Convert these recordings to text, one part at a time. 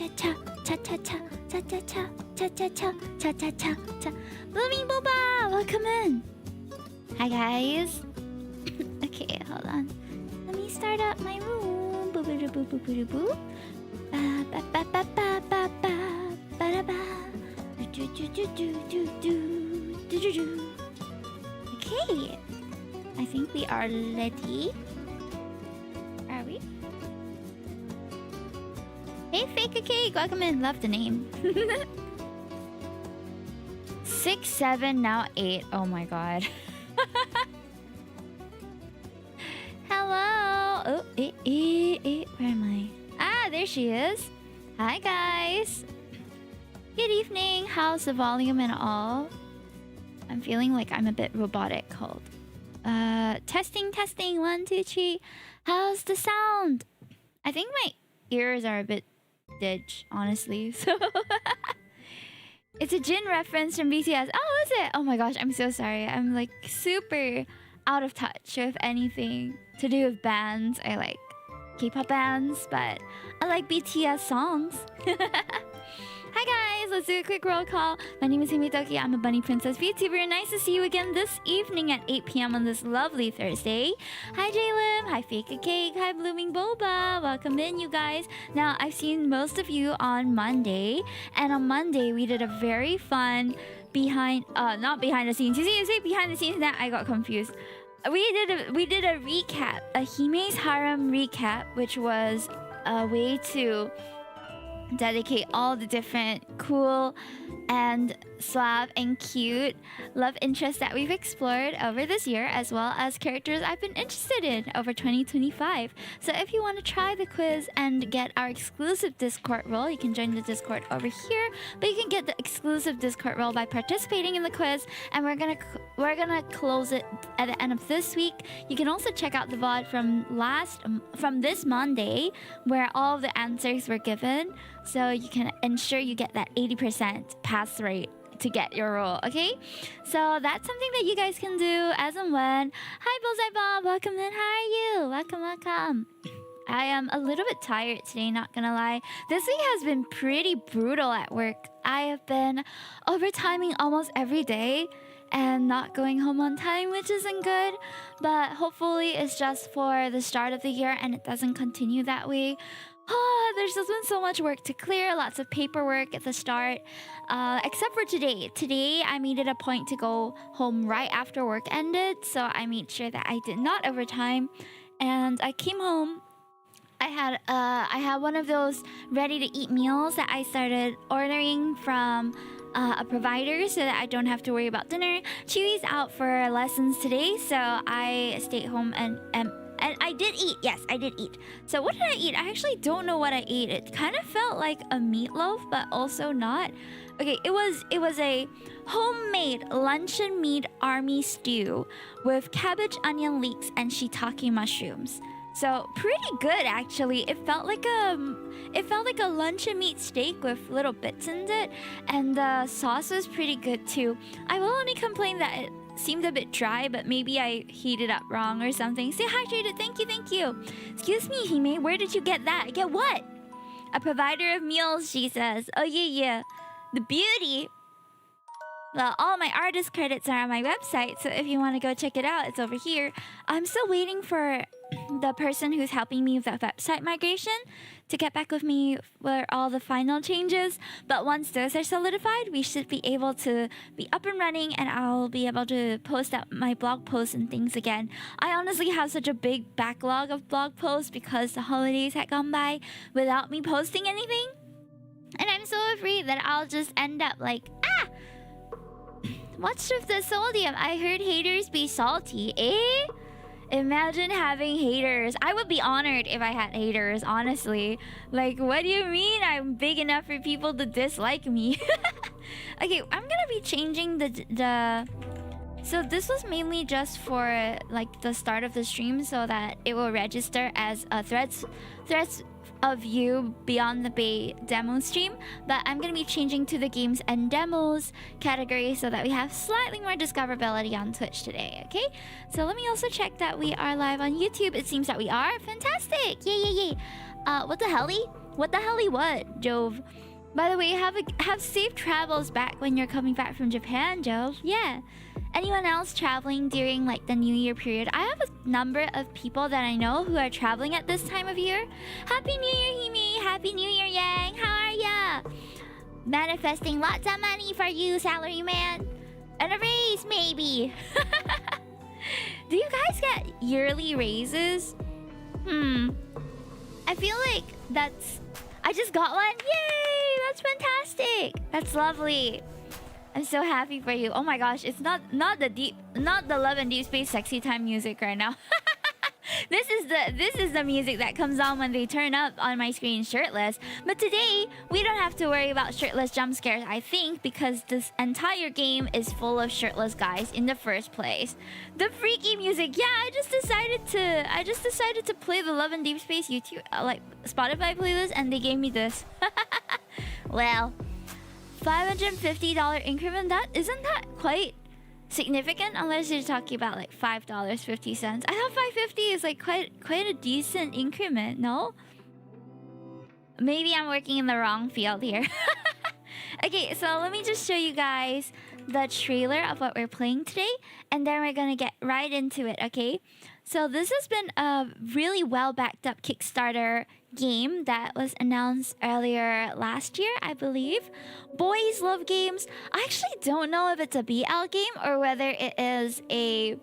cha cha cha cha cha cha cha cha cha cha cha cha cha cha. Blooming Boba, welcome in. Hi guys. Okay, hold on. Let me start up my room. Boo boo boo boo boo boo. Ba ba ba ba ba ba ba ba ba. Do do do do do do do do. Okay, I think we are ready. Are we? Hey, Fake a Cake, welcome in. Love the name. 6, 7, now 8. Oh my god. Hello. Oh, where am I? Ah, there she is. Hi, guys. Good evening. How's the volume and all? I'm feeling like I'm a bit robotic. Hold. Testing, testing. 1, 2, 3. How's the sound? I think my ears are a bit ditch, honestly. So it's a Jin reference from BTS. Oh, is it? Oh my gosh, I'm so sorry. I'm like super out of touch with anything to do with bands. I like K-pop bands, but I like BTS songs. Hi guys, let's do a quick roll call. My name is Himitoki. I'm a bunny princess VTuber. Nice to see you again this evening at 8 p.m. on this lovely Thursday. Hi Jaylem, hi Fake a Cake, hi Blooming Boba. Welcome in, you guys. Now, I've seen most of you on Monday, and on Monday we did a very fun not behind the scenes. You say behind the scenes, now I got confused. We did a recap, a Hime's Harem recap, which was a way to dedicate all the different cool and suave and cute love interests that we've explored over this year, as well as characters I've been interested in over 2025. So if you want to try the quiz and get our exclusive Discord role, you can join the Discord over here, but you can get the exclusive Discord role by participating in the quiz, and we're gonna close it at the end of this week. You can also check out the VOD from this Monday, where all the answers were given, so you can ensure you get that 80% pass rate to get your role, okay? So that's something that you guys can do as and when. Hi Bullseye Bob, welcome in. How are you? Welcome, welcome. I am a little bit tired today, not gonna lie. This week has been pretty brutal at work. I have been overtiming almost every day and not going home on time, which isn't good, but hopefully it's just for the start of the year and it doesn't continue that way. There's just been so much work to clear, lots of paperwork at the start, except for today. Today, I made it a point to go home right after work ended, so I made sure that I did not overtime, and I came home. I had one of those ready-to-eat meals that I started ordering from a provider so that I don't have to worry about dinner. Chewy's out for lessons today, so I stayed home and I did eat. Yes, I did eat. So what did I eat? I actually don't know what I ate. It kind of felt like a meatloaf, but also not. Okay, it was a homemade luncheon meat army stew with cabbage, onion leeks, and shiitake mushrooms. So pretty good, actually. It felt like a luncheon meat steak with little bits in it, and the sauce was pretty good too. I will only complain that it seemed a bit dry, but maybe I heated up wrong or something. Stay hydrated. Thank you, thank you. Excuse me, Hime, where did you get that? Get what? A provider of meals, she says. Oh yeah. The beauty. Well, all my artist credits are on my website, so if you want to go check it out, it's over here. I'm still waiting for the person who's helping me with the website migration to get back with me for all the final changes. But once those are solidified, we should be able to be up and running, and I'll be able to post out my blog posts and things again. I honestly have such a big backlog of blog posts because the holidays had gone by without me posting anything. And I'm so afraid that I'll just end up like, what's with the sodium? I heard haters be salty, eh? Imagine having haters. I would be honored if I had haters, honestly. Like, what do you mean I'm big enough for people to dislike me? Okay, I'm gonna be changing the... So this was mainly just for like the start of the stream so that it will register as a threats of you beyond the Bay demo stream, but I'm gonna be changing to the games and demos category so that we have slightly more discoverability on Twitch today, okay? So let me also check that we are live on YouTube. It seems that we are. Fantastic! Yay, yay, yay. What the helly? What the helly what, Jove? By the way, have safe travels back when you're coming back from Japan, Jove. Yeah. Anyone else traveling during like the New Year period? I have a number of people that I know who are traveling at this time of year. Happy New Year, Hime! Happy New Year, Yang! How are ya? Manifesting lots of money for you, salaryman. And a raise, maybe. Do you guys get yearly raises? I feel like I just got one. Yay! That's fantastic. That's lovely. I'm so happy for you. Oh my gosh, it's not the Love and Deep Space sexy time music right now. This is the music that comes on when they turn up on my screen shirtless. But today, we don't have to worry about shirtless jump scares, I think, because this entire game is full of shirtless guys in the first place. The freaky music, yeah, I just decided to play the Love and Deep Space YouTube like Spotify playlist, and they gave me this. Well, $550 increment, isn't that quite significant, unless you're talking about like $5.50. I thought $5.50 is like quite a decent increment, no? Maybe I'm working in the wrong field here. Okay, so let me just show you guys the trailer of what we're playing today, and then we're gonna get right into it, okay? So this has been a really well backed up Kickstarter game that was announced earlier last year, I believe. Boys love games. I actually don't know if it's a BL game or whether it is an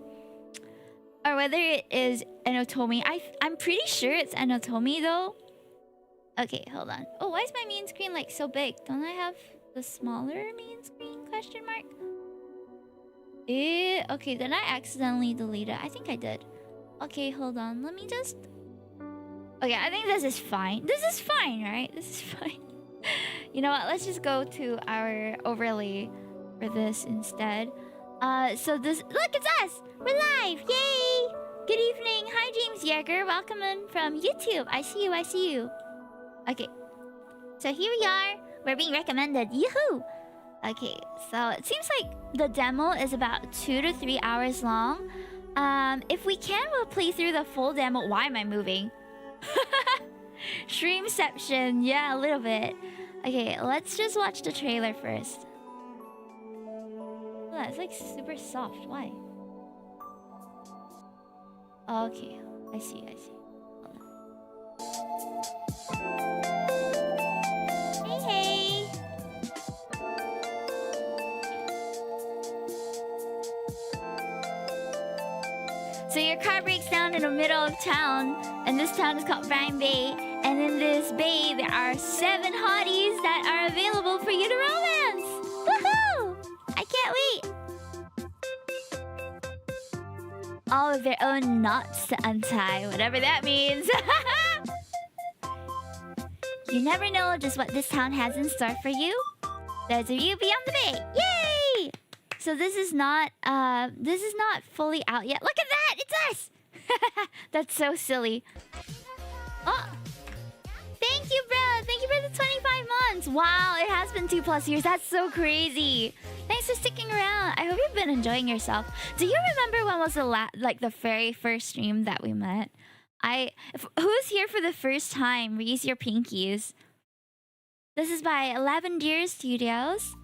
Otome. I'm pretty sure it's an Otome though. Okay, hold on. Oh, why is my main screen like so big? Don't I have the smaller main screen? Question mark. Okay, then I accidentally deleted. I think I did. Okay, hold on. Let me just... Okay, I think this is fine. This is fine, right? This is fine. You know what? Let's just go to our overlay for this instead. So this... Look, it's us! We're live! Yay! Good evening. Hi, James Yeager. Welcome in from YouTube. I see you, I see you. Okay. So here we are. We're being recommended. Yoo-hoo! Okay, so it seems like the demo is about 2 to 3 hours long. If we can, we'll play through the full demo. Why am I moving? Streamception, yeah, a little bit. Okay, let's just watch the trailer first. Oh, it's like super soft. Why? Okay, I see. Hold on. Hey. So your car breaks down in the middle of town, and this town is called Rhyme Bay. And in this bay, there are 7 hotties that are available for you to romance. Woohoo! I can't wait. All of their own knots to untie, whatever that means. You never know just what this town has in store for you. Those of you beyond the bay, yay! So this is not fully out yet. Look at that! It's us! That's so silly. Oh! Thank you, bro! Thank you for the 25 months! Wow, it has been 2+ years. That's so crazy. Thanks for sticking around. I hope you've been enjoying yourself. Do you remember when was the very first stream that we met? Who's here for the first time? Raise your pinkies. This is by Lavender Studios.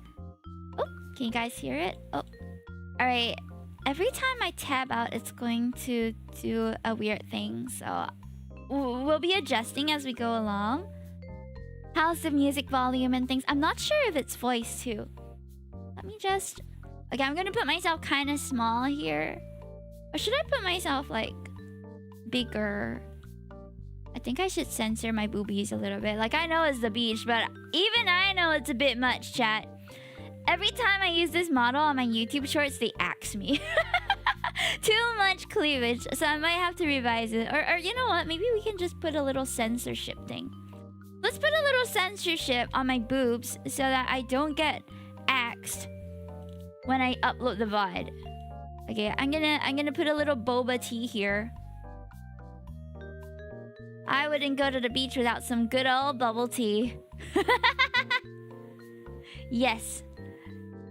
Oh, can you guys hear it? Oh, all right. Every time I tab out, it's going to do a weird thing. So we'll be adjusting as we go along. How's the music volume and things? I'm not sure if it's voice too. Let me just... Okay, I'm gonna put myself kind of small here. Or should I put myself like bigger? I think I should censor my boobies a little bit. Like, I know it's the beach, but even I know it's a bit much, chat. Every time I use this model on my YouTube shorts, they axe me. Too much cleavage, so I might have to revise it. Or you know what? Maybe we can just put a little censorship thing. Let's put a little censorship on my boobs so that I don't get axed when I upload the VOD. Okay, I'm gonna put a little boba tea here. I wouldn't go to the beach without some good old bubble tea. Yes.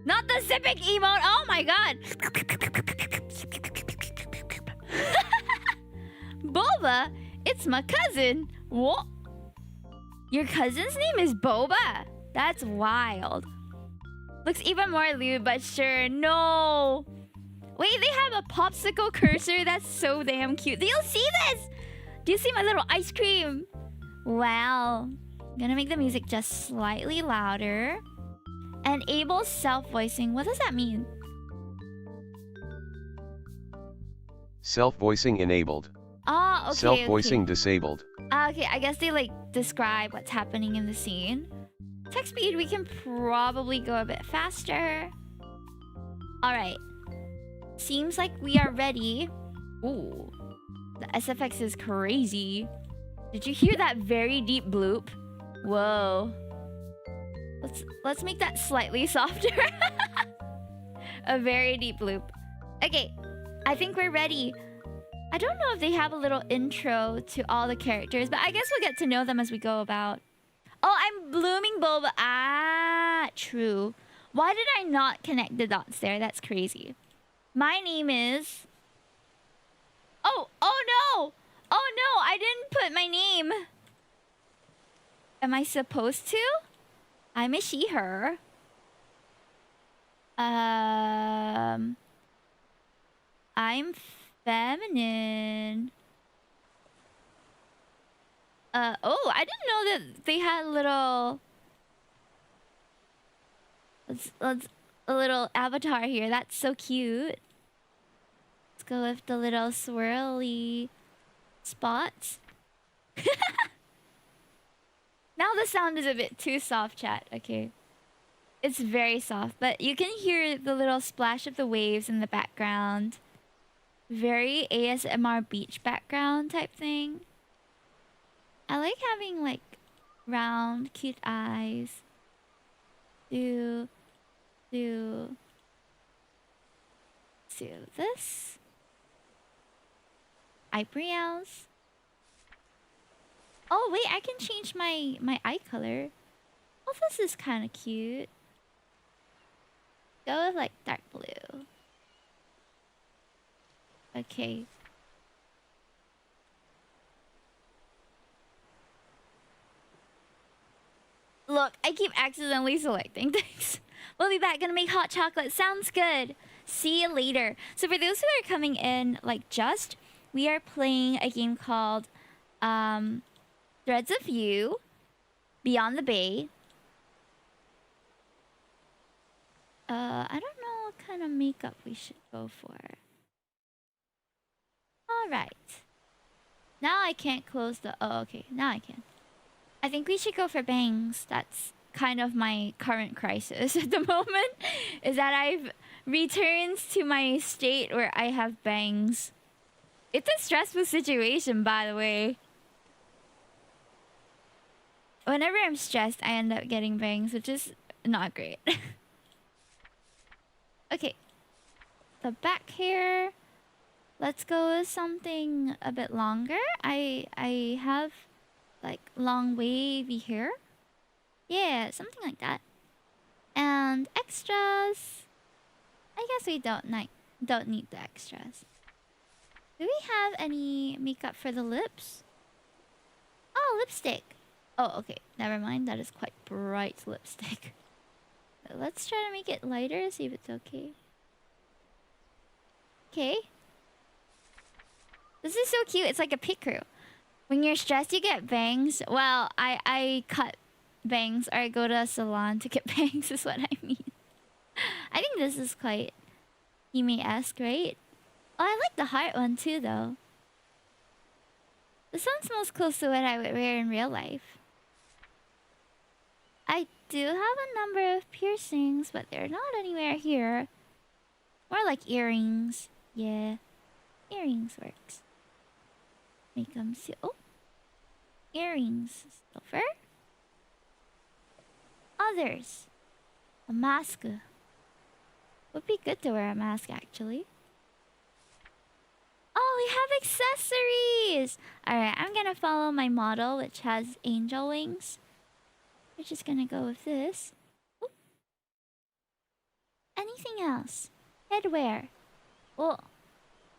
Not the sipping emote. Oh my god. Boba? It's my cousin. What? Your cousin's name is Boba? That's wild. Looks even more lewd, but sure. No. Wait, they have a popsicle cursor? That's so damn cute. Do you see this? Do you see my little ice cream? Wow. I'm gonna make the music just slightly louder. Enable self-voicing. What does that mean? Self-voicing enabled. Ah, okay. Self-voicing disabled. Okay, I guess they like describe what's happening in the scene. Text speed, we can probably go a bit faster. Alright. Seems like we are ready. Ooh. The SFX is crazy. Did you hear that very deep bloop? Whoa. Let's make that slightly softer. A very deep bloop. Okay, I think we're ready. I don't know if they have a little intro to all the characters, but I guess we'll get to know them as we go about. Oh, I'm blooming Boba. Ah, true. Why did I not connect the dots there? That's crazy. My name is... Oh no! Oh no, I didn't put my name. Am I supposed to? I'm a she, her. I'm feminine. Oh, I didn't know that they had let's a little avatar here. That's so cute. Let's go with the little swirly spots. Now the sound is a bit too soft, chat. Okay. It's very soft, but you can hear the little splash of the waves in the background. Very ASMR beach background type thing. I like having like round, cute eyes. Do this. Eyebrows. Oh wait, I can change my eye color. Oh, this is kind of cute. Go with like dark blue. Okay. Look, I keep accidentally selecting things. We'll be back. Gonna make hot chocolate. Sounds good. See you later. So for those who are coming in, like just, we are playing a game called Threads of You, Beyond the Bay. I don't know what kind of makeup we should go for. Alright. Now I can't close the... Oh, okay. Now I can. I think we should go for bangs. That's kind of my current crisis at the moment. Is that I've returned to my state where I have bangs. It's a stressful situation, by the way. Whenever I'm stressed, I end up getting bangs, which is not great. Okay. The back hair. Let's go with something a bit longer. I have like long wavy hair. Yeah, something like that. And extras. I guess we don't need the extras. Do we have any makeup for the lips? Oh, lipstick. Oh, okay. Never mind. That is quite bright lipstick. Let's try to make it lighter, see if it's okay. Okay. This is so cute. It's like a pit crew. When you're stressed, you get bangs. Well, I cut bangs, or I go to a salon to get bangs is what I mean. I think this is quite Hime-esque, right? Oh, I like the heart one too, though. This one's most close to what I would wear in real life. I do have a number of piercings, but they're not anywhere here. More like earrings. Yeah. Earrings works. Make them see. Oh. Earrings. Silver. Others. A mask. Would be good to wear a mask, actually. Oh, we have accessories! Alright, I'm gonna follow my model, which has angel wings. We're just gonna go with this. Oop. Anything else? Headwear. Oh,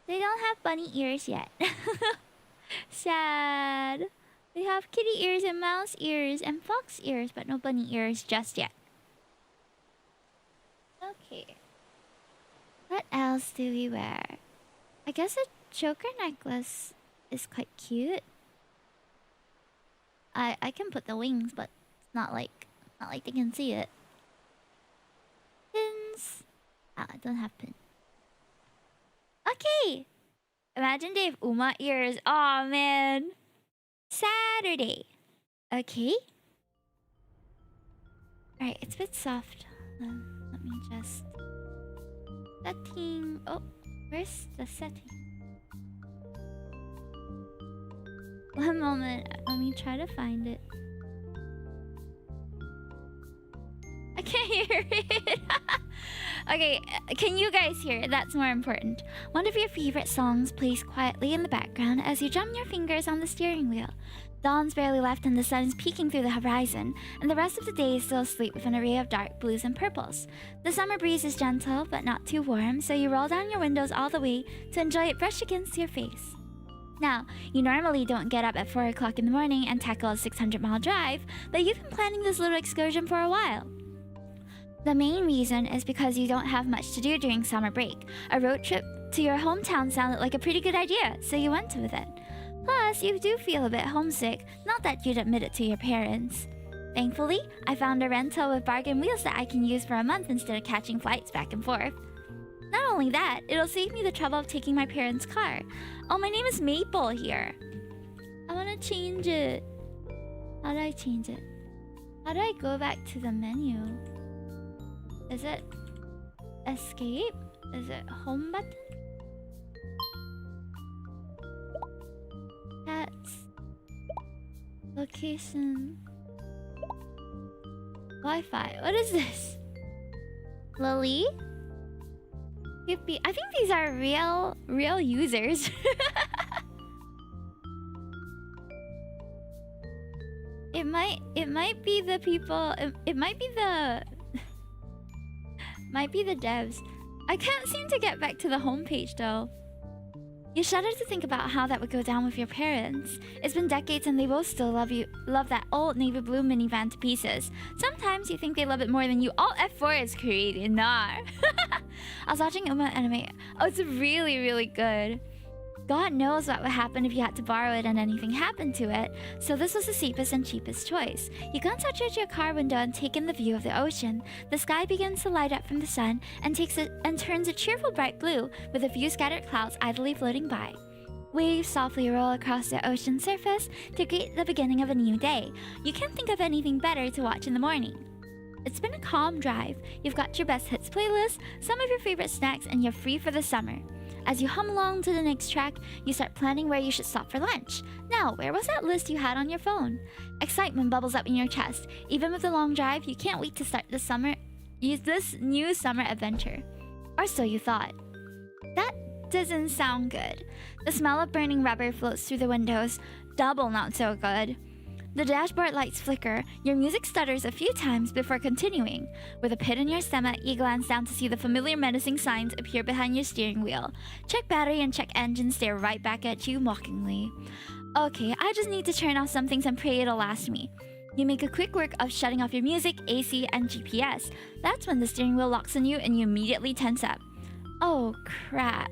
they don't have bunny ears yet. Sad. We have kitty ears and mouse ears and fox ears, but no bunny ears just yet. Okay. What else do we wear? I guess a choker necklace is quite cute. I can put the wings, but it's not like they can see it. Pins. Ah, I don't have pins. Okay. Imagine they have Uma ears. Oh man. Saturday. Okay. Alright, it's a bit soft. Let me just... Setting... Oh, where's the setting? One moment. Let me try to find it. I can't hear it. Okay, can you guys hear it? That's more important. One of your favorite songs plays quietly in the background as you drum your fingers on the steering wheel. Dawn's barely left and the sun is peeking through the horizon, and the rest of the day is still asleep with an array of dark blues and purples. The summer breeze is gentle, but not too warm, so you roll down your windows all the way to enjoy it brush against your face. Now, you normally don't get up at 4 o'clock in the morning and tackle a 600-mile drive, but you've been planning this little excursion for a while. The main reason is because you don't have much to do during summer break. A road trip to your hometown sounded like a pretty good idea, so you went with it. Plus, you do feel a bit homesick, not that you'd admit it to your parents. Thankfully, I found a rental with bargain wheels that I can use for a month instead of catching flights back and forth. Not only that, it'll save me the trouble of taking my parents' car. Oh, my name is Maple here. I want to change it. How do I change it? How do I go back to the menu? Is it escape? Is it home button? Cats. Location. Wi-Fi. What is this? Lily? Hippie. I think these are real users. It might be the people. It might be the might be the devs. I can't seem to get back to the homepage though. You shudder to think about how that would go down with your parents. It's been decades and they both still love that old navy blue minivan to pieces. Sometimes you think they love it more than you. Alt F4 is created. Nah. I was watching Uma anime. Oh, it's really, really good. God knows what would happen if you had to borrow it and anything happened to it, so this was the safest and cheapest choice. You glance out your car window and take in the view of the ocean. The sky begins to light up from the sun and turns a cheerful bright blue, with a few scattered clouds idly floating by. Waves softly roll across the ocean surface to greet the beginning of a new day. You can't think of anything better to watch in the morning. It's been a calm drive. You've got your best hits playlist, some of your favorite snacks, and you're free for the summer. As you hum along to the next track, you start planning where you should stop for lunch. Now, where was that list you had on your phone? Excitement bubbles up in your chest. Even with the long drive, you can't wait to start this new summer adventure. Or so you thought. That doesn't sound good. The smell of burning rubber floats through the windows. Double not so good. The dashboard lights flicker. Your music stutters a few times before continuing. With a pit in your stomach, you glance down to see the familiar menacing signs appear behind your steering wheel. Check battery and check engine stare right back at you mockingly. Okay, I just need to turn off some things and pray it'll last me. You make a quick work of shutting off your music, AC, and GPS. That's when the steering wheel locks on you and you immediately tense up. Oh, crap.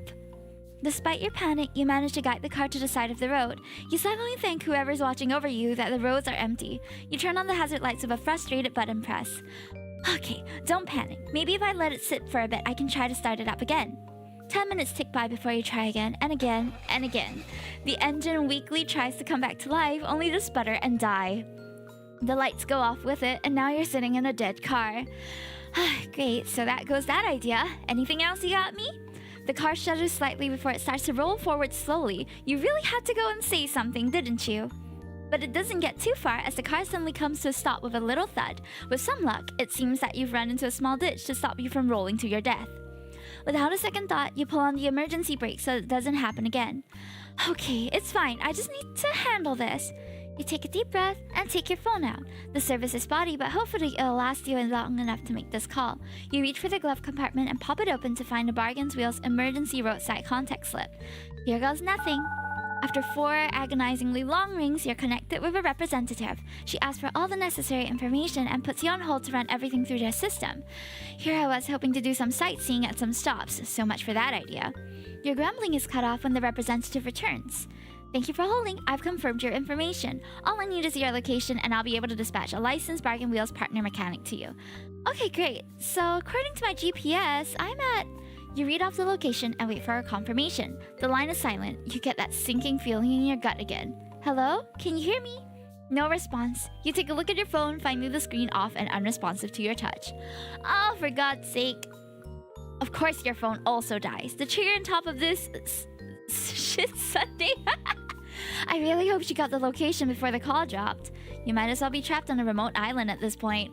Despite your panic, you manage to guide the car to the side of the road. You suddenly thank whoever's watching over you that the roads are empty. You turn on the hazard lights with a frustrated button press. Okay, don't panic. Maybe if I let it sit for a bit, I can try to start it up again. 10 minutes tick by before you try again, and again, and again. The engine weakly tries to come back to life, only to sputter and die. The lights go off with it, and now you're sitting in a dead car. Great, so that goes that idea. Anything else you got me? The car shudders slightly before it starts to roll forward slowly. You really had to go and say something, didn't you? But it doesn't get too far as the car suddenly comes to a stop with a little thud. With some luck, it seems that you've run into a small ditch to stop you from rolling to your death. Without a second thought, you pull on the emergency brake so it doesn't happen again. Okay, it's fine. I just need to handle this. You take a deep breath and take your phone out. The service is spotty, but hopefully it'll last you long enough to make this call. You reach for the glove compartment and pop it open to find a Bargains Wheels emergency roadside contact slip. Here goes nothing. After 4 agonizingly long rings, you're connected with a representative. She asks for all the necessary information and puts you on hold to run everything through their system. Here I was hoping to do some sightseeing at some stops. So much for that idea. Your grumbling is cut off when the representative returns. Thank you for holding. I've confirmed your information. All I need is your location and I'll be able to dispatch a licensed Bargain Wheels partner mechanic to you. Okay, great. So according to my GPS, I'm at... You read off the location and wait for a confirmation. The line is silent. You get that sinking feeling in your gut again. Hello? Can you hear me? No response. You take a look at your phone, finding the screen off and unresponsive to your touch. Oh, for God's sake. Of course your phone also dies. The cherry on top of this... shit Sunday. I really hope she got the location before the call dropped. You might as well be trapped on a remote island at this point.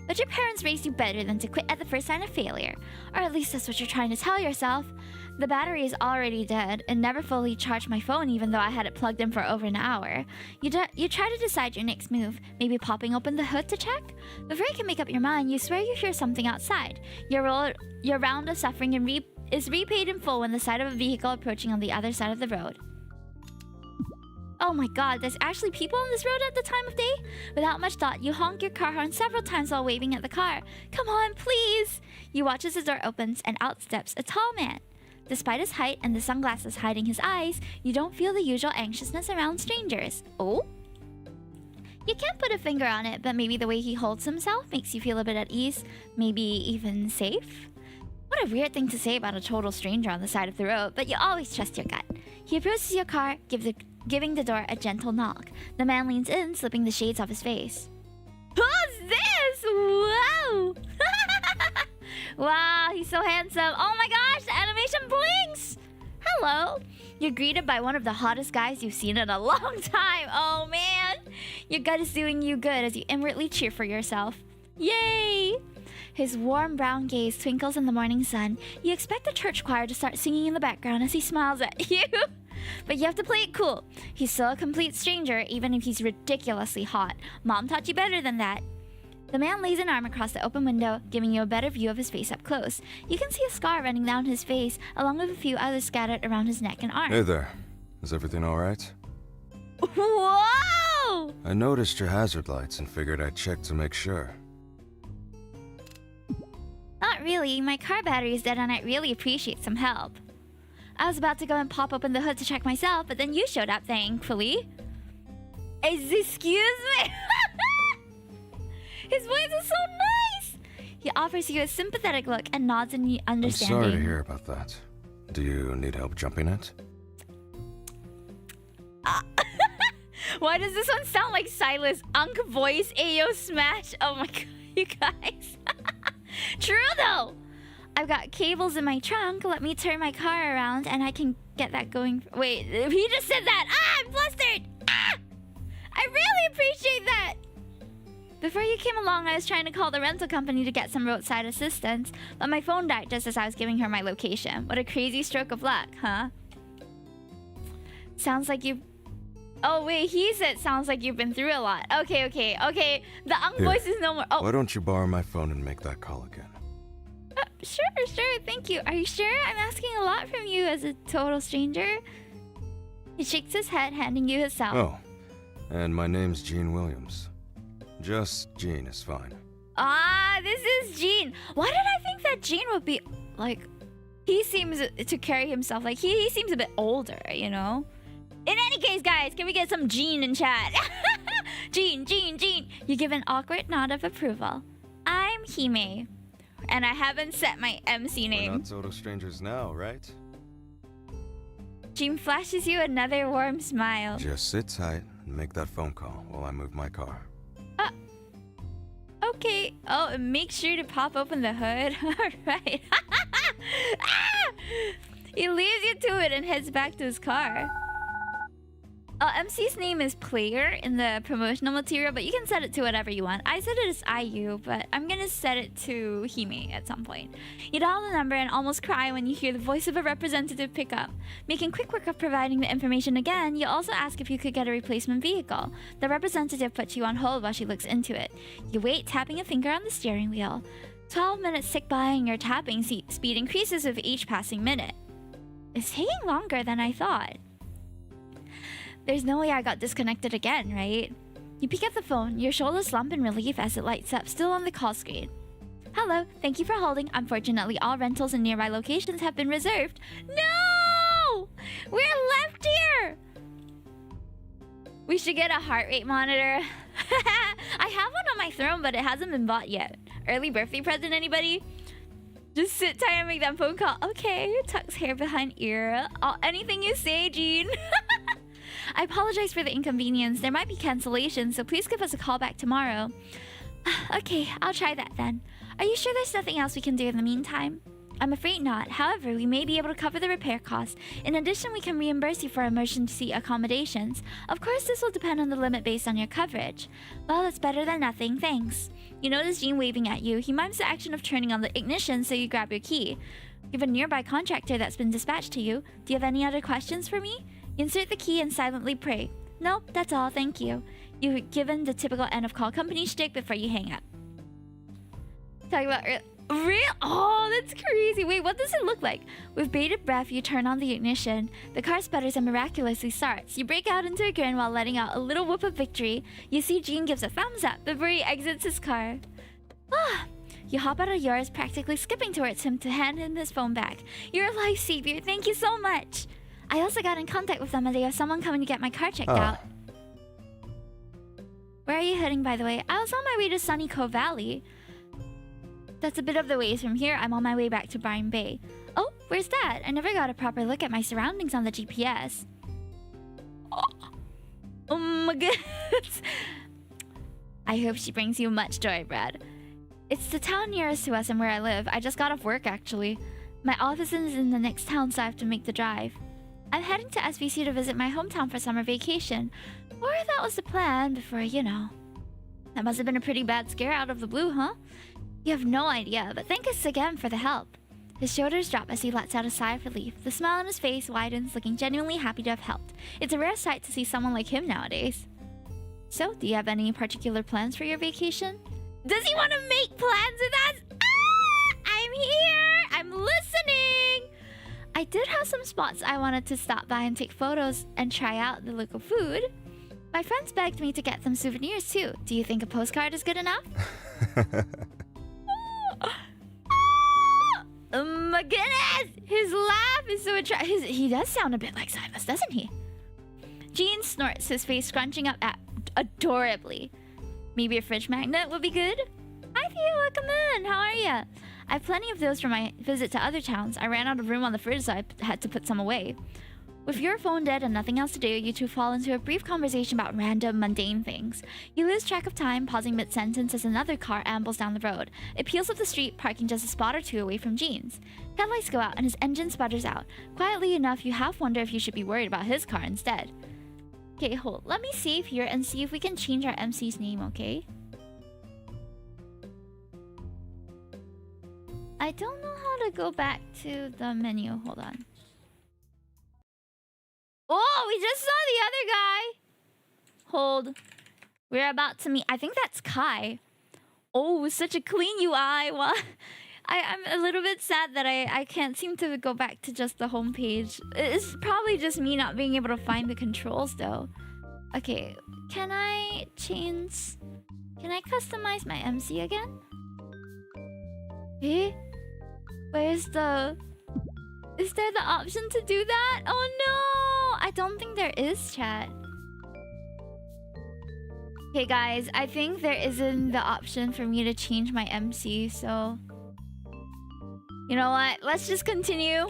But your parents raised you better than to quit at the first sign of failure. Or at least that's what you're trying to tell yourself. The battery is already dead and never fully charged my phone even though I had it plugged in for over an hour. You try to decide your next move, maybe popping open the hood to check? Before you can make up your mind, you swear you hear something outside. Your round of suffering is repaid in full when the sight of a vehicle approaching on the other side of the road. Oh my god, there's actually people on this road at the time of day? Without much thought, you honk your car horn several times while waving at the car. Come on, please! You watch as the door opens and out steps a tall man. Despite his height and the sunglasses hiding his eyes, you don't feel the usual anxiousness around strangers. Oh? You can't put a finger on it, but maybe the way he holds himself makes you feel a bit at ease, maybe even safe? What a weird thing to say about a total stranger on the side of the road, but you always trust your gut. He approaches your car, giving the door a gentle knock. The man leans in, slipping the shades off his face. Who's this? Wow! Wow, he's so handsome. Oh my gosh, the animation blinks! Hello. You're greeted by one of the hottest guys you've seen in a long time. Oh man! Your gut is doing you good as you inwardly cheer for yourself. Yay! His warm brown gaze twinkles in the morning sun. You expect the church choir to start singing in the background as he smiles at you. But you have to play it cool. He's still a complete stranger, even if he's ridiculously hot. Mom taught you better than that. The man lays an arm across the open window, giving you a better view of his face up close. You can see a scar running down his face, along with a few others scattered around his neck and arm. Hey there. Is everything alright? Whoa! I noticed your hazard lights and figured I'd check to make sure. Not really. My car battery is dead and I'd really appreciate some help. I was about to go and pop open the hood to check myself, but then you showed up, thankfully. Excuse me? His voice is so nice! He offers you a sympathetic look and nods in understanding. I'm sorry to hear about that. Do you need help jumping it? Why does this one sound like Silas' Unk voice? Ayo smash! Oh my god, you guys. True though! I've got cables in my trunk. Let me turn my car around and I can get that going. Wait, he just said that! Ah, I'm flustered! Ah! I really appreciate that! Before you came along, I was trying to call the rental company to get some roadside assistance, but my phone died just as I was giving her my location. What a crazy stroke of luck, huh? Sounds like you... Oh wait, he said sounds like you've been through a lot. Okay. The Unk voice is no more... Oh. Why don't you borrow my phone and make that call again? Sure, thank you. Are you sure? I'm asking a lot from you as a total stranger. He shakes his head, handing you his cell. Oh, and my name's Gene Williams. Just Gene is fine. Ah, this is Gene. Why did I think that Gene would be, like... He seems to carry himself like he seems a bit older, you know? In any case, guys, can we get some Gene in chat? Gene. You give an awkward nod of approval. I'm Hime. And I haven't set my MC name. We're not total strangers now, right? Gene flashes you another warm smile. Just sit tight and make that phone call while I move my car. Okay. Oh, and make sure to pop open the hood. Alright. Ah! He leaves you to it and heads back to his car. MC's name is Player in the promotional material, but you can set it to whatever you want. I set it as IU, but I'm gonna set it to Hime at some point. You dial the number and almost cry when you hear the voice of a representative pick up. Making quick work of providing the information again, you also ask if you could get a replacement vehicle. The representative puts you on hold while she looks into it. You wait, tapping a finger on the steering wheel. 12 minutes tick by and your tapping speed increases with each passing minute. It's taking longer than I thought. There's no way I got disconnected again, right? You pick up the phone, your shoulders slump in relief as it lights up, still on the call screen. Hello, thank you for holding. Unfortunately, all rentals in nearby locations have been reserved. No! We're left here! We should get a heart rate monitor. I have one on my throne, but it hasn't been bought yet. Early birthday present, anybody? Just sit tight and make that phone call. Okay, tucks hair behind ear. Anything you say, Jean. I apologize for the inconvenience. There might be cancellations, so please give us a call back tomorrow. Okay, I'll try that then. Are you sure there's nothing else we can do in the meantime? I'm afraid not. However, we may be able to cover the repair costs. In addition, we can reimburse you for emergency accommodations. Of course, this will depend on the limit based on your coverage. Well, it's better than nothing, thanks. You notice Gene waving at you. He mimes the action of turning on the ignition, so you grab your key. You have a nearby contractor that's been dispatched to you. Do you have any other questions for me? You insert the key and silently pray. Nope, that's all, thank you. You've given the typical end of call company shtick before you hang up. Talking about real? Oh, that's crazy. Wait, what does it look like? With bated breath, you turn on the ignition. The car sputters and miraculously starts. You break out into a grin while letting out a little whoop of victory. You see Gene gives a thumbs up before he exits his car. Ah! You hop out of yours, practically skipping towards him to hand him his phone back. You're a lifesaver. Thank you so much. I also got in contact with them and they have someone coming to get my car checked out. Where are you heading, by the way? I was on my way to Sunny Cove Valley. That's a bit of the ways from here. I'm on my way back to Byron Bay. Oh, where's that? I never got a proper look at my surroundings on the GPS. Oh my goodness. I hope she brings you much joy, Brad. It's the town nearest to us and where I live. I just got off work, actually. My office is in the next town, so I have to make the drive. I'm heading to SVC to visit my hometown for summer vacation. Or that was the plan before, you know. That must have been a pretty bad scare out of the blue, huh? You have no idea, but thank us again for the help. His shoulders drop as he lets out a sigh of relief. The smile on his face widens, looking genuinely happy to have helped. It's a rare sight to see someone like him nowadays. So, do you have any particular plans for your vacation? Does he want to make plans with us? Ah! I'm here! I'm listening! I did have some spots I wanted to stop by and take photos and try out the local food. My friends begged me to get them souvenirs too. Do you think a postcard is good enough? Oh my goodness! His laugh is so attractive. He does sound a bit like Silas, doesn't he? Gene snorts, his face scrunching up adorably. Maybe a fridge magnet would be good? Hi Theo, welcome in. How are ya? I have plenty of those from my visit to other towns. I ran out of room on the fridge, so I had to put some away. With your phone dead and nothing else to do, you two fall into a brief conversation about random, mundane things. You lose track of time, pausing mid-sentence as another car ambles down the road. It peels up the street, parking just a spot or two away from Gene's. Headlights go out and his engine sputters out. Quietly enough, you half wonder if you should be worried about his car instead. Okay, hold. Let me save here and see if we can change our MC's name, okay? I don't know how to go back to the menu. Hold on. Oh, we just saw the other guy. Hold. We're about to meet. I think that's Kai. Oh, such a clean UI. Well, I'm a little bit sad that I can't seem to go back to just the homepage. It's probably just me not being able to find the controls, though. Okay, can I change... Can I customize my MC again? Eh? Where's the... Is there the option to do that? Oh no! I don't think there is, chat. Okay guys, I think there isn't the option for me to change my MC, so... You know what? Let's just continue.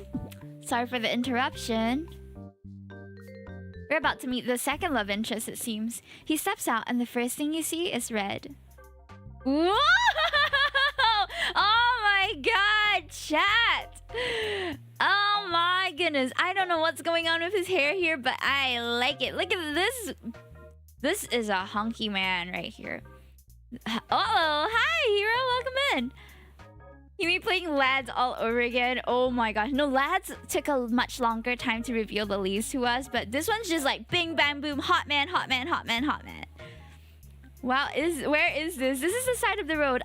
Sorry for the interruption. We're about to meet the second love interest, it seems. He steps out and the first thing you see is red. Whoa! Oh my god, chat! Oh my goodness. I don't know what's going on with his hair here, but I like it. Look at this. This is a hunky man right here. Uh-oh. Hi, Hero. Welcome in. You mean playing Lads all over again? Oh my gosh. No, Lads took a much longer time to reveal the leads to us, but this one's just like bing, bang, boom. Hot man, hot man, hot man, hot man. Wow, where is this? This is the side of the road.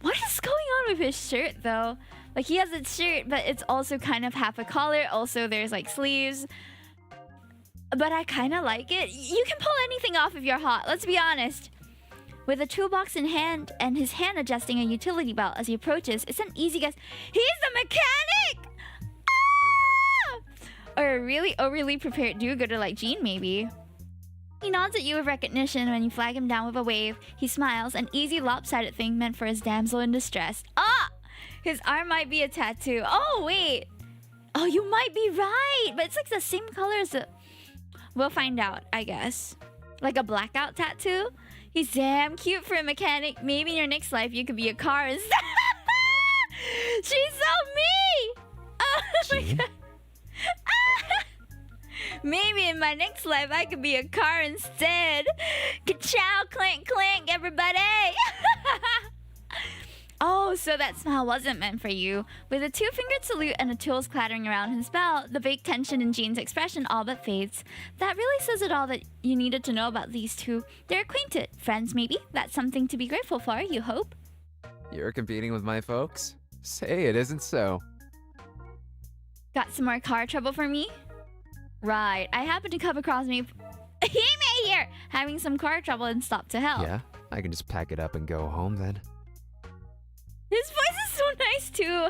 What is going on with his shirt, though? Like, he has a shirt, but it's also kind of half a collar. Also, there's, like, sleeves. but I kind of like it. You can pull anything off if you're hot, let's be honest. With a toolbox in hand and his hand adjusting a utility belt as he approaches, it's an easy guess. He's the mechanic! Ah! Or a really overly prepared do-gooder like Jean, maybe. He nods at you with recognition when you flag him down with a wave. He smiles, an easy lopsided thing meant for his damsel in distress. Ah! His arm might be a tattoo. Oh, wait. Oh, you might be right. But it's like the same color as the... We'll find out, I guess. Like a blackout tattoo? He's damn cute for a mechanic. Maybe in your next life you could be a car instead. She's so me! Oh my god. Maybe in my next life I could be a car instead. Ka-chow, clank, clank, everybody! Oh, so that smile wasn't meant for you. With a two-fingered salute and the tools clattering around his belt, the vague tension in Jean's expression all but fades. That really says it all that you needed to know about these two. They're acquainted. Friends, maybe? That's something to be grateful for, you hope? You're competing with my folks? Say it isn't so. Got some more car trouble for me? Right. I happened to come across me... Hime here! Having some car trouble and stopped to help. Yeah, I can just pack it up and go home then. His voice is so nice too.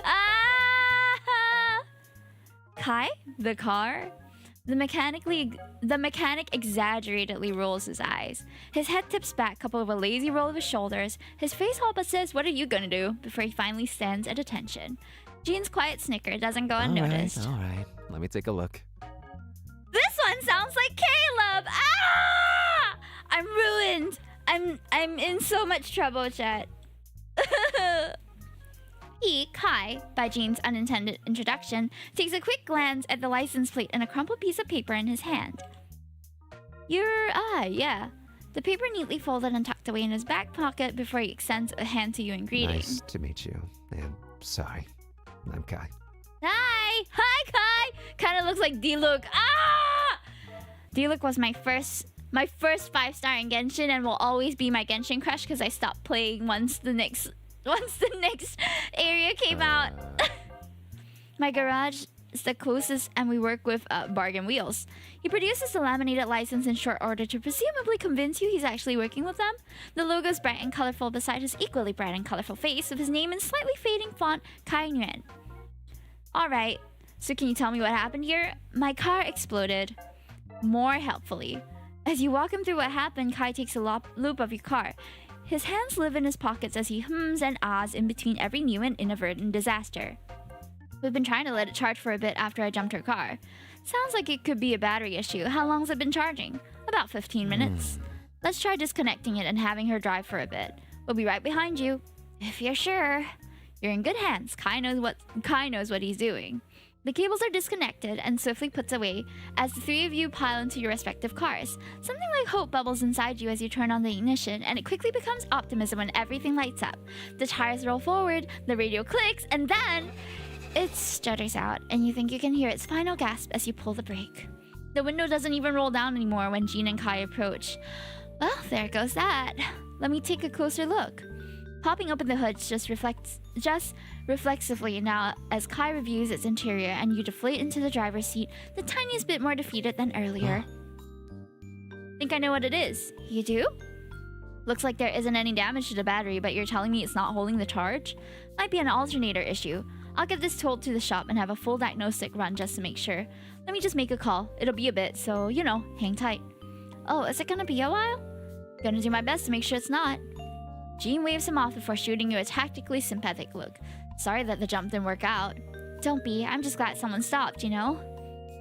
Ah! Kai, the car? The mechanic exaggeratedly rolls his eyes. His head tips back, coupled with a lazy roll of his shoulders. His face all but says, "What are you gonna do?" before he finally stands at attention. Jean's quiet snicker doesn't go unnoticed. All right. Let me take a look. This one sounds like Caleb. Ah! I'm ruined. I'm in so much trouble, chat. He, Kai, by Jean's unintended introduction, takes a quick glance at the license plate and a crumpled piece of paper in his hand. Yeah. The paper neatly folded and tucked away in his back pocket before he extends a hand to you in greeting. Nice to meet you. And sorry. I'm Kai. Hi, Kai! Kinda looks like D-Look. Ah! D-Look was my first 5-star in Genshin and will always be my Genshin crush because I stopped playing once the next area came out. My garage is the closest and we work with Bargain Wheels. He produces the laminated license in short order to presumably convince you he's actually working with them. The logo is bright and colorful beside his equally bright and colorful face with his name in slightly fading font, Kai Nguyen. Alright, so can you tell me what happened here? My car exploded. More helpfully. As you walk him through what happened, Kai takes a loop of your car. His hands live in his pockets as he hums and ahs in between every new and inadvertent disaster. We've been trying to let it charge for a bit after I jumped her car. Sounds like it could be a battery issue. How long's it been charging? About 15 minutes. Let's try disconnecting it and having her drive for a bit. We'll be right behind you. If you're sure. You're in good hands. Kai knows what he's doing. The cables are disconnected and swiftly puts away as the three of you pile into your respective cars. Something like hope bubbles inside you as you turn on the ignition, and it quickly becomes optimism when everything lights up. The tires roll forward, the radio clicks, and then it stutters out, and you think you can hear its final gasp as you pull the brake. The window doesn't even roll down anymore when Jean and Kai approach. Well, there goes that. Let me take a closer look. Popping open the hood just reflexively now as Kai reviews its interior and you deflate into the driver's seat, the tiniest bit more defeated than earlier. Think I know what it is. You do? Looks like there isn't any damage to the battery, but you're telling me it's not holding the charge? Might be an alternator issue. I'll get this towed to the shop and have a full diagnostic run just to make sure. Let me just make a call. It'll be a bit, so, you know, hang tight. Oh, is it gonna be a while? Gonna do my best to make sure it's not. Jean waves him off before shooting you a tactically sympathetic look. Sorry that the jump didn't work out. Don't be, I'm just glad someone stopped, you know?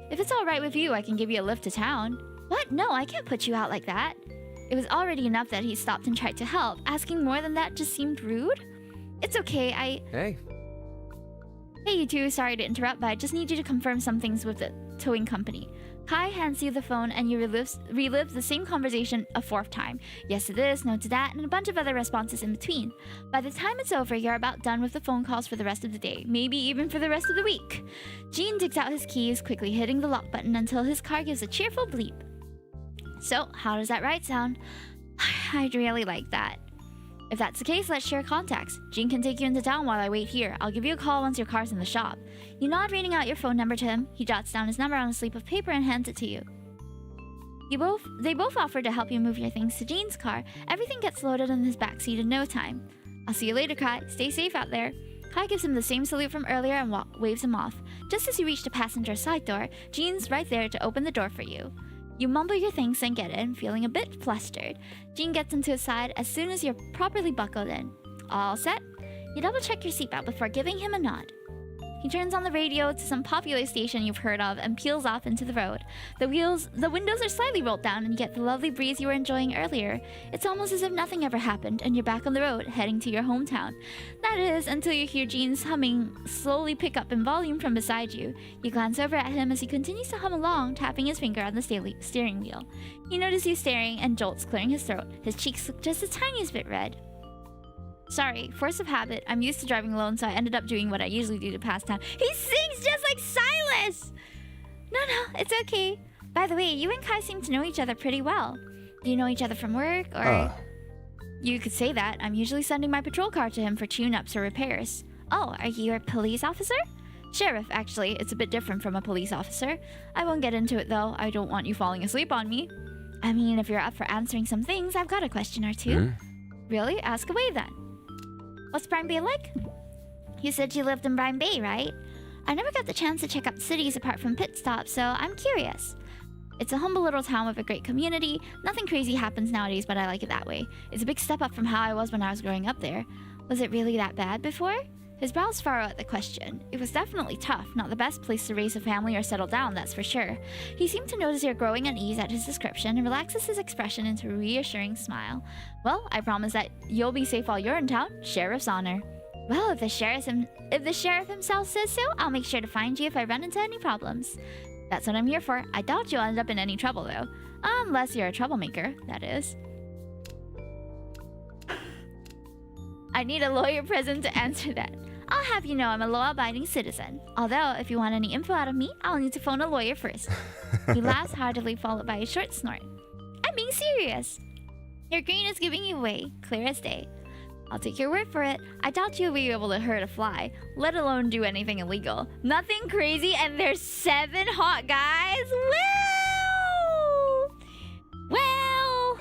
If it's alright with you, I can give you a lift to town. What? No, I can't put you out like that. It was already enough that he stopped and tried to help. Asking more than that just seemed rude. It's okay, Hey, you two, sorry to interrupt, but I just need you to confirm some things with the towing company. Kai hands you the phone and you relive the same conversation a fourth time. Yes to this, no to that, and a bunch of other responses in between. By the time it's over, you're about done with the phone calls for the rest of the day, maybe even for the rest of the week. Jean digs out his keys, quickly hitting the lock button until his car gives a cheerful bleep. So, how does that ride sound? I'd really like that. If that's the case, let's share contacts. Jean can take you into town while I wait here. I'll give you a call once your car's in the shop. You nod, reading out your phone number to him. He jots down his number on a slip of paper and hands it to you. They both offer to help you move your things to Jean's car. Everything gets loaded in his backseat in no time. I'll see you later, Kai. Stay safe out there. Kai gives him the same salute from earlier and waves him off. Just as you reach the passenger side door, Jean's right there to open the door for you. You mumble your things and get in, feeling a bit flustered. Jean gets into his side as soon as you're properly buckled in. All set? You double check your seatbelt before giving him a nod. He turns on the radio to some popular station you've heard of and peels off into the road. The windows are slightly rolled down and you get the lovely breeze you were enjoying earlier. It's almost as if nothing ever happened and you're back on the road, heading to your hometown. That is, until you hear Jean's humming slowly pick up in volume from beside you. You glance over at him as he continues to hum along, tapping his finger on the steering wheel. He notices you staring and jolts, clearing his throat. His cheeks look just the tiniest bit red. Sorry, force of habit. I'm used to driving alone, so I ended up doing what I usually do to pass time. He sings just like Silas! No, it's okay. By the way, you and Kai seem to know each other pretty well. Do you know each other from work, or... You could say that. I'm usually sending my patrol car to him for tune-ups or repairs. Oh, are you a police officer? Sheriff, actually. It's a bit different from a police officer. I won't get into it, though. I don't want you falling asleep on me. I mean, if you're up for answering some things, I've got a question or two. Really? Ask away, then. What's Brine Bay like? You said you lived in Brine Bay, right? I never got the chance to check out cities apart from pit stops, so I'm curious. It's a humble little town with a great community. Nothing crazy happens nowadays, but I like it that way. It's a big step up from how I was when I was growing up there. Was it really that bad before? His brows furrow at the question. It was definitely tough, not the best place to raise a family or settle down, that's for sure. He seemed to notice your growing unease at his description and relaxes his expression into a reassuring smile. Well, I promise that you'll be safe while you're in town. Sheriff's honor. Well, if the sheriff himself says so, I'll make sure to find you if I run into any problems. That's what I'm here for. I doubt you'll end up in any trouble, though. Unless you're a troublemaker, that is. I need a lawyer present to answer that. I'll have you know I'm a law-abiding citizen. Although, if you want any info out of me, I'll need to phone a lawyer first. He laughs heartily, followed by a short snort. I'm being serious. Your green is giving you away, clear as day. I'll take your word for it. I doubt you'll be able to hurt a fly, let alone do anything illegal. Nothing crazy, and there's 7 hot guys? Well...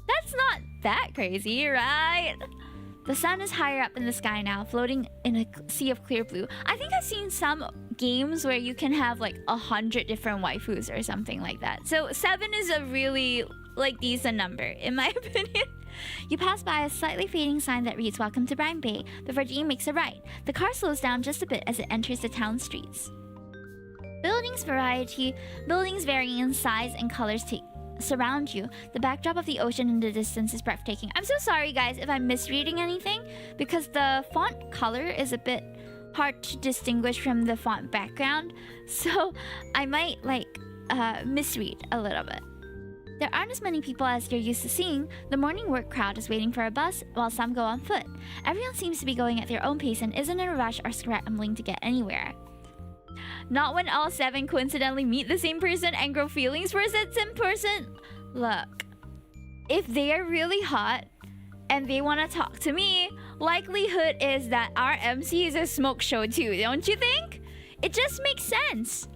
That's not that crazy, right? The sun is higher up in the sky now, floating in a sea of clear blue. I think I've seen some games where you can have like 100 different waifus or something like that. So 7 is a really decent number, in my opinion. You pass by a slightly fading sign that reads "Welcome to Brine Bay." The Virgin makes a right. The car slows down just a bit as it enters the town streets. Buildings varying in size and colors surround you. The backdrop of the ocean in the distance is breathtaking. I'm so sorry, guys, if I'm misreading anything, because the font color is a bit hard to distinguish from the font background, so I might misread a little bit. There aren't as many people as you're used to seeing. The morning work crowd is waiting for a bus, while some go on foot. Everyone seems to be going at their own pace and isn't in a rush or scrambling to get anywhere. Not when all 7 coincidentally meet the same person and grow feelings for that same person. Look, if they're really hot and they want to talk to me, likelihood is that our MC is a smoke show too, don't you think? It just makes sense.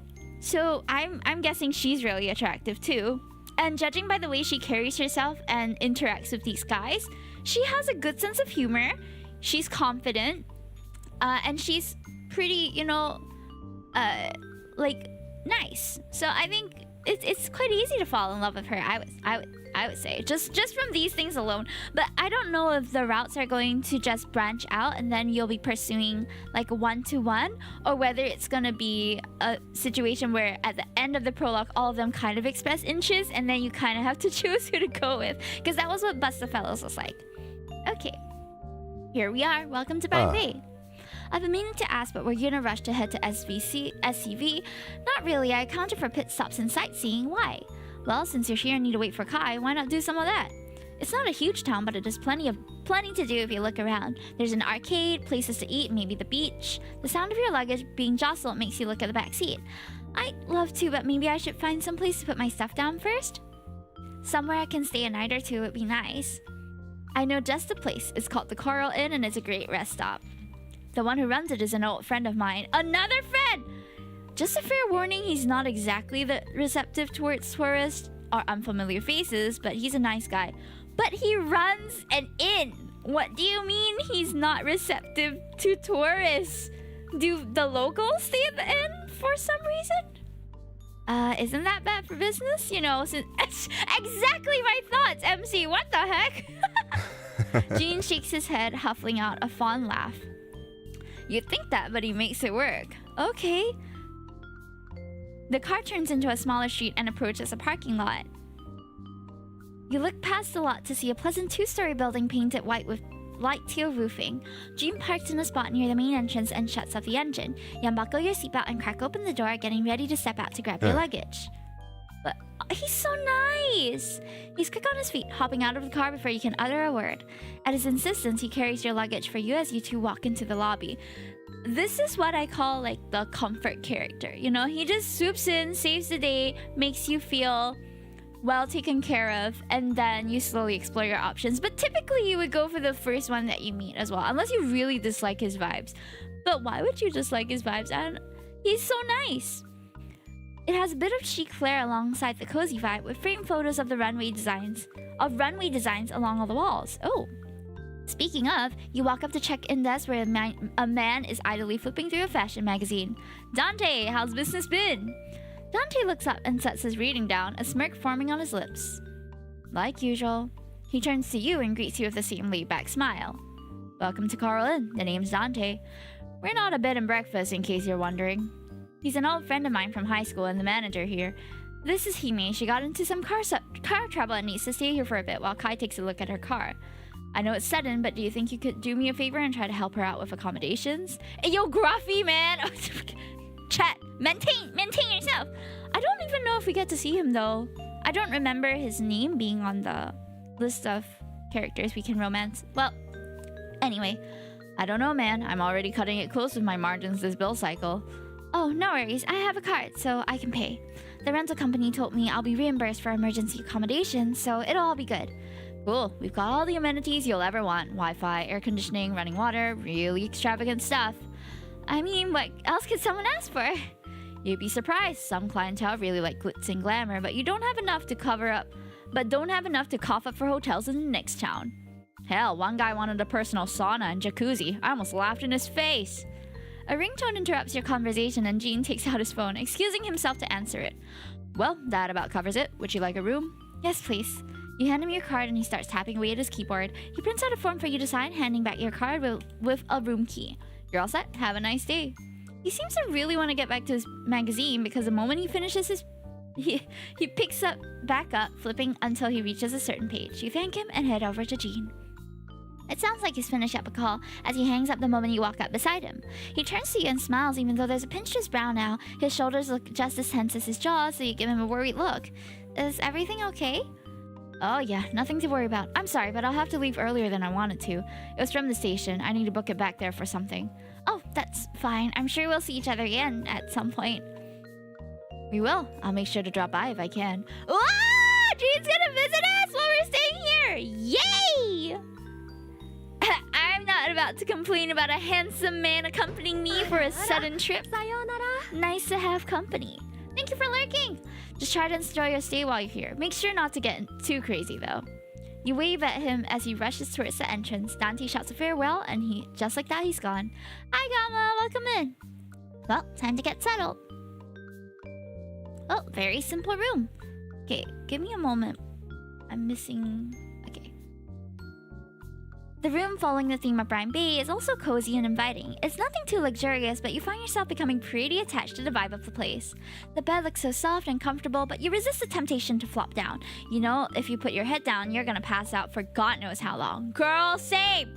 So I'm guessing she's really attractive too. And judging by the way she carries herself and interacts with these guys, she has a good sense of humor. She's confident, and she's pretty, nice. So I think it's quite easy to fall in love with her. I would say just from these things alone. But I don't know if the routes are going to just branch out and then you'll be pursuing like 1-to-1, or whether it's gonna be a situation where at the end of the prologue all of them kind of express interest and then you kind of have to choose who to go with, because that was what Bust the Fellows was like. Okay, here we are. Welcome to Brine Bay. I've been meaning to ask, but were you in a rush to head to SCV? Not really. I accounted for pit stops and sightseeing. Why? Well, since you're here and need to wait for Kai, why not do some of that? It's not a huge town, but it is plenty to do if you look around. There's an arcade, places to eat, maybe the beach. The sound of your luggage being jostled makes you look at the back seat. I'd love to, but maybe I should find some place to put my stuff down first. Somewhere I can stay a night or two would be nice. I know just the place. It's called the Coral Inn and it's a great rest stop. The one who runs it is an old friend of mine. Another friend! Just a fair warning, he's not exactly the receptive towards tourists or unfamiliar faces, but he's a nice guy. But he runs an inn! What do you mean he's not receptive to tourists? Do the locals stay at the inn for some reason? Isn't that bad for business? You know, since exactly my thoughts, MC. What the heck? Gene shakes his head, huffling out a fond laugh. You'd think that, but he makes it work. Okay. The car turns into a smaller street and approaches a parking lot. You look past the lot to see a pleasant two-story building painted white with light teal roofing. Gene parks in a spot near the main entrance and shuts off the engine. You unbuckle your seatbelt and crack open the door, getting ready to step out to grab your luggage. But he's so nice! He's quick on his feet, hopping out of the car before you can utter a word. At his insistence, he carries your luggage for you as you two walk into the lobby. This is what I call like the comfort character. You know, he just swoops in, saves the day, makes you feel well taken care of, and then you slowly explore your options. But typically you would go for the first one that you meet as well, unless you really dislike his vibes. But why would you dislike his vibes? And he's so nice. It has a bit of chic flair alongside the cozy vibe, with framed photos of the runway designs along all the walls. Oh. Speaking of, you walk up to check-in desk where a man is idly flipping through a fashion magazine. Dante, how's business been? Dante looks up and sets his reading down, a smirk forming on his lips. Like usual, he turns to you and greets you with the same laid-back smile. Welcome to Coral Inn. The name's Dante. We're not a bed and breakfast, in case you're wondering. He's an old friend of mine from high school and the manager here. This is Hime. She got into some car trouble and needs to stay here for a bit while Kai takes a look at her car. I know it's sudden, but do you think you could do me a favor and try to help her out with accommodations? Hey, yo, Gruffy, man! Chat, maintain yourself! I don't even know if we get to see him, though. I don't remember his name being on the list of characters we can romance. Well, anyway, I don't know, man. I'm already cutting it close with my margins this bill cycle. Oh, no worries. I have a card, so I can pay. The rental company told me I'll be reimbursed for emergency accommodations, so it'll all be good. Cool. We've got all the amenities you'll ever want. Wi-Fi, air conditioning, running water, really extravagant stuff. I mean, what else could someone ask for? You'd be surprised. Some clientele really like glitz and glamour, but you don't have enough to cough up for hotels in the next town. Hell, one guy wanted a personal sauna and jacuzzi. I almost laughed in his face. A ringtone interrupts your conversation and Gene takes out his phone, excusing himself to answer it. Well, that about covers it. Would you like a room? Yes, please. You hand him your card and he starts tapping away at his keyboard. He prints out a form for you to sign, handing back your card with a room key. You're all set. Have a nice day. He seems to really want to get back to his magazine because the moment he finishes he picks back up, flipping until he reaches a certain page. You thank him and head over to Gene. It sounds like he's finished up a call as he hangs up the moment you walk up beside him. He turns to you and smiles even though there's a pinch to his brow now. His shoulders look just as tense as his jaws, so you give him a worried look. Is everything okay? Oh yeah, nothing to worry about. I'm sorry, but I'll have to leave earlier than I wanted to. It was from the station. I need to book it back there for something. Oh, that's fine. I'm sure we'll see each other again at some point. We will. I'll make sure to drop by if I can. Ah! Gene's gonna visit us while we're staying here! Yay! I'm not about to complain about a handsome man accompanying me for a sudden trip. Nice to have company. Thank you for lurking. Just try to enjoy your stay while you're here. Make sure not to get too crazy, though. You wave at him as he rushes towards the entrance. Dante shouts a farewell, and just like that, he's gone. Hi, Gamma. Welcome in. Well, time to get settled. Oh, very simple room. Okay, give me a moment. I'm missing... Okay. The room following the theme of Brine Bay is also cozy and inviting. It's nothing too luxurious, but you find yourself becoming pretty attached to the vibe of the place. The bed looks so soft and comfortable, but you resist the temptation to flop down. You know, if you put your head down, you're gonna pass out for God knows how long. Girl, same!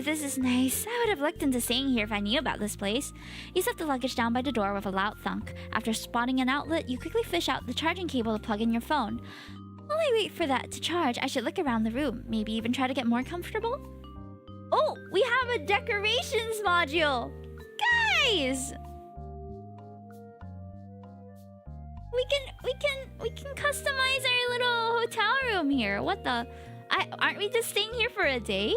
This is nice. I would have looked into staying here if I knew about this place. You set the luggage down by the door with a loud thunk. After spotting an outlet, you quickly fish out the charging cable to plug in your phone. While I wait for that to charge, I should look around the room. Maybe even try to get more comfortable? Oh, we have a decorations module! Guys! We can customize our little hotel room here. What the? Aren't we just staying here for a day?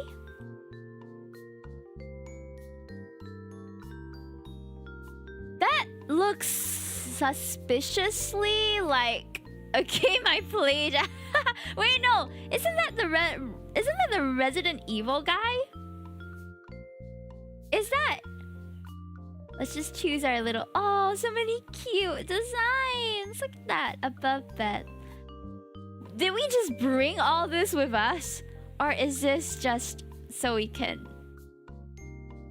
That looks suspiciously like a game I played. Wait, no. Isn't that the Resident Evil guy? Is that? Let's just choose our little... Oh, so many cute designs. Look at that. Above bed. Did we just bring all this with us? Or is this just so we can...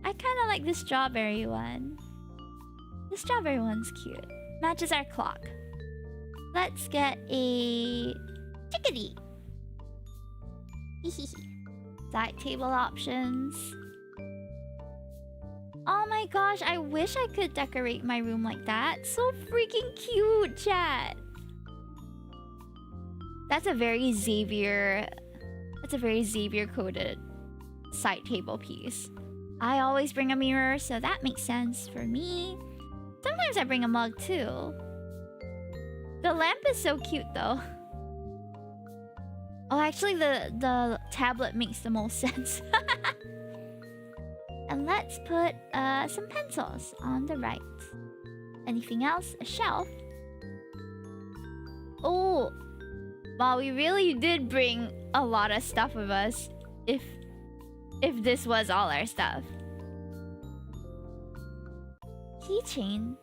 I kind of like the strawberry one. The strawberry one's cute. Matches our clock. Let's get a... chickadee. Side table options. Oh my gosh, I wish I could decorate my room like that. So freaking cute, chat. That's a very Xavier coded side table piece. I always bring a mirror, so that makes sense for me. Sometimes I bring a mug too. The lamp is so cute though. Oh, actually the tablet makes the most sense. And let's put some pencils on the right. Anything else? A shelf. Oh, wow, we really did bring a lot of stuff with us. If this was all our stuff. Keychain.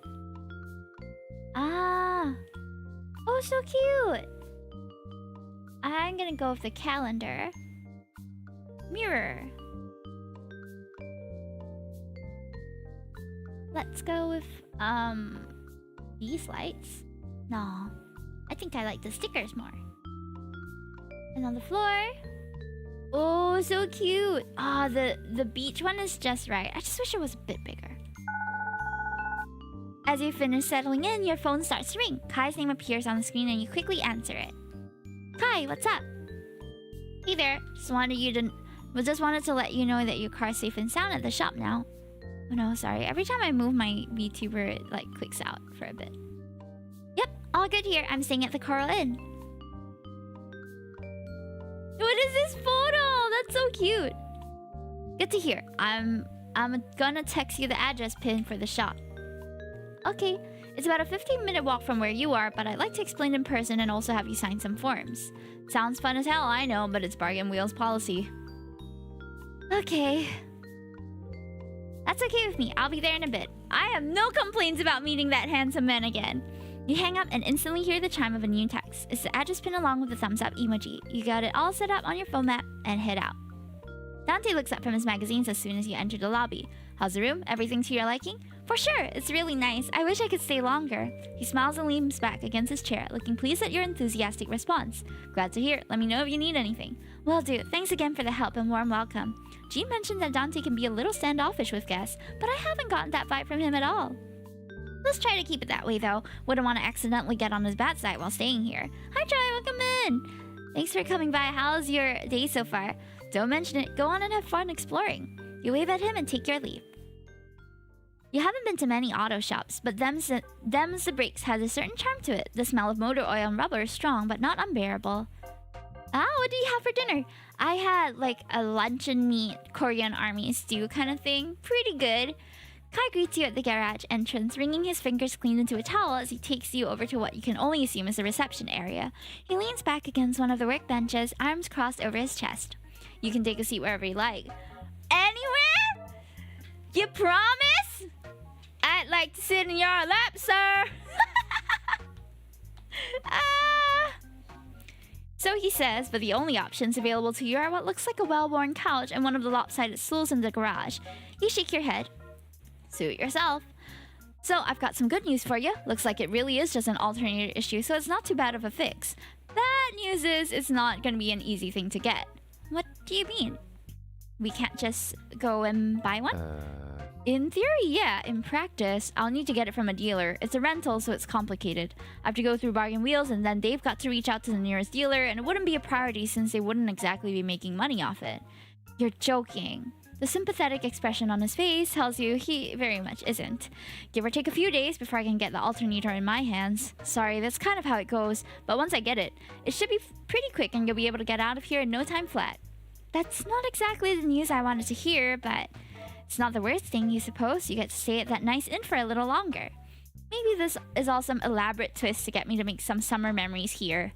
Ah. Oh, so cute. I'm gonna go with the calendar. Mirror. Let's go with these lights. No, I think I like the stickers more. And on the floor. Oh, so cute. Ah, the beach one is just right. I just wish it was a bit bigger. As you finish settling in, your phone starts to ring. Kai's name appears on the screen and you quickly answer it. Kai, what's up? Hey there. Just wanted to let you know that your car's safe and sound at the shop now. Oh no, sorry. Every time I move my Vtuber, it like clicks out for a bit. Yep, all good here. I'm staying at the Coral Inn. What is this photo? That's so cute. Good to hear. I'm gonna text you the address pin for the shop. Okay, it's about a 15-minute walk from where you are, but I'd like to explain in person and also have you sign some forms. Sounds fun as hell, I know, but it's Bargain Wheel's policy. Okay. That's okay with me. I'll be there in a bit. I have no complaints about meeting that handsome man again. You hang up and instantly hear the chime of a new text. It's the address pin along with the thumbs up emoji. You got it all set up on your phone map and head out. Dante looks up from his magazines as soon as you enter the lobby. How's the room? Everything to your liking? For sure, it's really nice. I wish I could stay longer. He smiles and leans back against his chair, looking pleased at your enthusiastic response. Glad to hear. Let me know if you need anything. Will do. Thanks again for the help and warm welcome. Jean mentioned that Dante can be a little standoffish with guests, but I haven't gotten that vibe from him at all. Let's try to keep it that way, though. Wouldn't want to accidentally get on his bad side while staying here. Hi, Troy. Welcome in. Thanks for coming by. How's your day so far? Don't mention it. Go on and have fun exploring. You wave at him and take your leave. You haven't been to many auto shops, but them's the Brakes has a certain charm to it. The smell of motor oil and rubber is strong, but not unbearable. Ah, what did you have for dinner? I had like a luncheon meat Korean army stew kind of thing. Pretty good. Kai greets you at the garage entrance, wringing his fingers clean into a towel as he takes you over to what you can only assume is the reception area. He leans back against one of the workbenches, arms crossed over his chest. You can take a seat wherever you like. Anywhere? You promise? I'd like to sit in your lap, sir. So he says, but the only options available to you are what looks like a well-worn couch and one of the lopsided stools in the garage. You shake your head. Suit yourself. So I've got some good news for you. Looks like it really is just an alternator issue, so it's not too bad of a fix. Bad news is it's not going to be an easy thing to get. What do you mean? We can't just go and buy one? In theory, yeah. In practice, I'll need to get it from a dealer. It's a rental, so it's complicated. I have to go through Bargain Wheels, and then they've got to reach out to the nearest dealer, and it wouldn't be a priority since they wouldn't exactly be making money off it. You're joking. The sympathetic expression on his face tells you he very much isn't. Give or take a few days before I can get the alternator in my hands. Sorry, that's kind of how it goes, but once I get it, it should be pretty quick and you'll be able to get out of here in no time flat. That's not exactly the news I wanted to hear, but it's not the worst thing, you suppose. You get to stay at that nice inn for a little longer. Maybe this is all some elaborate twist to get me to make some summer memories here.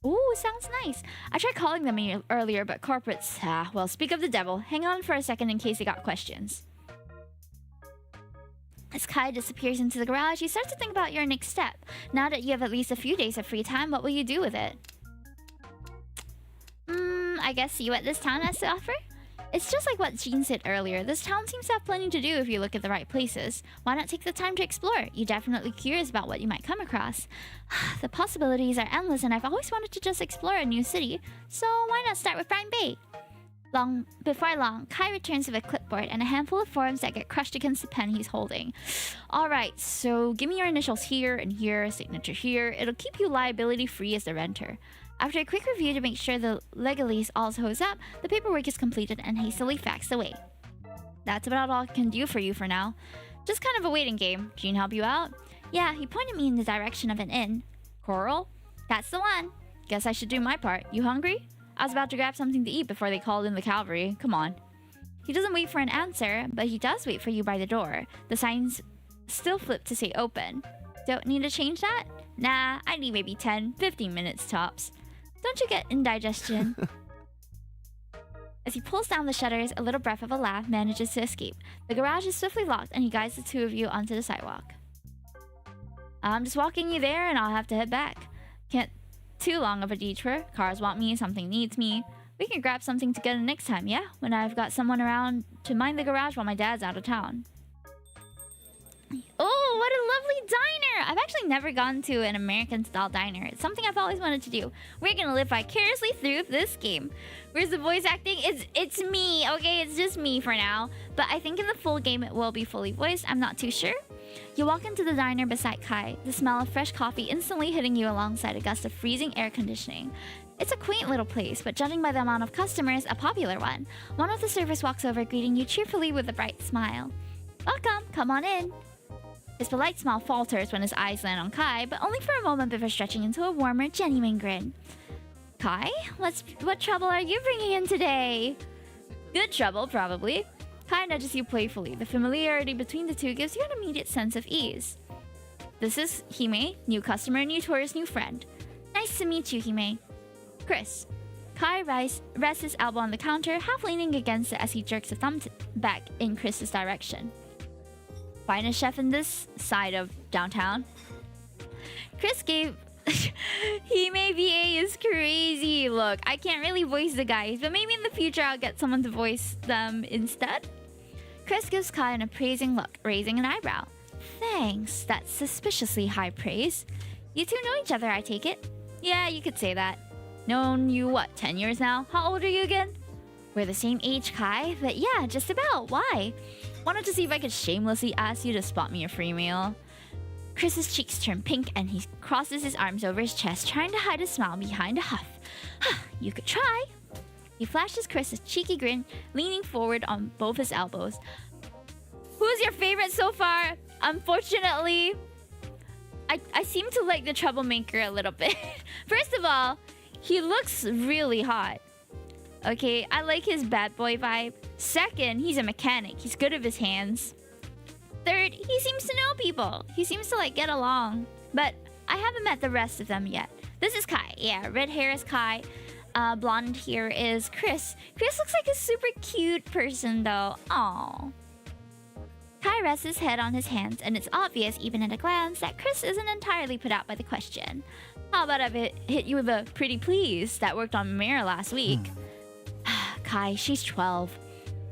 Ooh, sounds nice. I tried calling them earlier, but corporates... well, speak of the devil. Hang on for a second in case you got questions. As Kai disappears into the garage, you start to think about your next step. Now that you have at least a few days of free time, what will you do with it? I guess see what this town has to offer? It's just like what Jean said earlier. This town seems to have plenty to do if you look at the right places. Why not take the time to explore? You're definitely curious about what you might come across. The possibilities are endless and I've always wanted to just explore a new city. So why not start with Brine Bay? Before long, Kai returns with a clipboard and a handful of forms that get crushed against the pen he's holding. Alright, so give me your initials here and here, signature here. It'll keep you liability free as the renter. After a quick review to make sure the legalese all holds up, the paperwork is completed and hastily faxed away. That's about all I can do for you for now. Just kind of a waiting game. Gene help you out? Yeah, he pointed me in the direction of an inn. Coral? That's the one. Guess I should do my part. You hungry? I was about to grab something to eat before they called in the cavalry. Come on. He doesn't wait for an answer, but he does wait for you by the door. The signs still flip to say open. Don't need to change that? Nah, I need maybe 10, 15 minutes tops. Don't you get indigestion? As he pulls down the shutters, a little breath of a laugh manages to escape. The garage is swiftly locked and he guides the two of you onto the sidewalk. I'm just walking you there and I'll have to head back. Can't too long of a detour. Cars want me, something needs me. We can grab something together next time, yeah? When I've got someone around to mind the garage while my dad's out of town. Oh, what a lovely diner! I've actually never gone to an American-style diner. It's something I've always wanted to do. We're gonna live vicariously through this game. Where's the voice acting? It's me, okay? It's just me for now. But I think in the full game it will be fully voiced. I'm not too sure. You walk into the diner beside Kai, the smell of fresh coffee instantly hitting you alongside a gust of freezing air conditioning. It's a quaint little place, but judging by the amount of customers, a popular one. One of the servers walks over, greeting you cheerfully with a bright smile. Welcome, come on in. His polite smile falters when his eyes land on Kai, but only for a moment before stretching into a warmer, genuine grin. Kai, what trouble are you bringing in today? Good trouble, probably. Kai nudges you playfully. The familiarity between the two gives you an immediate sense of ease. This is Hime, new customer, new tourist, new friend. Nice to meet you, Hime. Chris. Kai rests his elbow on the counter, half leaning against it as he jerks a thumb back in Chris's direction. Finest chef in this side of downtown. Chris gave... Hime VA is crazy. Look, I can't really voice the guys, but maybe in the future I'll get someone to voice them instead. Chris gives Kai an appraising look, raising an eyebrow. Thanks, that's suspiciously high praise. You two know each other, I take it? Yeah, you could say that. Known you, what, 10 years now? How old are you again? We're the same age, Kai, but yeah, just about. Why? Wanted to see if I could shamelessly ask you to spot me a free meal. Chris's cheeks turn pink and he crosses his arms over his chest, trying to hide a smile behind a huff. You could try. He flashes Chris a cheeky grin, leaning forward on both his elbows. Who's your favorite so far? Unfortunately, I seem to like the troublemaker a little bit. First of all, he looks really hot. Okay, I like his bad boy vibe. Second, he's a mechanic. He's good with his hands. Third, he seems to know people. He seems to like get along. But I haven't met the rest of them yet. This is Kai. Yeah, red hair is Kai. Blonde here is Chris. Chris looks like a super cute person though. Aww. Kai rests his head on his hands, and it's obvious, even at a glance, that Chris isn't entirely put out by the question. How about I hit you with a pretty please that worked on Mira last week? Kai, she's 12.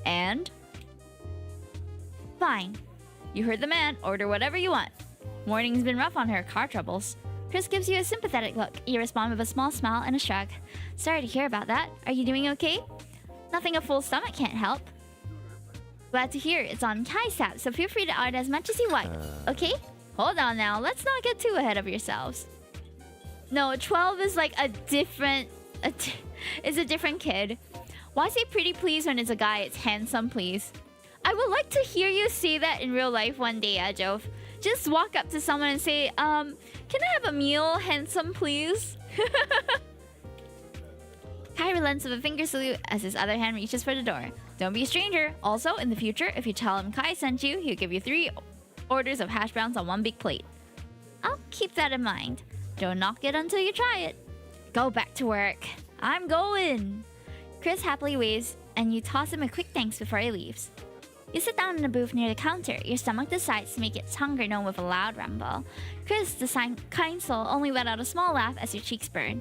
And? Fine. You heard the man. Order whatever you want. Morning's been rough on her. Car troubles. Chris gives you a sympathetic look. You respond with a small smile and a shrug. Sorry to hear about that. Are you doing okay? Nothing a full stomach can't help. Glad to hear it's on Kai's tab, so feel free to order as much as you want. Okay? Hold on now. Let's not get too ahead of yourselves. No, 12 is like a different... is a different kid. Why say pretty please when it's a guy? It's handsome please. I would like to hear you say that in real life one day, Jove. Just walk up to someone and say, can I have a meal, handsome please? Kai relents with a finger salute as his other hand reaches for the door. Don't be a stranger. Also, in the future, if you tell him Kai sent you, he'll give you 3 orders of hash browns on 1 big plate. I'll keep that in mind. Don't knock it until you try it. Go back to work. I'm going. Chris happily waves, and you toss him a quick thanks before he leaves. You sit down in a booth near the counter. Your stomach decides to make its hunger known with a loud rumble. Chris, the kind soul, only let out a small laugh as your cheeks burn.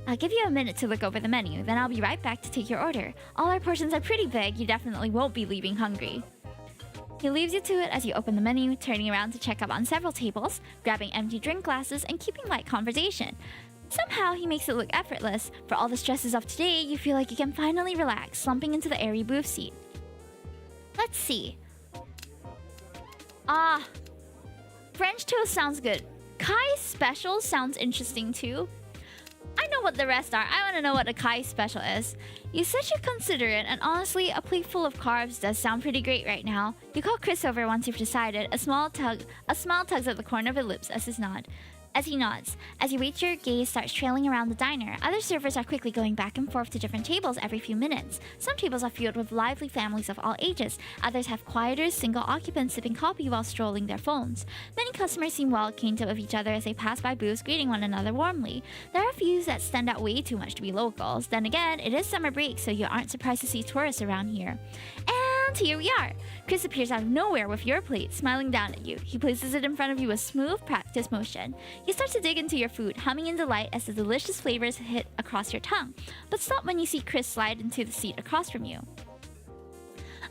I'll give you a minute to look over the menu, then I'll be right back to take your order. All our portions are pretty big, you definitely won't be leaving hungry. He leaves you to it as you open the menu, turning around to check up on several tables, grabbing empty drink glasses, and keeping light conversation. Somehow, he makes it look effortless. For all the stresses of today, you feel like you can finally relax, slumping into the airy booth seat. Let's see. French toast sounds good. Kai special sounds interesting too. I know what the rest are. I want to know what a Kai special is. You said you'd consider it, and honestly, a plate full of carbs does sound pretty great right now. You call Chris over once you've decided. A smile tugs at the corner of his lips as he nods. As you wait, your gaze starts trailing around the diner. Other servers are quickly going back and forth to different tables every few minutes. Some tables are filled with lively families of all ages. Others have quieter, single occupants sipping coffee while strolling their phones. Many customers seem well acquainted with each other as they pass by booths, greeting one another warmly. There are a few that stand out way too much to be locals. Then again, it is summer break, so you aren't surprised to see tourists around here. And here we are! Chris appears out of nowhere with your plate, smiling down at you. He places it in front of you with smooth, practiced motion. You start to dig into your food, humming in delight as the delicious flavors hit across your tongue, but stop when you see Chris slide into the seat across from you.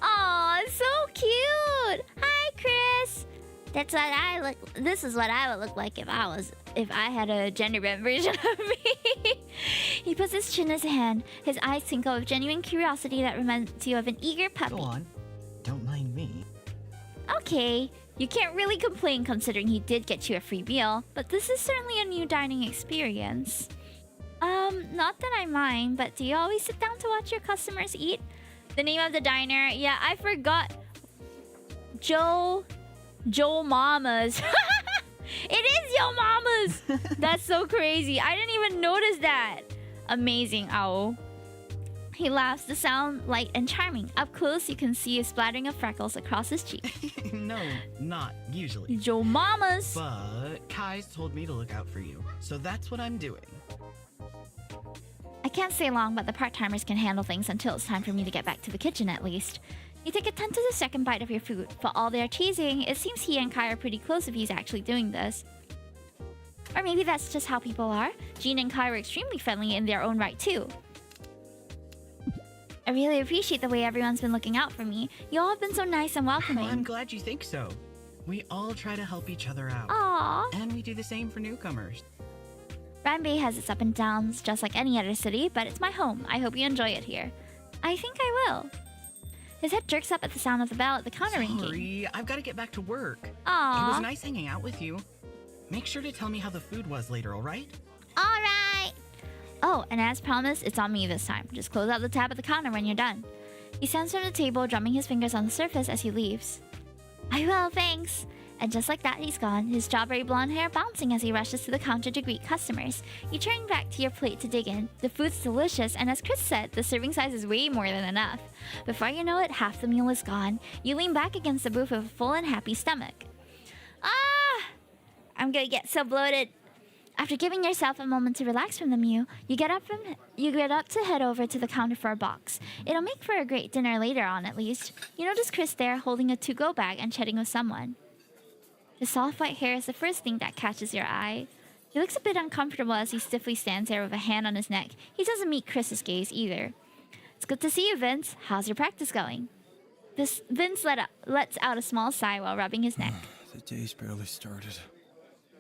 Aw, so cute! Hi, Chris! This is what I would look like if I had a gender bent version of me. He puts his chin in his hand. His eyes twinkle with genuine curiosity that reminds you of an eager puppy. Go on. Don't mind me. Okay, you can't really complain considering he did get you a free meal, but this is certainly a new dining experience. Not that I mind, but do you always sit down to watch your customers eat? The name of the diner? Yeah, I forgot. Joe Mama's. It is Yo Mama's! That's so crazy. I didn't even notice that. Amazing, owl. He laughs, the sound light and charming. Up close, you can see a splattering of freckles across his cheek. No, not usually. Joe Mama's! But Kai's told me to look out for you, so that's what I'm doing. I can't stay long, but the part-timers can handle things until it's time for me to get back to the kitchen at least. You take a 10 to the second bite of your food. For all their teasing, it seems he and Kai are pretty close if he's actually doing this. Or maybe that's just how people are. Jean and Kai were extremely friendly in their own right too. I really appreciate the way everyone's been looking out for me. You all have been so nice and welcoming. Oh, I'm glad you think so. We all try to help each other out. Aww. And we do the same for newcomers. Ranbei has its up and downs just like any other city, but it's my home. I hope you enjoy it here. I think I will. His head jerks up at the sound of the bell at the counter ringing. Sorry, I've got to get back to work. Aww. It was nice hanging out with you. Make sure to tell me how the food was later, alright? Alright! Oh, and as promised, it's on me this time. Just close out the tab at the counter when you're done. He stands from the table, drumming his fingers on the surface as he leaves. I will, thanks. And just like that, he's gone, his strawberry blonde hair bouncing as he rushes to the counter to greet customers. You turn back to your plate to dig in. The food's delicious, and as Chris said, the serving size is way more than enough. Before you know it, half the meal is gone. You lean back against the booth with a full and happy stomach. Ah! I'm gonna get so bloated. After giving yourself a moment to relax from the meal, you get up to head over to the counter for a box. It'll make for a great dinner later on, at least. You notice Chris there holding a to-go bag and chatting with someone. His soft white hair is the first thing that catches your eye. He looks a bit uncomfortable as he stiffly stands there with a hand on his neck. He doesn't meet Chris's gaze either. It's good to see you, Vince. How's your practice going? Vince lets out a small sigh while rubbing his neck. The day's barely started.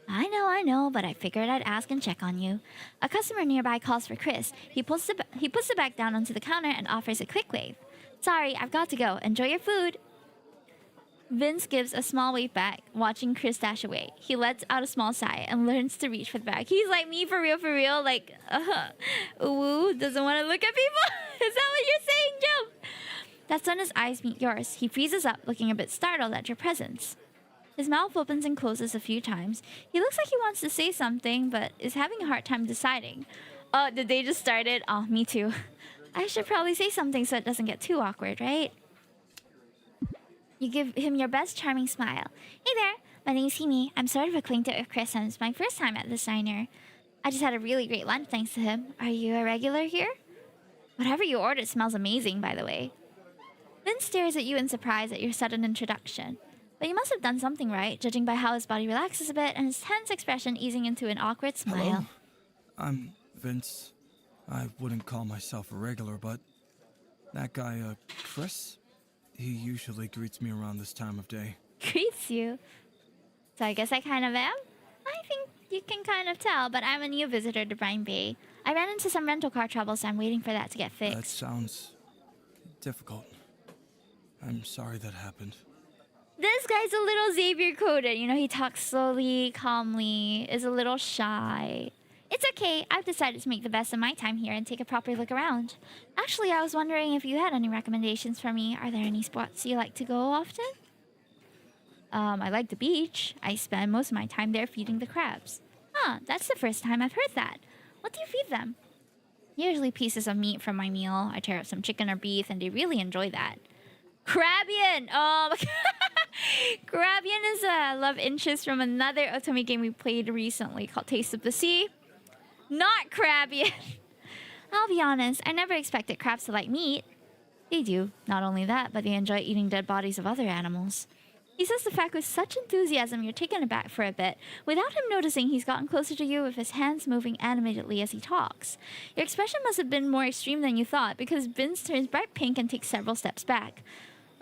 I know, but I figured I'd ask and check on you. A customer nearby calls for Chris. He puts the bag down onto the counter and offers a quick wave. Sorry, I've got to go. Enjoy your food. Vince gives a small wave back, watching Chris dash away. He lets out a small sigh and learns to reach for the bag. He's like me for real. Like, ooh, doesn't want to look at people. Is that what you're saying, Joe? That's when his eyes meet yours. He freezes up, looking a bit startled at your presence. His mouth opens and closes a few times. He looks like he wants to say something, but is having a hard time deciding. Oh, the day just started? Oh, me too. I should probably say something so it doesn't get too awkward, right? You give him your best charming smile. Hey there, my name's Hime. I'm sort of acquainted with Chris and it's my first time at this diner. I just had a really great lunch thanks to him. Are you a regular here? Whatever you ordered smells amazing, by the way. Vince stares at you in surprise at your sudden introduction. But you must have done something right, judging by how his body relaxes a bit and his tense expression easing into an awkward smile. Hello, I'm Vince. I wouldn't call myself a regular, but that guy, Chris, he usually greets me around this time of day. Greets you? So I guess I kind of am? I think you can kind of tell, but I'm a new visitor to Brine Bay. I ran into some rental car trouble, so I'm waiting for that to get fixed. That sounds difficult. I'm sorry that happened. This guy's a little Xavier coded. You know, he talks slowly, calmly, is a little shy. It's okay. I've decided to make the best of my time here and take a proper look around. Actually, I was wondering if you had any recommendations for me. Are there any spots you like to go often? I like the beach. I spend most of my time there feeding the crabs. Huh, that's the first time I've heard that. What do you feed them? Usually pieces of meat from my meal. I tear up some chicken or beef, and they really enjoy that. Crabian! Oh my god! Crabian is a love interest from another Otome game we played recently called Taste of the Sea. Not Crabian! I'll be honest, I never expected crabs to like meat. They do. Not only that, but they enjoy eating dead bodies of other animals. He says the fact with such enthusiasm you're taken aback for a bit. Without him noticing, he's gotten closer to you with his hands moving animatedly as he talks. Your expression must have been more extreme than you thought, because Vince turns bright pink and takes several steps back.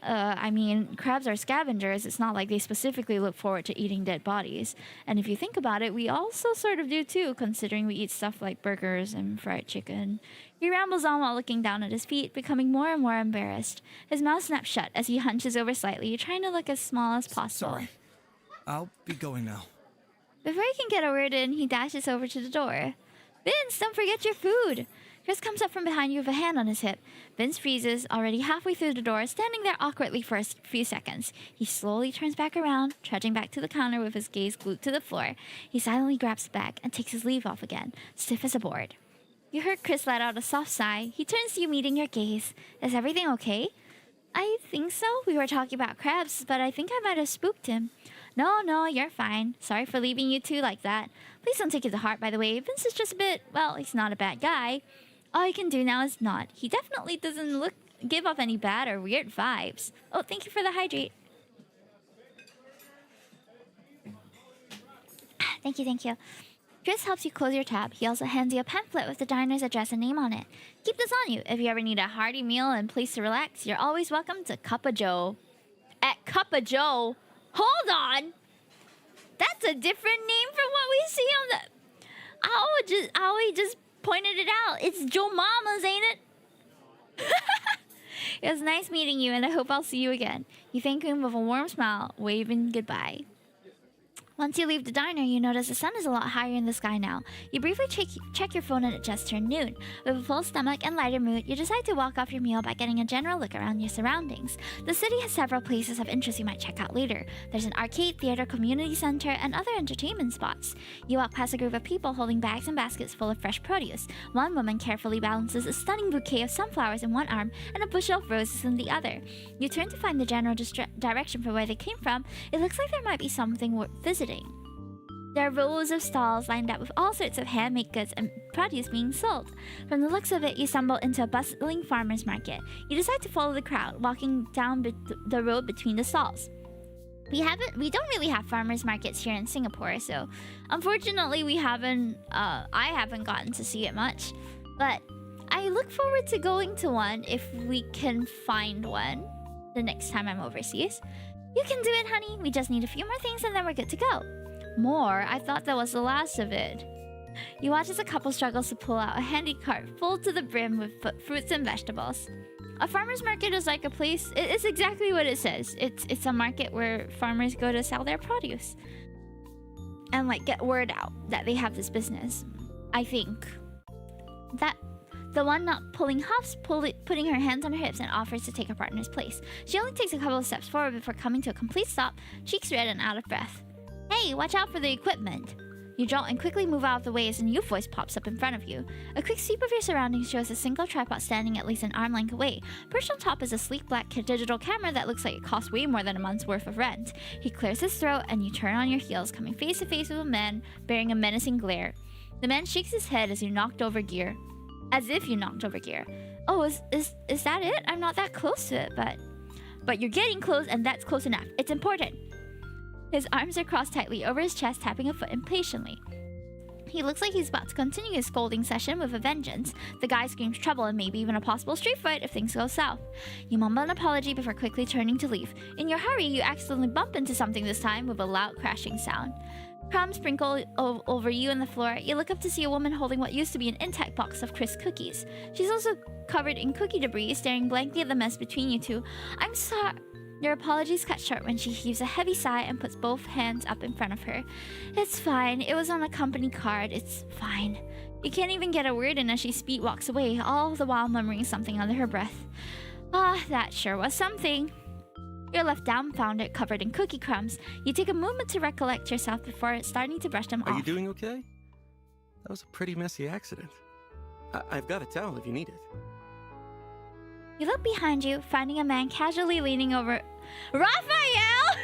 I mean, crabs are scavengers. It's not like they specifically look forward to eating dead bodies. And if you think about it, we also sort of do too, considering we eat stuff like burgers and fried chicken. He rambles on while looking down at his feet, becoming more and more embarrassed. His mouth snaps shut as he hunches over slightly, trying to look as small as possible. Sorry. I'll be going now. Before he can get a word in, he dashes over to the door. Vince, don't forget your food! Chris comes up from behind you with a hand on his hip. Vince freezes, already halfway through the door, standing there awkwardly for a few seconds. He slowly turns back around, trudging back to the counter with his gaze glued to the floor. He silently grabs the bag and takes his leave off again, stiff as a board. You heard Chris let out a soft sigh. He turns to you, meeting your gaze. Is everything okay? I think so. We were talking about crabs, but I think I might have spooked him. No, you're fine. Sorry for leaving you two like that. Please don't take it to heart, by the way. Vince is just a bit, well, he's not a bad guy. All you can do now is nod. He definitely doesn't give off any bad or weird vibes. Oh, thank you for the hydrate. Thank you. Chris helps you close your tab. He also hands you a pamphlet with the diner's address and name on it. Keep this on you. If you ever need a hearty meal and place to relax, you're always welcome to Cup of Joe. At Cup of Joe? Hold on! That's a different name from what we see on the... Aoi just pointed it out. It's Joe Mama's, ain't it? It was nice meeting you, and I hope I'll see you again. You thank him with a warm smile, waving goodbye. Once you leave the diner, you notice the sun is a lot higher in the sky now. You briefly check your phone and it just turned noon. With a full stomach and lighter mood, you decide to walk off your meal by getting a general look around your surroundings. The city has several places of interest you might check out later. There's an arcade, theater, community center, and other entertainment spots. You walk past a group of people holding bags and baskets full of fresh produce. One woman carefully balances a stunning bouquet of sunflowers in one arm and a bushel of roses in the other. You turn to find the general direction for where they came from. It looks like there might be something worth visiting. There are rows of stalls lined up with all sorts of handmade goods and produce being sold. From the looks of it, you stumble into a bustling farmer's market. You decide to follow the crowd, walking down the road between the stalls. We don't really have farmers markets here in Singapore, so unfortunately I haven't gotten to see it much. But I look forward to going to one if we can find one the next time I'm overseas. You can do it, honey. We just need a few more things and then we're good to go. More? I thought that was the last of it. You watch as a couple struggles to pull out a handy cart full to the brim with fruits and vegetables. A farmer's market is like a place. It's exactly what it says. It's a market where farmers go to sell their produce and like get word out that they have this business. I think that the one not pulling huffs, putting her hands on her hips and offers to take her partner's place. She only takes a couple of steps forward before coming to a complete stop, cheeks red and out of breath. Hey, watch out for the equipment. You jolt and quickly move out of the way as a new voice pops up in front of you. A quick sweep of your surroundings shows a single tripod standing at least an arm length away. Perched on top is a sleek black digital camera that looks like it costs way more than a month's worth of rent. He clears his throat and you turn on your heels, coming face to face with a man bearing a menacing glare. The man shakes his head as if you knocked over gear. Oh, is that it? I'm not that close to it, but you're getting close, and that's close enough. It's important. His arms are crossed tightly over his chest, tapping a foot impatiently. He looks like he's about to continue his scolding session with a vengeance. The guy screams trouble and maybe even a possible street fight if things go south. You mumble an apology before quickly turning to leave. In your hurry, you accidentally bump into something this time with a loud crashing sound. Crumbs sprinkle over you and the floor. You look up to see a woman holding what used to be an intact box of crisp cookies. She's also covered in cookie debris, staring blankly at the mess between you two. I'm sorry. Your apologies cut short when she heaves a heavy sigh and puts both hands up in front of her. It's fine. It was on a company card. It's fine. You can't even get a word in as she speed walks away, all the while murmuring something under her breath. Ah, that sure was something. You're left dumbfounded, covered in cookie crumbs. You take a moment to recollect yourself before starting to brush them off. Are you doing okay? That was a pretty messy accident. I've got a towel if you need it. You look behind you, finding a man casually leaning over... Raphael!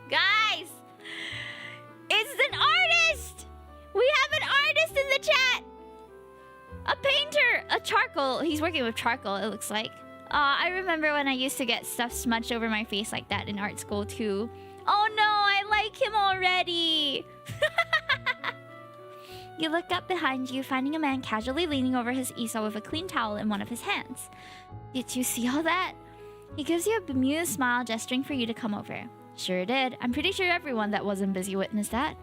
Guys! It's an artist! We have an artist in the chat! A painter! A charcoal. He's working with charcoal, it looks like. I remember when I used to get stuff smudged over my face like that in art school too. Oh no, I like him already! You look up behind you, finding a man casually leaning over his easel with a clean towel in one of his hands. Did you see all that? He gives you a bemused smile, gesturing for you to come over. Sure did. I'm pretty sure everyone that wasn't busy witnessed that.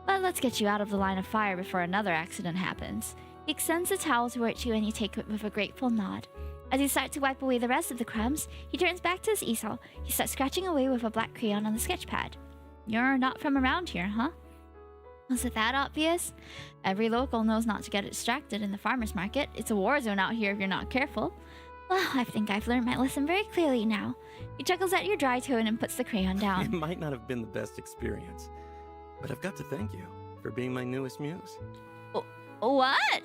But let's get you out of the line of fire before another accident happens. He extends the towel towards you and you take it with a grateful nod. As you start to wipe away the rest of the crumbs, he turns back to his easel. He starts scratching away with a black crayon on the sketch pad. You're not from around here, huh? Was it that obvious? Every local knows not to get distracted in the farmer's market. It's a war zone out here if you're not careful. Well, I think I've learned my lesson very clearly now. He chuckles at your dry tone and puts the crayon It down. might not have been the best experience, but I've got to thank you for being my newest muse. What?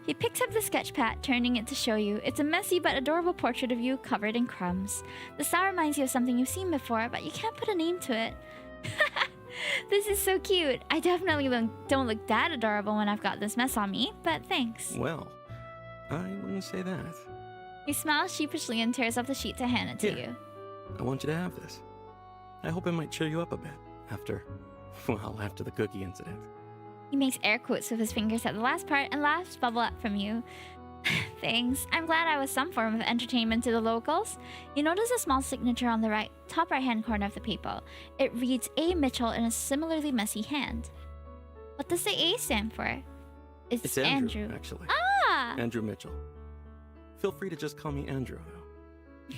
He picks up the sketch pad, turning it to show you. It's a messy but adorable portrait of you covered in crumbs. The style reminds you of something you've seen before, but you can't put a name to it. This is so cute. I definitely don't look that adorable when I've got this mess on me, but thanks. Well, I wouldn't say that. He smiles sheepishly and tears off the sheet to hand it to Here. you. I want you to have this. I hope it might cheer you up a bit after the cookie incident. He makes air quotes with his fingers at the last part and laughs bubble up from you. Thanks. I'm glad I was some form of entertainment to the locals. You notice a small signature on the top right-hand corner of the paper. It reads A. Mitchell in a similarly messy hand. What does the A stand for? It's Andrew, actually. Ah! Andrew Mitchell. Feel free to just call me Andrew, though.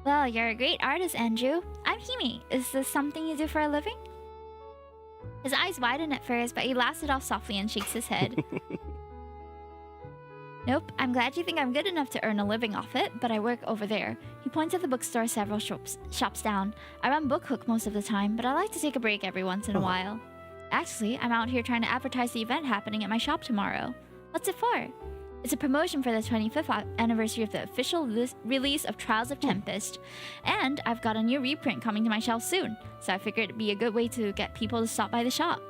Well, you're a great artist, Andrew. I'm Hime. Is this something you do for a living? His eyes widen at first, but he laughs it off softly and shakes his head. Nope, I'm glad you think I'm good enough to earn a living off it, but I work over there. He points at the bookstore several shops down. I run Book Hook most of the time, but I like to take a break every once in a while. Actually, I'm out here trying to advertise the event happening at my shop tomorrow. What's it for? It's a promotion for the 25th anniversary of the official release of Trials of Tempest. And I've got a new reprint coming to my shelf soon, so I figured it'd be a good way to get people to stop by the shop.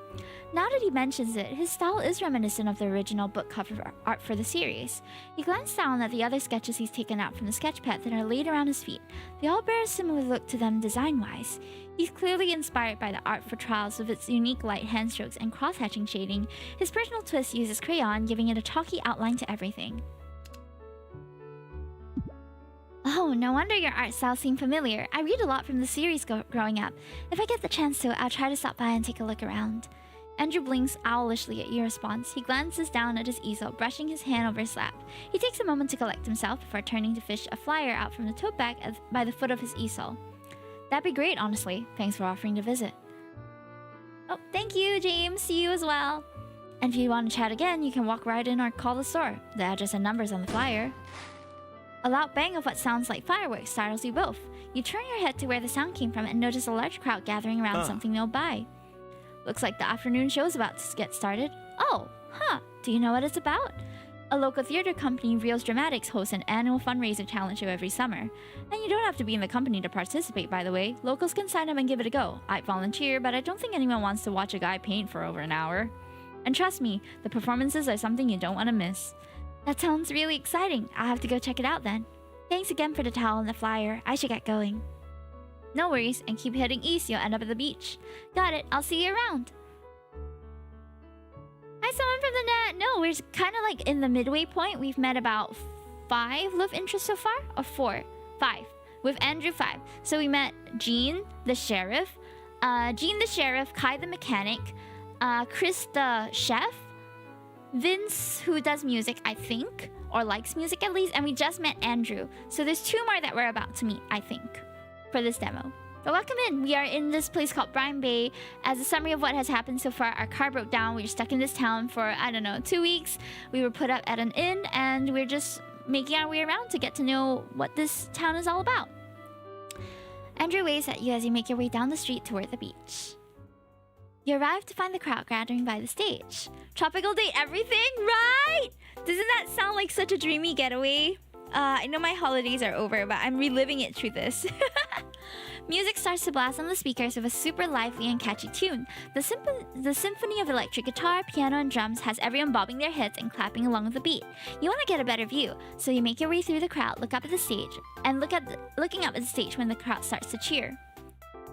Now that he mentions it, his style is reminiscent of the original book cover art for the series. He glanced down at the other sketches he's taken out from the sketch pad that are laid around his feet. They all bear a similar look to them design-wise. He's clearly inspired by the art for Trials with its unique light handstrokes and cross-hatching shading. His personal twist uses crayon, giving it a chalky outline to everything. Oh, no wonder your art style seemed familiar. I read a lot from the series growing up. If I get the chance to, I'll try to stop by and take a look around. Andrew blinks owlishly at your response. He glances down at his easel, brushing his hand over his lap. He takes a moment to collect himself before turning to fish a flyer out from the tote bag by the foot of his easel. That'd be great, honestly. Thanks for offering to visit. Oh, thank you, James. See you as well. And if you want to chat again, you can walk right in or call the store. The address and number's on the flyer. A loud bang of what sounds like fireworks startles you both. You turn your head to where the sound came from and notice a large crowd gathering around something nearby. Looks like the afternoon show's about to get started. Oh, huh. Do you know what it's about? A local theater company, Reels Dramatics, hosts an annual fundraiser talent show every summer. And you don't have to be in the company to participate, by the way. Locals can sign up and give it a go. I'd volunteer, but I don't think anyone wants to watch a guy paint for over an hour. And trust me, the performances are something you don't want to miss. That sounds really exciting. I'll have to go check it out then. Thanks again for the towel and the flyer. I should get going. No worries, and keep heading east, you'll end up at the beach. Got it, I'll see you around. Hi, someone from the net. No, we're kind of like in the midway point. We've met about 5 love interests so far, or 4? 5. With Andrew, 5. So we met Jean, the sheriff, Kai the mechanic, Chris the chef, Vince, who does music, I think, or likes music at least, and we just met Andrew. So there's 2 more that we're about to meet, I think, for this demo. But welcome in. We are in this place called Brine Bay. As a summary of what has happened so far, our car broke down. We were stuck in this town for, I don't know, 2 weeks. We were put up at an inn, and we're just making our way around to get to know what this town is all about. Andrew waves at you as you make your way down the street toward the beach. You arrive to find the crowd gathering by the stage. Tropical date everything, right? Doesn't that sound like such a dreamy getaway? I know my holidays are over, but I'm reliving it through this. Music starts to blast on the speakers with a super lively and catchy tune. The symphony of electric guitar, piano, and drums has everyone bobbing their heads and clapping along with the beat. You want to get a better view, so you make your way through the crowd, look up at the stage, and looking up at the stage when the crowd starts to cheer.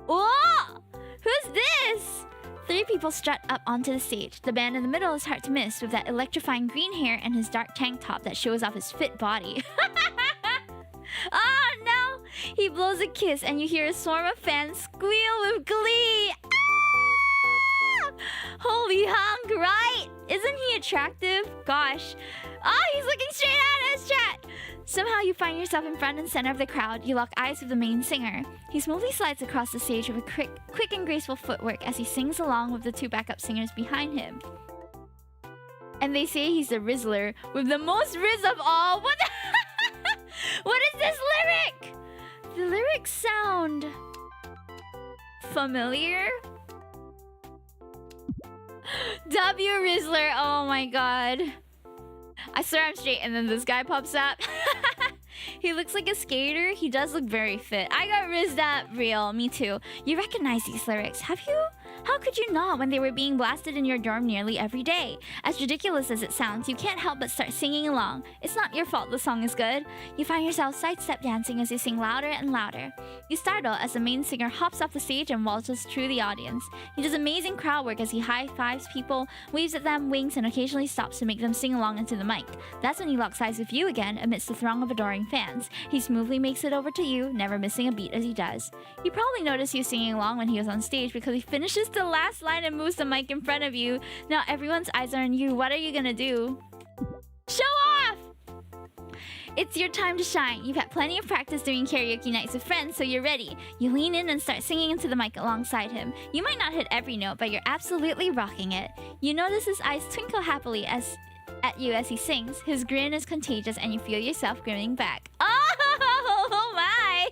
Whoa! Who's this? 3 people strut up onto the stage. The man in the middle is hard to miss with that electrifying green hair and his dark tank top that shows off his fit body. Oh no! He blows a kiss and you hear a swarm of fans squeal with glee. Ah! Holy hunk, right? Isn't he attractive? Gosh. Oh, he's looking straight at us, chat! Somehow you find yourself in front and center of the crowd. You lock eyes with the main singer. He smoothly slides across the stage with a quick and graceful footwork as he sings along with the 2 backup singers behind him. And they say he's the Rizzler with the most Rizz of all. What the What is this lyric? The lyrics sound familiar. W Rizzler, oh my god. I swear I'm straight and then this guy pops up. He looks like a skater. He does look very fit. I got rizzed up real. Me too. You recognize these lyrics, have you? How could you not when they were being blasted in your dorm nearly every day? As ridiculous as it sounds, you can't help but start singing along. It's not your fault the song is good. You find yourself sidestep dancing as you sing louder and louder. You startle as the main singer hops off the stage and waltzes through the audience. He does amazing crowd work as he high-fives people, waves at them, winks, and occasionally stops to make them sing along into the mic. That's when he locks eyes with you again amidst the throng of adoring fans. He smoothly makes it over to you, never missing a beat as he does. You probably noticed you singing along when he was on stage because he finishes the last line and moves the mic in front of you. Now everyone's eyes are on you. What are you gonna do? Show off! It's your time to shine. You've had plenty of practice doing karaoke nights with friends, so you're ready. You lean in and start singing into the mic alongside him. You might not hit every note, but you're absolutely rocking it. You notice his eyes twinkle happily at you as he sings. His grin is contagious and you feel yourself grinning back. Oh my!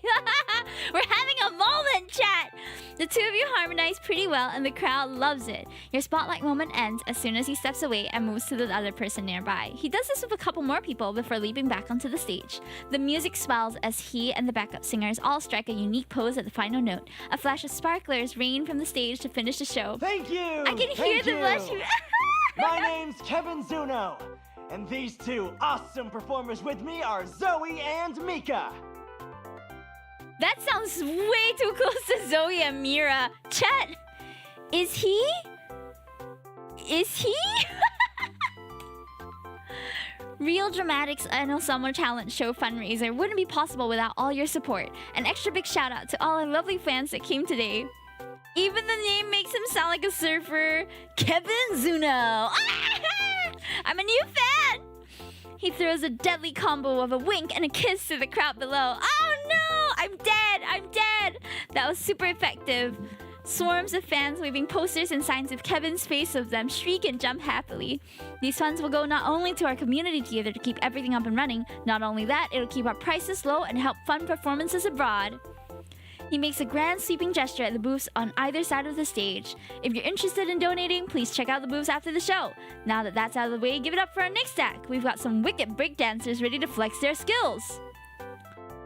We're having a moment, chat! The 2 of you harmonize pretty well and the crowd loves it. Your spotlight moment ends as soon as he steps away and moves to the other person nearby. He does this with a couple more people before leaping back onto the stage. The music swells as he and the backup singers all strike a unique pose at the final note. A flash of sparklers rain from the stage to finish the show. Thank you! I can hear the blush. My name's Kevin Zuno, and these 2 awesome performers with me are Zoe and Mika. That sounds way too close to Zoe and Mira. Chat, is he? Real Dramatics Annual Summer Talent Show fundraiser wouldn't be possible without all your support. An extra big shout out to all our lovely fans that came today. Even the name makes him sound like a surfer. Kevin Zuno. I'm a new fan. He throws a deadly combo of a wink and a kiss to the crowd below. Oh no! I'm dead! I'm dead! That was super effective. Swarms of fans waving posters and signs with Kevin's face of them shriek and jump happily. These funds will go not only to our community theater to keep everything up and running, not only that, it'll keep our prices low and help fund performances abroad. He makes a grand sweeping gesture at the booths on either side of the stage. If you're interested in donating, please check out the booths after the show. Now that that's out of the way, give it up for our next act. We've got some wicked breakdancers ready to flex their skills.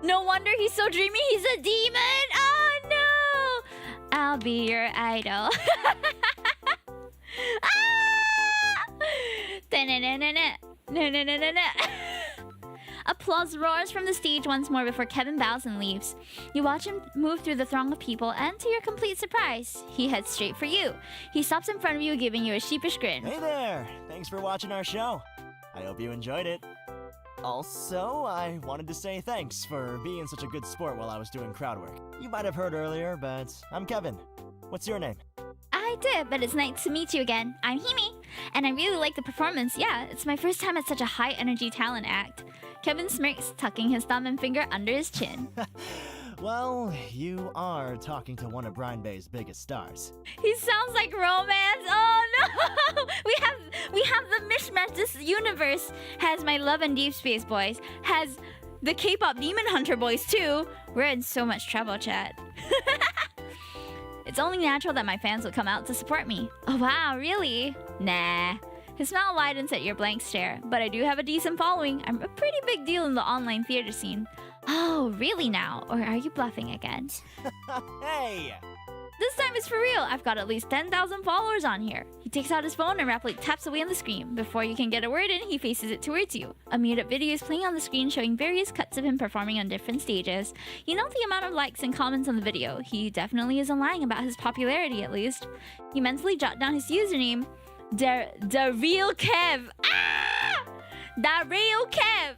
No wonder he's so dreamy, he's a demon! Oh no! I'll be your idol. Applause roars from the stage once more before Kevin bows and leaves. You watch him move through the throng of people, and to your complete surprise, he heads straight for you. He stops in front of you, giving you a sheepish grin. Hey there! Thanks for watching our show. I hope you enjoyed it. Also, I wanted to say thanks for being such a good sport while I was doing crowd work. You might have heard earlier, but I'm Kevin. What's your name? I did, but it's nice to meet you again. I'm Hime, and I really like the performance. Yeah, it's my first time at such a high-energy talent act. Kevin smirks, tucking his thumb and finger under his chin. Well, you are talking to one of Brian Bay's biggest stars. He sounds like romance. Oh no! We have the mishmash. This universe has my Love and Deep Space boys, has the K-pop Demon Hunter boys too. We're in so much trouble, chat. It's only natural that my fans will come out to support me. Oh wow, really? Nah. His smile widens at your blank stare, but I do have a decent following. I'm a pretty big deal in the online theater scene. Oh, really now? Or are you bluffing again? Hey! This time it's for real. I've got at least 10,000 followers on here. He takes out his phone and rapidly taps away on the screen. Before you can get a word in, he faces it towards you. A muted video is playing on the screen showing various cuts of him performing on different stages. You know the amount of likes and comments on the video. He definitely isn't lying about his popularity, at least. You mentally jot down his username. The real Kev. Ah! The real Kev!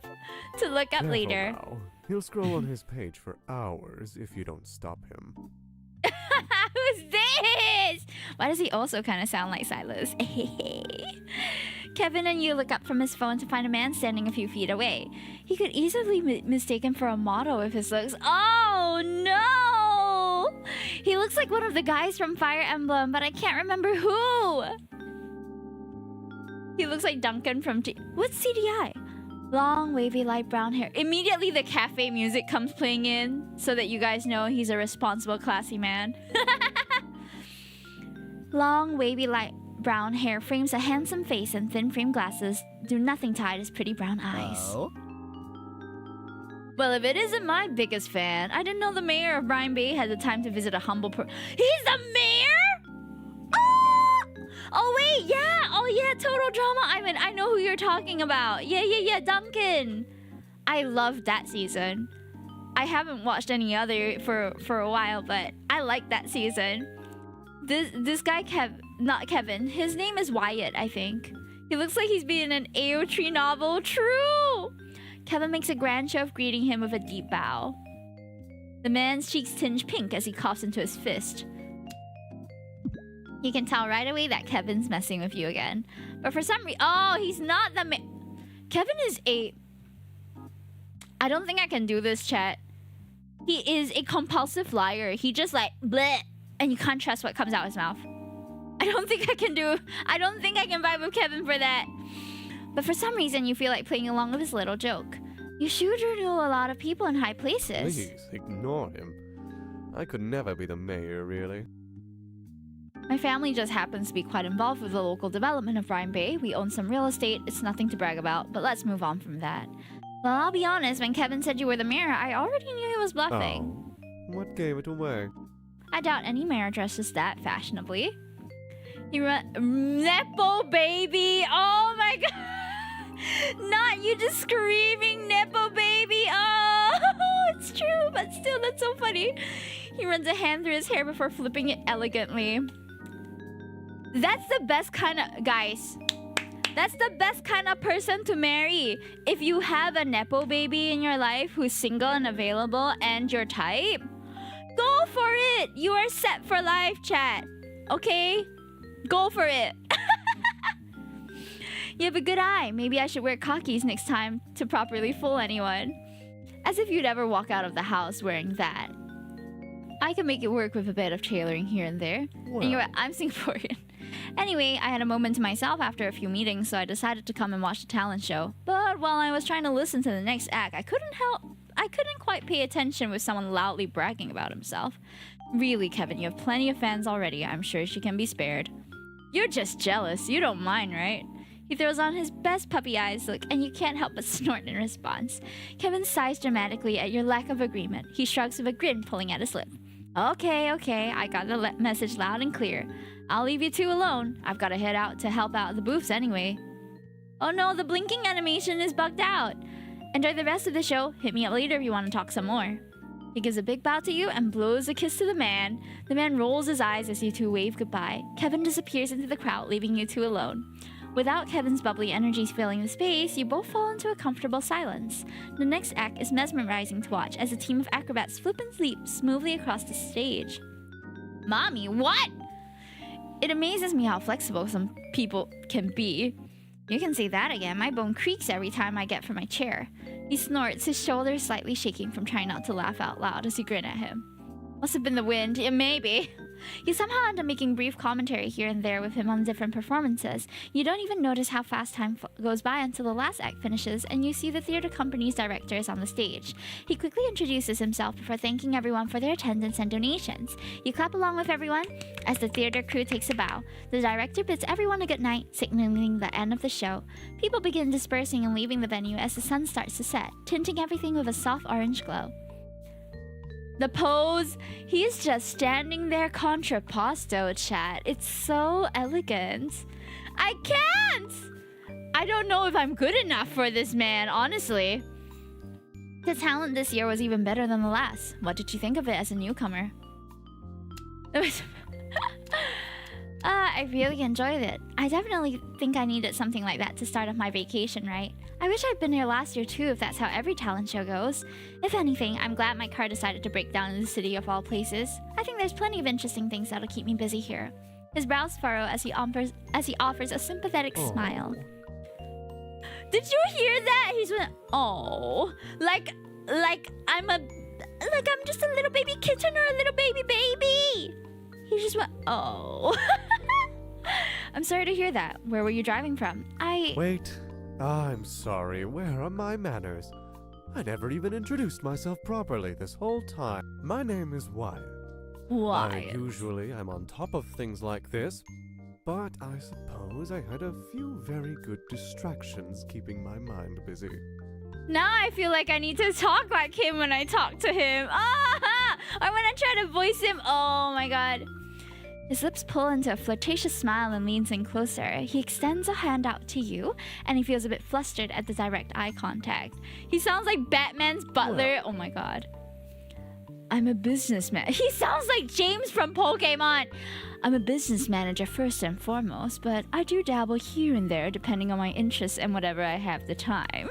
To look up later. Now. He'll scroll on his page for hours if you don't stop him. Who's this? Why does he also kind of sound like Silas? Kevin and you look up from his phone to find a man standing a few feet away. He could easily be mistaken for a model with his looks. Oh no! He looks like one of the guys from Fire Emblem, but I can't remember who. He looks like Duncan from what's CDI? Long, wavy, light brown hair. Immediately the cafe music comes playing in so that you guys know he's a responsible, classy man. Long, wavy, light brown hair frames a handsome face, and thin frame glasses do nothing to hide his pretty brown eyes. Oh? Well, if it isn't my biggest fan, I didn't know the mayor of Brian Bay had the time to visit a humble He's the mayor?! Oh wait, yeah! Oh yeah, Total Drama. I know who you're talking about. Yeah, Duncan. I loved that season. I haven't watched any other for a while, but I like that season. This guy not Kevin. His name is Wyatt, I think. He looks like he's been in an AO3 novel. True. Kevin makes a grand show of greeting him with a deep bow. The man's cheeks tinge pink as he coughs into his fist. You can tell right away that Kevin's messing with you again. But for some reason... Oh, he's not the Kevin is a... I don't think I can do this, chat. He is a compulsive liar. He just like... bleh, and you can't trust what comes out his mouth. I don't think I can vibe with Kevin for that. But for some reason, you feel like playing along with his little joke. You sure do know a lot of people in high places. Please, ignore him. I could never be the mayor, really. My family just happens to be quite involved with the local development of Brian Bay. We own some real estate. It's nothing to brag about, but let's move on from that. Well, I'll be honest, when Kevin said you were the mayor, I already knew he was bluffing. Oh, what gave it away? I doubt any mayor dresses that fashionably. Nepo baby! Oh my god! Not you just screaming Nepo baby! Oh, it's true, but still, that's so funny. He runs a hand through his hair before flipping it elegantly. That's the best kind of... Guys, that's the best kind of person to marry. If you have a Nepo baby in your life who's single and available and your type, Go for it! You are set for life, chat. Okay? Go for it. You have a good eye. Maybe I should wear khakis next time to properly fool anyone. As if you'd ever walk out of the house wearing that. I can make it work with a bit of tailoring here and there. Well. And you're right, I'm Singaporean. Anyway, I had a moment to myself after a few meetings, so I decided to come and watch the talent show. But while I was trying to listen to the next act, I couldn't quite pay attention with someone loudly bragging about himself. Really, Kevin, you have plenty of fans already. I'm sure she can be spared. You're just jealous. You don't mind, right? He throws on his best puppy eyes look, and you can't help but snort in response. Kevin sighs dramatically at your lack of agreement. He shrugs with a grin pulling at his lip. Okay, I got the message loud and clear. I'll leave you two alone. I've got to head out to help out the booths anyway. Oh no, the blinking animation is bugged out. Enjoy the rest of the show. Hit me up later if you want to talk some more. He gives a big bow to you and blows a kiss to the man. The man rolls his eyes as you two wave goodbye. Kevin disappears into the crowd, leaving you two alone. Without Kevin's bubbly energies filling the space, you both fall into a comfortable silence. The next act is mesmerizing to watch as a team of acrobats flip and leap smoothly across the stage. Mommy, what? It amazes me how flexible some people can be. You can say that again. My bone creaks every time I get from my chair. He snorts, his shoulders slightly shaking from trying not to laugh out loud as you grin at him. Must have been the wind. Yeah, maybe. You somehow end up making brief commentary here and there with him on different performances. You don't even notice how fast time goes by until the last act finishes and you see the theater company's director is on the stage. He quickly introduces himself before thanking everyone for their attendance and donations. You clap along with everyone as the theater crew takes a bow. The director bids everyone a good night, signaling the end of the show. People begin dispersing and leaving the venue as the sun starts to set, tinting everything with a soft orange glow. The pose, he's just standing there contrapposto, chat. It's so elegant. I can't! I don't know if I'm good enough for this man, honestly. The talent this year was even better than the last. What did you think of it as a newcomer? I really enjoyed it. I definitely think I needed something like that to start off my vacation, right? I wish I'd been here last year too, if that's how every talent show goes. If anything, I'm glad my car decided to break down in the city of all places. I think there's plenty of interesting things that'll keep me busy here. His brows furrow as he offers a sympathetic smile. Did you hear that? He's went, oh, like I'm just a little baby kitten or a little baby. He just went, oh. I'm sorry to hear that. Where were you driving from? Wait. I'm sorry. Where are my manners? I never even introduced myself properly this whole time. My name is Wyatt. Wyatt. Usually I'm on top of things like this, but I suppose I had a few very good distractions keeping my mind busy. Now I feel like I need to talk like him when I talk to him. Or when I try to voice him. Oh my god. His lips pull into a flirtatious smile and leans in closer. He extends a hand out to you, and he feels a bit flustered at the direct eye contact. He sounds like Batman's butler. Well. Oh my god. I'm a businessman. He sounds like James from Pokemon. I'm a business manager first and foremost, but I do dabble here and there depending on my interests and whatever I have the time.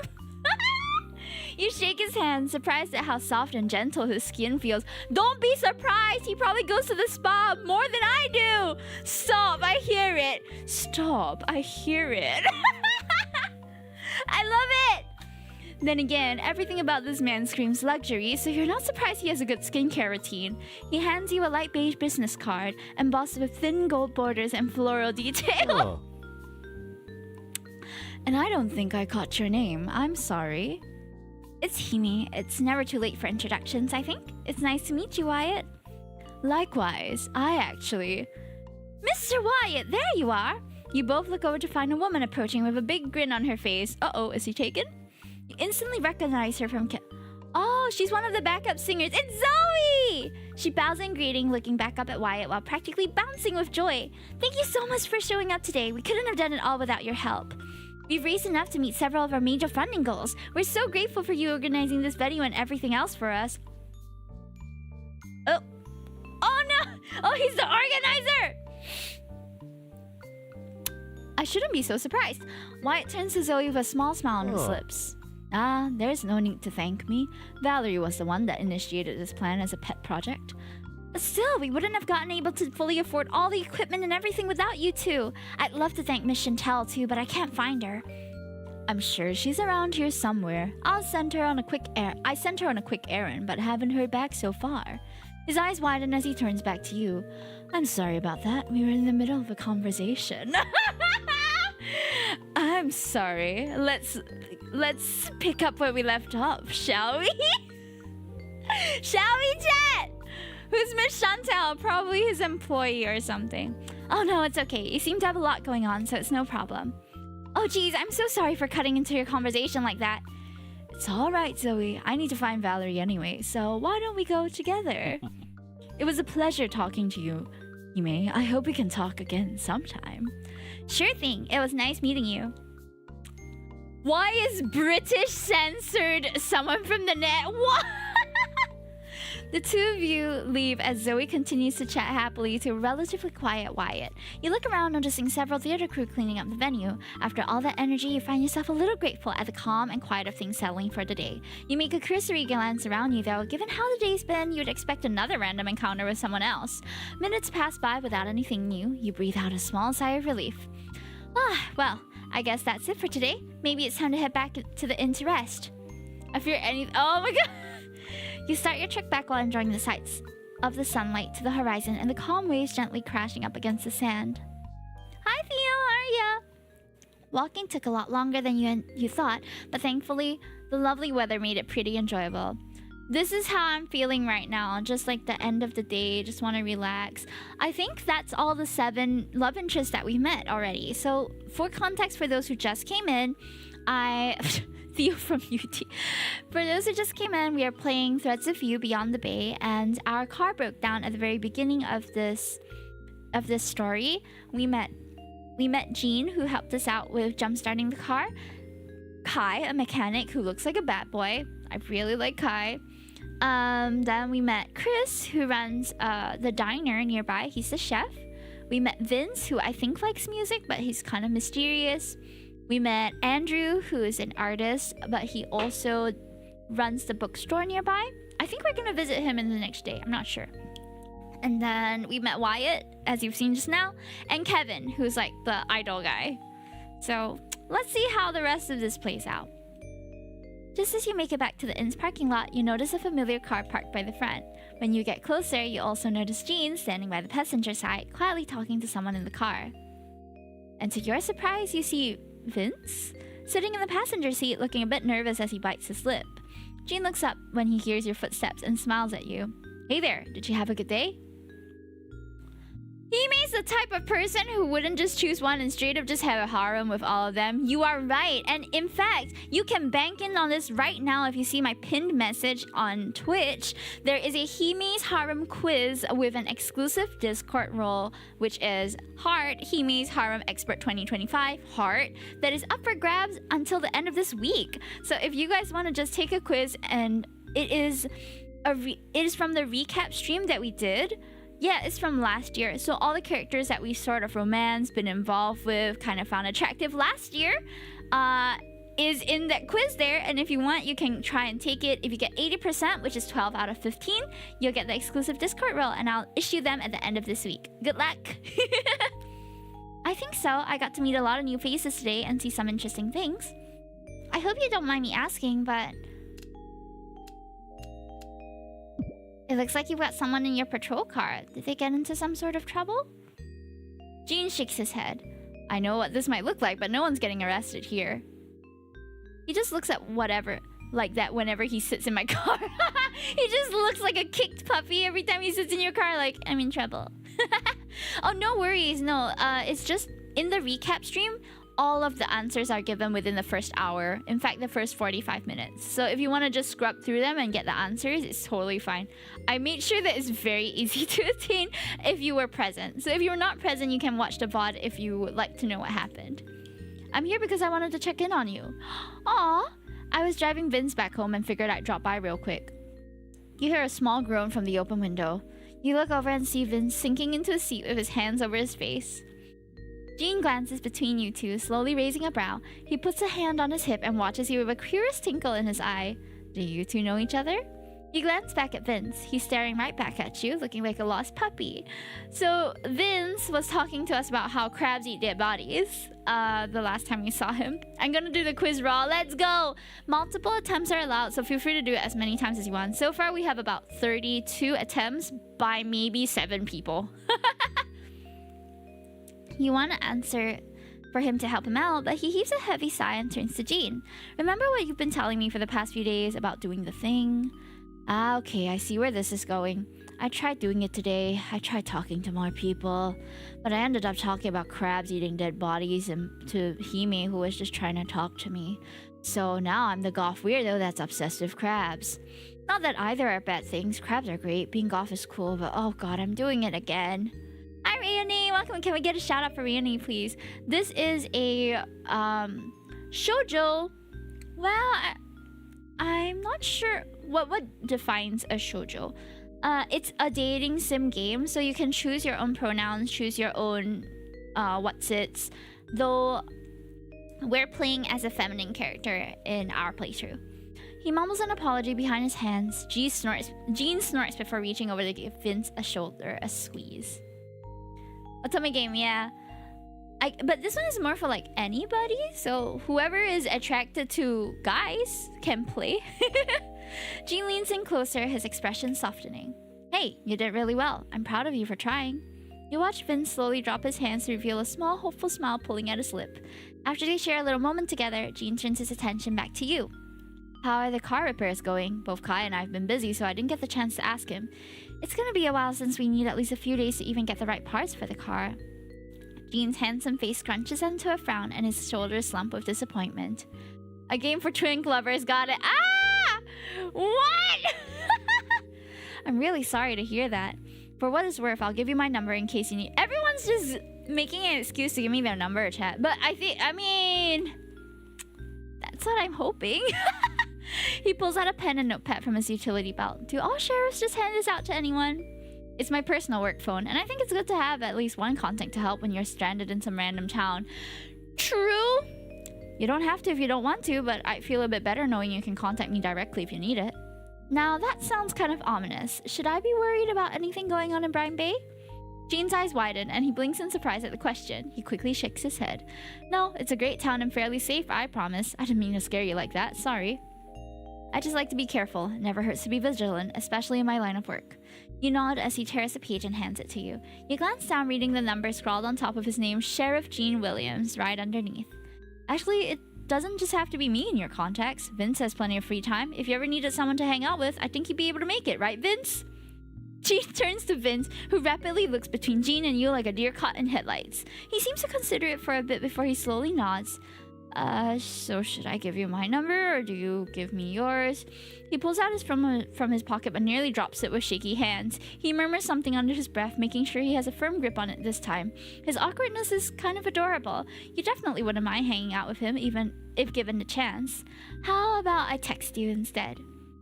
You shake his hand, surprised at how soft and gentle his skin feels. Don't be surprised! He probably goes to the spa more than I do! Stop, I hear it! Stop, I hear it! I love it! Then again, everything about this man screams luxury, so you're not surprised he has a good skincare routine. He hands you a light beige business card, embossed with thin gold borders and floral detail. Oh. And I don't think I caught your name. I'm sorry. It's Hime. It's never too late for introductions, I think. It's nice to meet you, Wyatt. Likewise, Mr. Wyatt, there you are! You both look over to find a woman approaching with a big grin on her face. Uh-oh, is he taken? You instantly recognize her from Oh, she's one of the backup singers. It's Zoe! She bows in greeting, looking back up at Wyatt while practically bouncing with joy. Thank you so much for showing up today. We couldn't have done it all without your help. We've raised enough to meet several of our major funding goals. We're so grateful for you organizing this venue and everything else for us. Oh no! Oh, he's the organizer! I shouldn't be so surprised. Wyatt turns to Zoe with a small smile on his lips. Ah, there's no need to thank me. Valerie was the one that initiated this plan as a pet project. But still, we wouldn't have gotten able to fully afford all the equipment and everything without you two. I'd love to thank Miss Chantel too, but I can't find her. I'm sure she's around here somewhere. I sent her on a quick errand, but haven't heard back so far. His eyes widen as he turns back to you. I'm sorry about that. We were in the middle of a conversation. I'm sorry. Let's pick up where we left off, shall we? Shall we, chat? Who's Miss Chantel? Probably his employee or something. Oh no, it's okay. You seem to have a lot going on, so it's no problem. Oh geez, I'm so sorry for cutting into your conversation like that. It's alright, Zoe. I need to find Valerie anyway, so why don't we go together? It was a pleasure talking to you, Hime. I hope we can talk again sometime. Sure thing. It was nice meeting you. Why is British censored someone from the net? What? The two of you leave as Zoe continues to chat happily to a relatively quiet Wyatt. You look around, noticing several theater crew cleaning up the venue. After all that energy, you find yourself a little grateful at the calm and quiet of things settling for the day. You make a cursory glance around you, though. Given how the day's been, you'd expect another random encounter with someone else. Minutes pass by without anything new. You breathe out a small sigh of relief. Ah, well, I guess that's it for today. Maybe it's time to head back to the inn to rest. I fear any— oh my god! You start your trek back while enjoying the sights of the sunlight to the horizon and the calm waves gently crashing up against the sand. Hi Theo, how are ya? Walking took a lot longer than you thought, but thankfully the lovely weather made it pretty enjoyable. This is how I'm feeling right now, just like the end of the day, just want to relax. I think that's all the 7 love interests that we met already. So for context, for those who just came in, Theo from UT. For those who just came in, we are playing Threads of You Beyond the Bay, and our car broke down at the very beginning of this story. We met Jean, who helped us out with jump-starting the car. Kai, a mechanic who looks like a bad boy. I really like Kai. Then we met Chris, who runs the diner nearby. He's the chef. We met Vince, who I think likes music, but he's kind of mysterious. We met Andrew, who is an artist, but he also runs the bookstore nearby. I think we're gonna visit him in the next day. I'm not sure. And then we met Wyatt, as you've seen just now, and Kevin, who's like the idol guy. So let's see how the rest of this plays out. Just as you make it back to the inn's parking lot, you notice a familiar car parked by the front. When you get closer, you also notice Jean standing by the passenger side, quietly talking to someone in the car. And to your surprise, you see Vince sitting in the passenger seat, looking a bit nervous as he bites his lip. Jean looks up when he hears your footsteps and smiles at you. Hey there, did you have a good day? Hime's the type of person who wouldn't just choose one and straight up just have a harem with all of them. You are right, and in fact, you can bank in on this right now if you see my pinned message on Twitch. There is a Hime's harem quiz with an exclusive Discord role, which is Heart, Hime's Harem Expert 2025, Heart, that is up for grabs until the end of this week. So if you guys want to just take a quiz, and it is from the recap stream that we did. Yeah, it's from last year. So all the characters that we sort of romanced, been involved with, kind of found attractive last year, is in that quiz there. And if you want, you can try and take it. If you get 80%, which is 12 out of 15, you'll get the exclusive Discord role, and I'll issue them at the end of this week. Good luck! I think so. I got to meet a lot of new faces today and see some interesting things. I hope you don't mind me asking, but it looks like you've got someone in your patrol car. Did they get into some sort of trouble? Jean shakes his head. I know what this might look like, but no one's getting arrested here. He just looks at whatever like that whenever he sits in my car. He just looks like a kicked puppy every time he sits in your car, like, I'm in trouble. Oh, no worries. No, it's just in the recap stream, all of the answers are given within the first hour. In fact, the first 45 minutes. So if you want to just scrub through them and get the answers, it's totally fine. I made sure that it's very easy to attain if you were present. So if you were not present, you can watch the VOD if you would like to know what happened. I'm here because I wanted to check in on you. Aw, I was driving Vince back home and figured I'd drop by real quick. You hear a small groan from the open window. You look over and see Vince sinking into a seat with his hands over his face. Jean glances between you two, slowly raising a brow. He puts a hand on his hip and watches you with a curious twinkle in his eye. Do you two know each other? You glance back at Vince. He's staring right back at you, looking like a lost puppy. So Vince was talking to us about how crabs eat dead bodies the last time we saw him. I'm gonna do the quiz raw. Let's go! Multiple attempts are allowed, so feel free to do it as many times as you want. So far, we have about 32 attempts by maybe 7 people. You want to answer for him to help him out, but he heaves a heavy sigh and turns to Jean. Remember what you've been telling me for the past few days about doing the thing? Ah, okay, I see where this is going. I tried doing it today. I tried talking to more people, but I ended up talking about crabs eating dead bodies and to Hime, who was just trying to talk to me. So now I'm the goth weirdo that's obsessed with crabs. Not that either are bad things. Crabs are great. Being goth is cool, but oh god, I'm doing it again. Hi, Rioni! Welcome. Can we get a shout out for Rioni, please? This is a shoujo. Well, I'm not sure what defines a shoujo. It's a dating sim game, so you can choose your own pronouns, choose your own what's-its. Though we're playing as a feminine character in our playthrough. He mumbles an apology behind his hands. Jean snorts before reaching over to give Vince a squeeze. Otome game, yeah. But this one is more for like anybody, so whoever is attracted to guys can play. Jean leans in closer, his expression softening. Hey, you did really well. I'm proud of you for trying. You watch Vince slowly drop his hands to reveal a small, hopeful smile pulling at his lip. After they share a little moment together, Jean turns his attention back to you. How are the car repairs going? Both Kai and I have been busy, so I didn't get the chance to ask him. It's gonna be a while since we need at least a few days to even get the right parts for the car. Jean's handsome face crunches into a frown and his shoulders slump with disappointment. A game for twink lovers, got it. Ah! What? I'm really sorry to hear that. For what it's worth, I'll give you my number in case you need. Everyone's just making an excuse to give me their number, chat. But I mean, that's what I'm hoping. He pulls out a pen and notepad from his utility belt. Do all sheriffs just hand this out to anyone? It's my personal work phone, and I think it's good to have at least one contact to help when you're stranded in some random town. True. You don't have to if you don't want to, but I feel a bit better knowing you can contact me directly if you need it. Now, that sounds kind of ominous. Should I be worried about anything going on in Brine Bay? Jean's eyes widen, and he blinks in surprise at the question. He quickly shakes his head. No, it's a great town and fairly safe, I promise. I didn't mean to scare you like that, sorry. I just like to be careful. It never hurts to be vigilant, especially in my line of work. You nod as he tears a page and hands it to you. You glance down, reading the number scrawled on top of his name, Sheriff Gene Williams, right underneath. Actually, it doesn't just have to be me in your contacts. Vince has plenty of free time. If you ever needed someone to hang out with, I think he'd be able to make it, right, Vince? Jean turns to Vince, who rapidly looks between Jean and you like a deer caught in headlights. He seems to consider it for a bit before he slowly nods. So should I give you my number, or do you give me yours? He pulls out his from his pocket but nearly drops it with shaky hands. He murmurs something under his breath, making sure he has a firm grip on it this time. His awkwardness is kind of adorable. You definitely wouldn't mind hanging out with him, even if given the chance. How about I text you instead?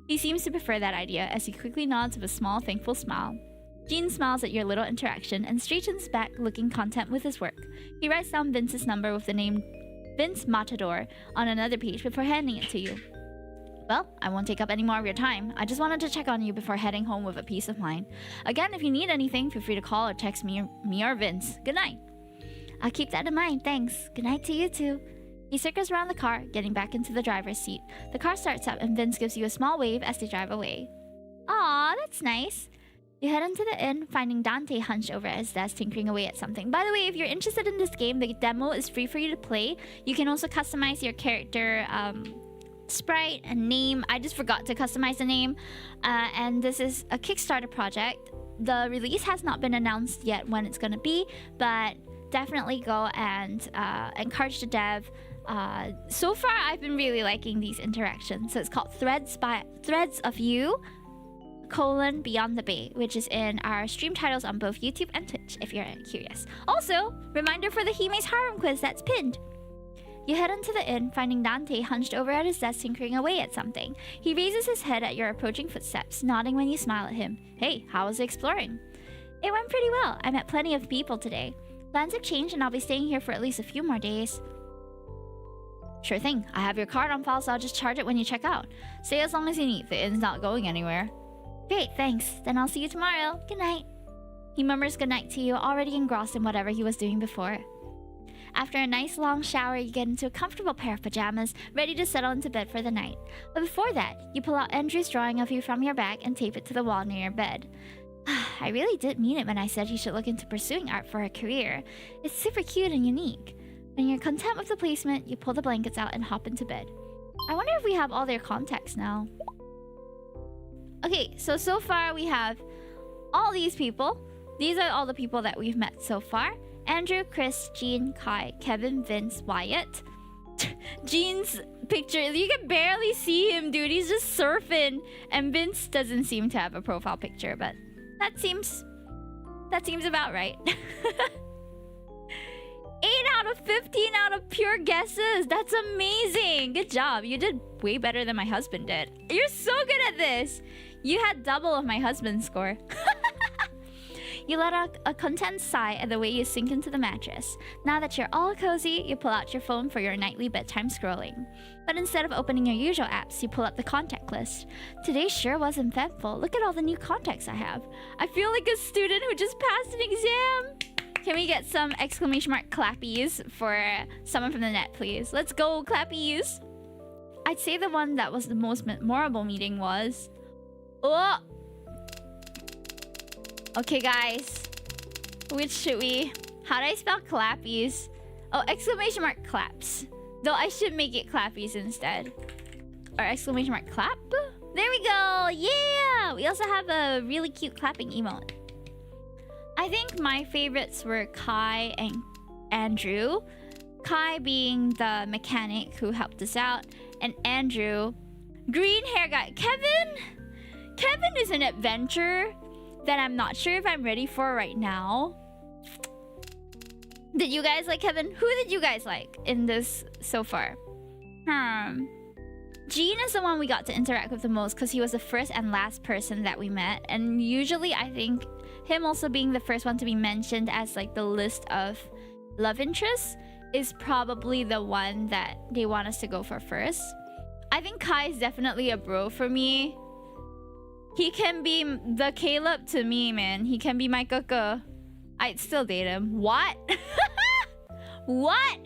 He seems to prefer that idea, as he quickly nods with a small, thankful smile. Jean smiles at your little interaction and straightens back, looking content with his work. He writes down Vince's number with the name Vince Matador on another page before handing it to you. Well, I won't take up any more of your time. I just wanted to check on you before heading home with a peace of mind. Again, if you need anything, feel free to call or text me or Vince. Good night. I'll keep that in mind, thanks. Good night to you too. He circles around the car, getting back into the driver's seat. The car starts up and Vince gives you a small wave as they drive away. Aw, that's nice. You head into the inn, finding Dante hunched over at his desk tinkering away at something. By the way, if you're interested in this game, the demo is free for you to play. You can also customize your character sprite and name. I just forgot to customize the name. And this is a Kickstarter project. The release has not been announced yet when it's going to be, but definitely go and encourage the dev. So far, I've been really liking these interactions. So it's called Threads of You: Beyond the Bay, which is in our stream titles on both YouTube and Twitch, if you're curious. Also, reminder for the Hime's Harem quiz that's pinned. You head into the inn, finding Dante hunched over at his desk tinkering away at something. He raises his head at your approaching footsteps, nodding when you smile at him. Hey, how was exploring? It went pretty well. I met plenty of people today. Plans have changed and I'll be staying here for at least a few more days. Sure thing. I have your card on file, so I'll just charge it when you check out. Stay as long as you need. The inn's not going anywhere. Great, thanks. Then I'll see you tomorrow. Good night. He murmurs goodnight to you, already engrossed in whatever he was doing before. After a nice long shower, you get into a comfortable pair of pajamas, ready to settle into bed for the night. But before that, you pull out Andrew's drawing of you from your bag and tape it to the wall near your bed. I really did mean it when I said you should look into pursuing art for a career. It's super cute and unique. When you're content with the placement, you pull the blankets out and hop into bed. I wonder if we have all their contacts now. Okay, so far we have all these people. These are all the people that we've met so far. Andrew, Chris, Jean, Kai, Kevin, Vince, Wyatt. Jean's picture, you can barely see him, dude. He's just surfing. And Vince doesn't seem to have a profile picture, but that seems about right. 8 out of 15 out of pure guesses. That's amazing. Good job. You did way better than my husband did. You're so good at this. You had double of my husband's score. You let out a content sigh at the way you sink into the mattress. Now that you're all cozy, you pull out your phone for your nightly bedtime scrolling. But instead of opening your usual apps, you pull up the contact list. Today sure was eventful. Look at all the new contacts I have. I feel like a student who just passed an exam. Can we get some exclamation mark clappies for someone from the net, please? Let's go, clappies. I'd say the one that was the most memorable meeting was... Oh! Okay, guys. Which should we... How do I spell clappies? Oh, exclamation mark claps. Though I should make it clappies instead. Or exclamation mark clap? There we go! Yeah! We also have a really cute clapping emote. I think my favorites were Kai and Andrew. Kai being the mechanic who helped us out. And Andrew... Green hair guy. Kevin? Kevin is an adventure that I'm not sure if I'm ready for right now. Did you guys like Kevin? Who did you guys like in this so far? Jean is the one we got to interact with the most because he was the first and last person that we met. And usually I think him also being the first one to be mentioned as like the list of love interests is probably the one that they want us to go for first. I think Kai is definitely a bro for me. He can be the Caleb to me, man. He can be my kaka. I'd still date him. What? What?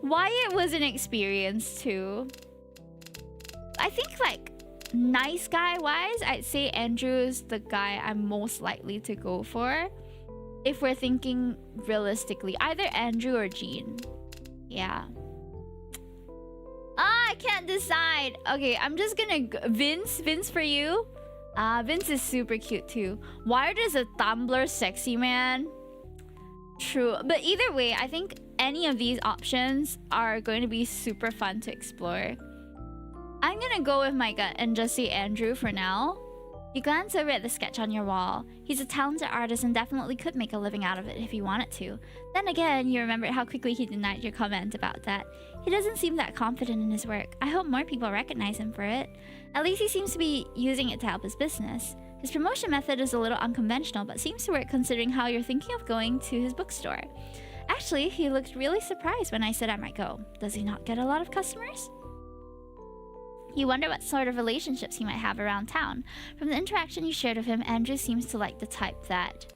Wyatt was an experience too. I think like nice guy wise, I'd say Andrew's the guy I'm most likely to go for. If we're thinking realistically, either Andrew or Jean. Yeah. I can't decide. Okay, I'm just gonna Vince for you. Vince is super cute too. Wyatt is a Tumblr sexy man. True, but either way, I think any of these options are going to be super fun to explore. I'm gonna go with my gut and just say Andrew for now. You glance over at the sketch on your wall. He's a talented artist and definitely could make a living out of it if he wanted to. Then again, you remember how quickly he denied your comment about that. He doesn't seem that confident in his work. I hope more people recognize him for it. At least he seems to be using it to help his business. His promotion method is a little unconventional, but seems to work considering how you're thinking of going to his bookstore. Actually, he looked really surprised when I said I might go. Does he not get a lot of customers? You wonder what sort of relationships he might have around town. From the interaction you shared with him, Andrew seems to like the type that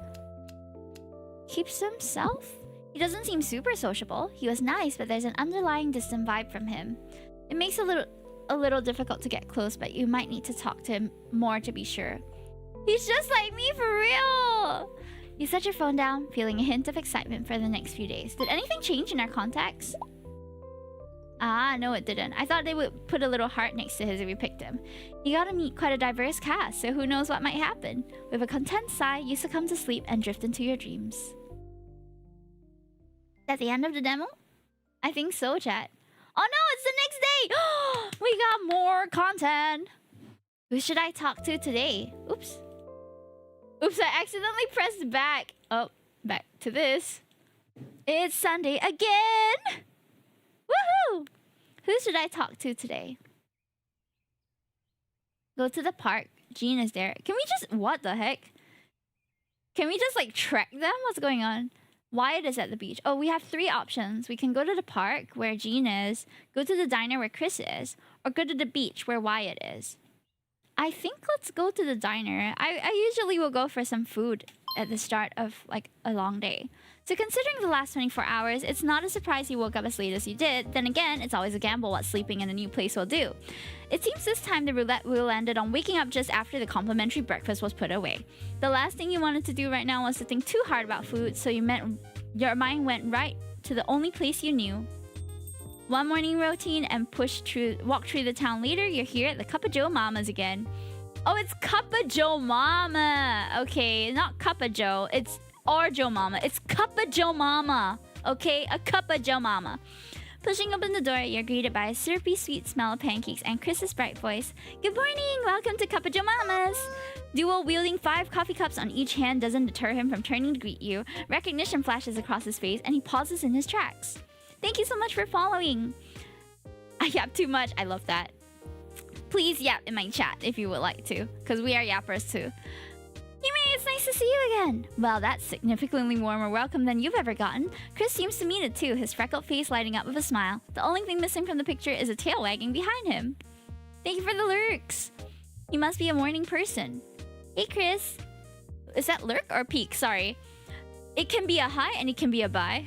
keeps to himself. He doesn't seem super sociable. He was nice, but there's an underlying distant vibe from him. It makes it a little difficult to get close, but you might need to talk to him more to be sure. He's just like me for real! You set your phone down, feeling a hint of excitement for the next few days. Did anything change in our contacts? Ah, no it didn't. I thought they would put a little heart next to his if we picked him. You got to meet quite a diverse cast, so who knows what might happen. With a content sigh, you succumb to sleep and drift into your dreams. At the end of the demo? I think so, chat. Oh no, it's the next day! We got more content! Who should I talk to today? Oops. Oops, I accidentally pressed back. Oh, back to this. It's Sunday again! Woohoo! Who should I talk to today? Go to the park. Jean is there. Can we just... What the heck? Can we just like track them? What's going on? Wyatt is at the beach. Oh, we have 3 options. We can go to the park where Jean is, go to the diner where Chris is, or go to the beach where Wyatt is. I think let's go to the diner. I usually will go for some food at the start of like a long day. So considering the last 24 hours, it's not a surprise you woke up as late as you did. Then again, it's always a gamble what sleeping in a new place will do. It seems this time the roulette wheel landed on waking up just after the complimentary breakfast was put away. The last thing you wanted to do right now was to think too hard about food, so your mind went right to the only place you knew. One morning routine and walk through the town later, you're here at the Cup of Joe Mama's again. Oh, it's Cup of Joe Mama. Okay, not Cup of Joe. It's or Joe Mama. It's Cup of Joe Mama. Okay, a Cup of Joe Mama. Pushing open the door, you're greeted by a syrupy sweet smell of pancakes and Chris's bright voice. Good morning! Welcome to Cup of Joe Mama's! Duo wielding 5 coffee cups on each hand doesn't deter him from turning to greet you. Recognition flashes across his face and he pauses in his tracks. Thank you so much for following. I yap too much. I love that. Please yap in my chat if you would like to, because we are yappers too. Hime, it's nice to see you again. Well, that's significantly warmer welcome than you've ever gotten. Chris seems to mean it too, his freckled face lighting up with a smile. The only thing missing from the picture is a tail wagging behind him. Thank you for the lurks. You must be a morning person. Hey, Chris. Is that lurk or peek? Sorry. It can be a hi and it can be a bye.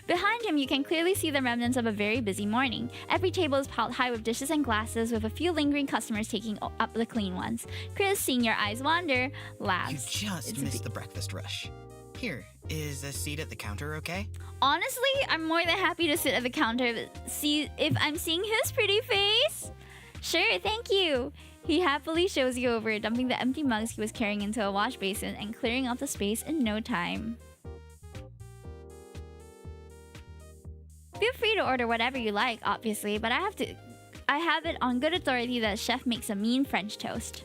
Behind him, you can clearly see the remnants of a very busy morning. Every table is piled high with dishes and glasses, with a few lingering customers taking up the clean ones. Chris, seeing your eyes wander, laughs. You just missed the breakfast rush. Here, is a seat at the counter okay? Honestly, I'm more than happy to sit at the counter see if I'm seeing his pretty face. Sure, thank you. He happily shows you over, dumping the empty mugs he was carrying into a wash basin and clearing out the space in no time. Feel free to order whatever you like, obviously, but I have it on good authority that the chef makes a mean French toast.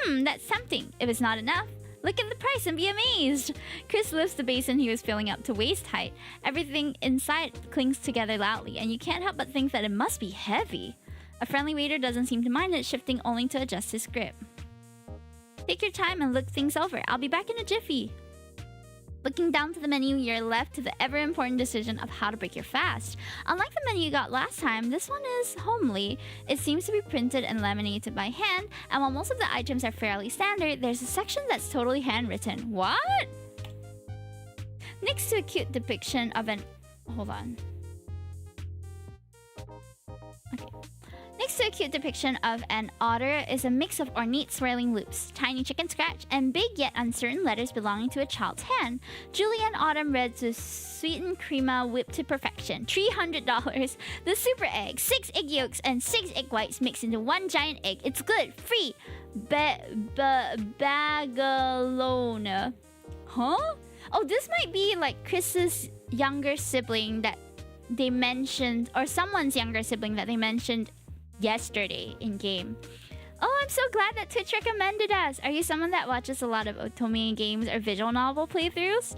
That's tempting. If it's not enough, look at the price and be amazed. Chris lifts the basin he was filling up to waist height. Everything inside clings together loudly, and you can't help but think that it must be heavy. A friendly waiter doesn't seem to mind it, shifting only to adjust his grip. Take your time and look things over. I'll be back in a jiffy. Looking down to the menu, you're left to the ever-important decision of how to break your fast. Unlike the menu you got last time, this one is homely. It seems to be printed and laminated by hand, and while most of the items are fairly standard, there's a section that's totally handwritten. What? Next to a cute depiction of an... Hold on. Okay. Next to a cute depiction of an otter is a mix of ornate swirling loops, tiny chicken scratch, and big yet uncertain letters belonging to a child's hand. Julian Autumn reads with sweetened crema whipped to perfection. $300. The super egg, 6 egg yolks and 6 egg whites mixed into one giant egg. It's good, free. Bagalona. Huh? Oh, this might be like Chris's younger sibling that they mentioned, or someone's younger sibling that they mentioned yesterday in game. Oh, I'm so glad that Twitch recommended us. Are you someone that watches a lot of otome games or visual novel playthroughs?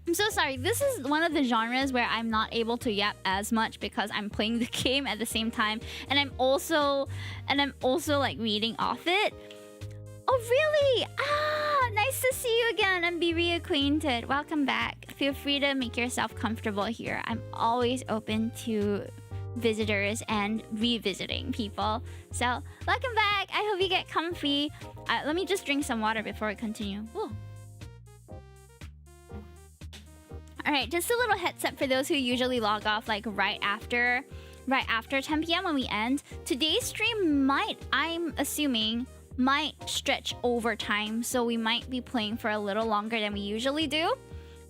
I'm so sorry. This is one of the genres where I'm not able to yap as much because I'm playing the game at the same time, and I'm also like reading off it. Oh, really? Ah, nice to see you again and be reacquainted. Welcome back. Feel free to make yourself comfortable here. I'm always open to visitors and revisiting people. So, welcome back. I hope you get comfy. Let me just drink some water before I continue. Ooh. Alright, just a little heads up for those who usually log off like right after 10 p.m. when we end. Today's stream I'm assuming, might stretch over time, so we might be playing for a little longer than we usually do.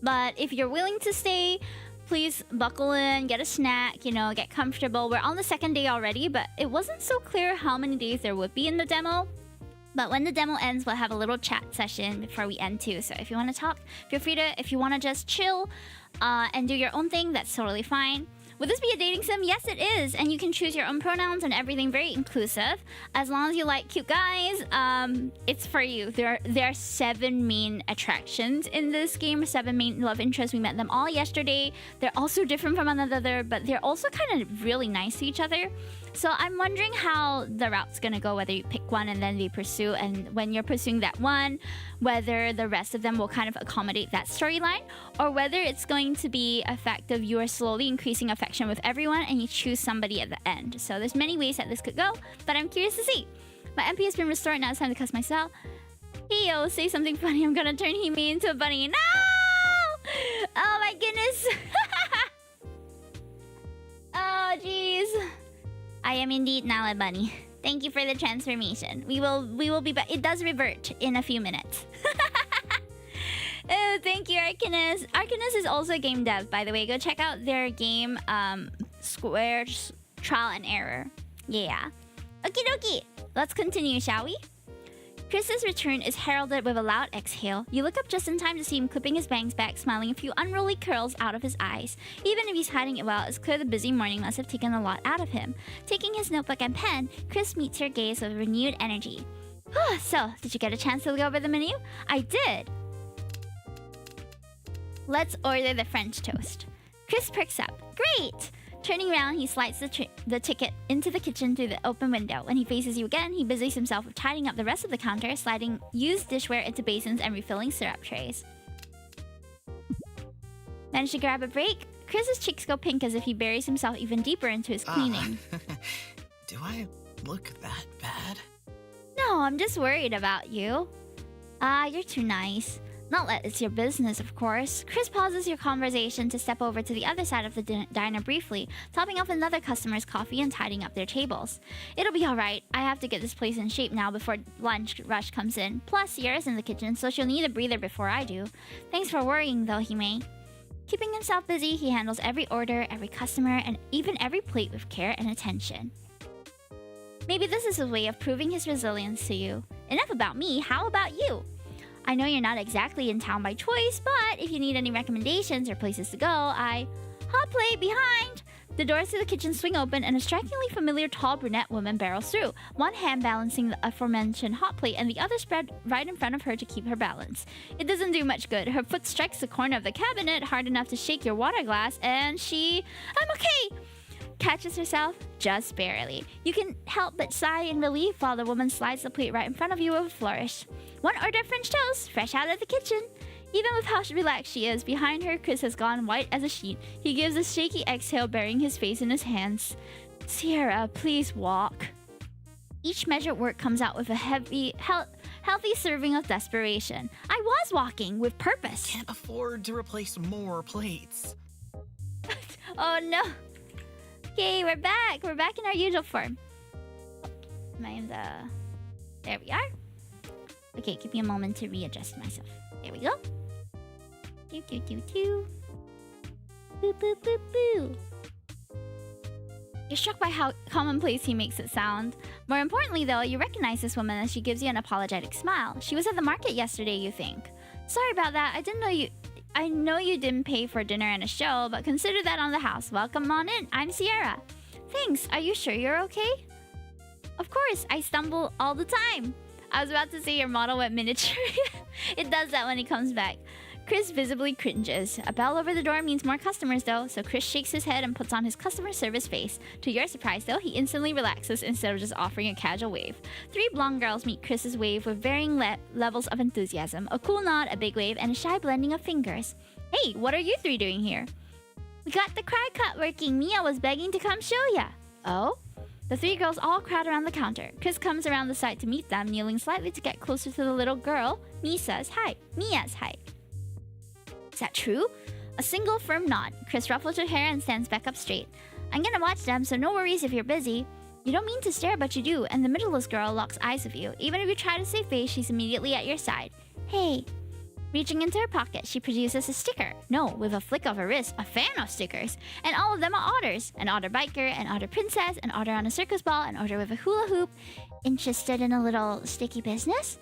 But if you're willing to stay, please buckle in, get a snack, get comfortable. We're on the 2nd day already, but it wasn't so clear how many days there would be in the demo. But when the demo ends, we'll have a little chat session before we end too. So if you want to talk, feel free to. If you want to just chill and do your own thing, that's totally fine. Would this be a dating sim? Yes, it is. And you can choose your own pronouns and everything, very inclusive. As long as you like cute guys, it's for you. There are 7 main attractions in this game, 7 main love interests. We met them all yesterday. They're also different from one another, but they're also kind of really nice to each other. So I'm wondering how the route's gonna go, whether you pick one and then they pursue, and when you're pursuing that one, whether the rest of them will kind of accommodate that storyline, or whether it's going to be a fact of you are slowly increasing affection with everyone and you choose somebody at the end. So there's many ways that this could go, but I'm curious to see. My MP has been restored, now it's time to cuss myself. Hey yo, say something funny, I'm gonna turn Hime into a bunny. No! Oh my goodness! Oh jeez. I am indeed now a bunny. Thank you for the transformation. We will be back. It does revert in a few minutes. Oh, thank you, Arcanus. Arcanus is also a game dev, by the way. Go check out their game, Square's Trial and Error. Yeah. Okie dokie. Let's continue, shall we? Chris's return is heralded with a loud exhale. You look up just in time to see him clipping his bangs back, smiling a few unruly curls out of his eyes. Even if he's hiding it well, it's clear the busy morning must have taken a lot out of him. Taking his notebook and pen, Chris meets your gaze with renewed energy. So, did you get a chance to look over the menu? I did! Let's order the French toast. Chris perks up. Great! Turning around, he slides the ticket into the kitchen through the open window. When he faces you again, he busies himself with tidying up the rest of the counter, sliding used dishware into basins and refilling syrup trays. Managed to grab a break? Chris's cheeks go pink as if he buries himself even deeper into his cleaning. Do I look that bad? No, I'm just worried about you. You're too nice. Not that it's your business, of course. Chris pauses your conversation to step over to the other side of the diner briefly, topping off another customer's coffee and tidying up their tables. It'll be alright. I have to get this place in shape now before lunch rush comes in. Plus, Sierra's in the kitchen, so she'll need a breather before I do. Thanks for worrying, though, Hime. Keeping himself busy, he handles every order, every customer, and even every plate with care and attention. Maybe this is his way of proving his resilience to you. Enough about me, how about you? I know you're not exactly in town by choice, but if you need any recommendations or places to go, Hot plate behind! The doors to the kitchen swing open and a strikingly familiar tall brunette woman barrels through, one hand balancing the aforementioned hot plate and the other spread right in front of her to keep her balance. It doesn't do much good. Her foot strikes the corner of the cabinet hard enough to shake your water glass, and I'm okay! Catches herself just barely. You can help but sigh in relief while the woman slides the plate right in front of you with a flourish. One order of French toast, fresh out of the kitchen. Even with how relaxed she is, behind her, Chris has gone white as a sheet. He gives a shaky exhale, burying his face in his hands. Sierra, please walk. Each measured word comes out with a healthy serving of desperation. I was walking with purpose. Can't afford to replace more plates. Oh no. Okay, we're back. We're back in our usual form. There we are. Okay, give me a moment to readjust myself. There we go. Boo, boo, boo, boo. You're struck by how commonplace he makes it sound. More importantly, though, you recognize this woman as she gives you an apologetic smile. She was at the market yesterday, you think. Sorry about that. I know you didn't pay for dinner and a show, but consider that on the house. Welcome on in. I'm Sierra. Thanks. Are you sure you're okay? Of course. I stumble all the time. I was about to say your model went miniature. It does that when he comes back. Chris visibly cringes. A bell over the door means more customers, though, so Chris shakes his head and puts on his customer service face. To your surprise, though, he instantly relaxes instead of just offering a casual wave. 3 blonde girls meet Chris's wave with varying levels of enthusiasm. A cool nod, a big wave, and a shy blending of fingers. Hey, what are you 3 doing here? We got the cry cut working. Mia was begging to come show ya. Oh? The 3 girls all crowd around the counter. Chris comes around the side to meet them, kneeling slightly to get closer to the little girl. Mia's height. Is that true? A single firm nod. Chris ruffles her hair and stands back up straight. I'm gonna watch them, so no worries if you're busy. You don't mean to stare, but you do, and the middleless girl locks eyes with you. Even if you try to save face, she's immediately at your side. Hey. Reaching into her pocket, she produces a sticker. No, with a flick of her wrist, a fan of stickers. And all of them are otters. An otter biker, an otter princess, an otter on a circus ball, an otter with a hula hoop. Interested in a little sticky business?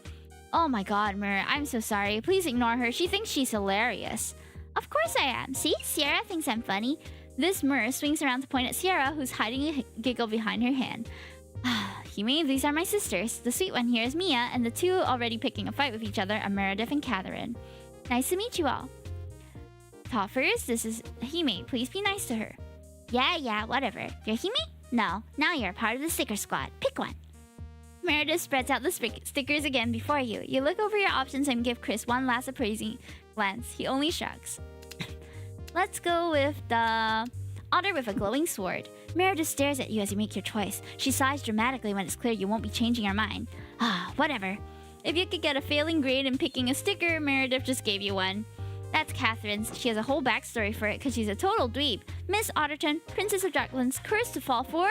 Oh my god, Mur, I'm so sorry. Please ignore her. She thinks she's hilarious. Of course I am. See? Sierra thinks I'm funny. This mirror swings around to point at Sierra, who's hiding a giggle behind her hand. Hime, these are my sisters. The sweet one here is Mia, and the two already picking a fight with each other are Meredith and Catherine. Nice to meet you all. Toffers, this is Hime. Please be nice to her. Yeah, whatever. You're Hime? No, now you're a part of the sticker squad. Pick one. Meredith spreads out the stickers again before you. You look over your options and give Chris one last appraising glance. He only shrugs. Let's go with the otter with a glowing sword. Meredith stares at you as you make your choice. She sighs dramatically when it's clear you won't be changing your mind. Whatever. If you could get a failing grade in picking a sticker, Meredith just gave you one. That's Catherine's. She has a whole backstory for it because she's a total dweeb. Miss Otterton, Princess of Darklands, cursed to fall for.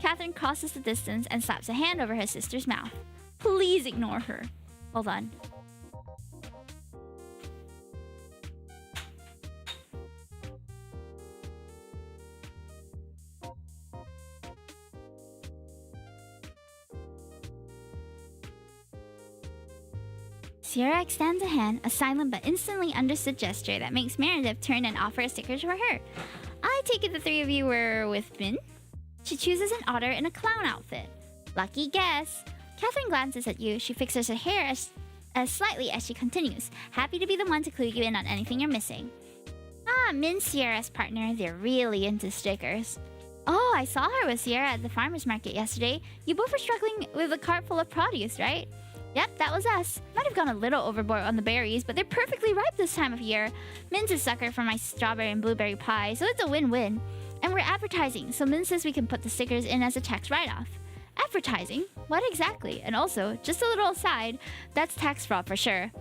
Catherine crosses the distance and slaps a hand over her sister's mouth. Please ignore her. Hold on. Sierra extends a hand, a silent but instantly understood gesture that makes Meredith turn and offer a sticker for her. I take it the three of you were with Min? She chooses an otter in a clown outfit. Lucky guess. Catherine glances at you. She fixes her hair as slightly as she continues, happy to be the one to clue you in on anything you're missing. Min's Sierra's partner. They're really into stickers. Oh, I saw her with Sierra at the farmer's market yesterday. You both were struggling with a cart full of produce, right? Yep, that was us. Might have gone a little overboard on the berries, but they're perfectly ripe this time of year. Min's a sucker for my strawberry and blueberry pie, so it's a win-win. And we're advertising, so Min says we can put the stickers in as a tax write-off. Advertising? What exactly? And also, just a little aside, that's tax fraud for sure.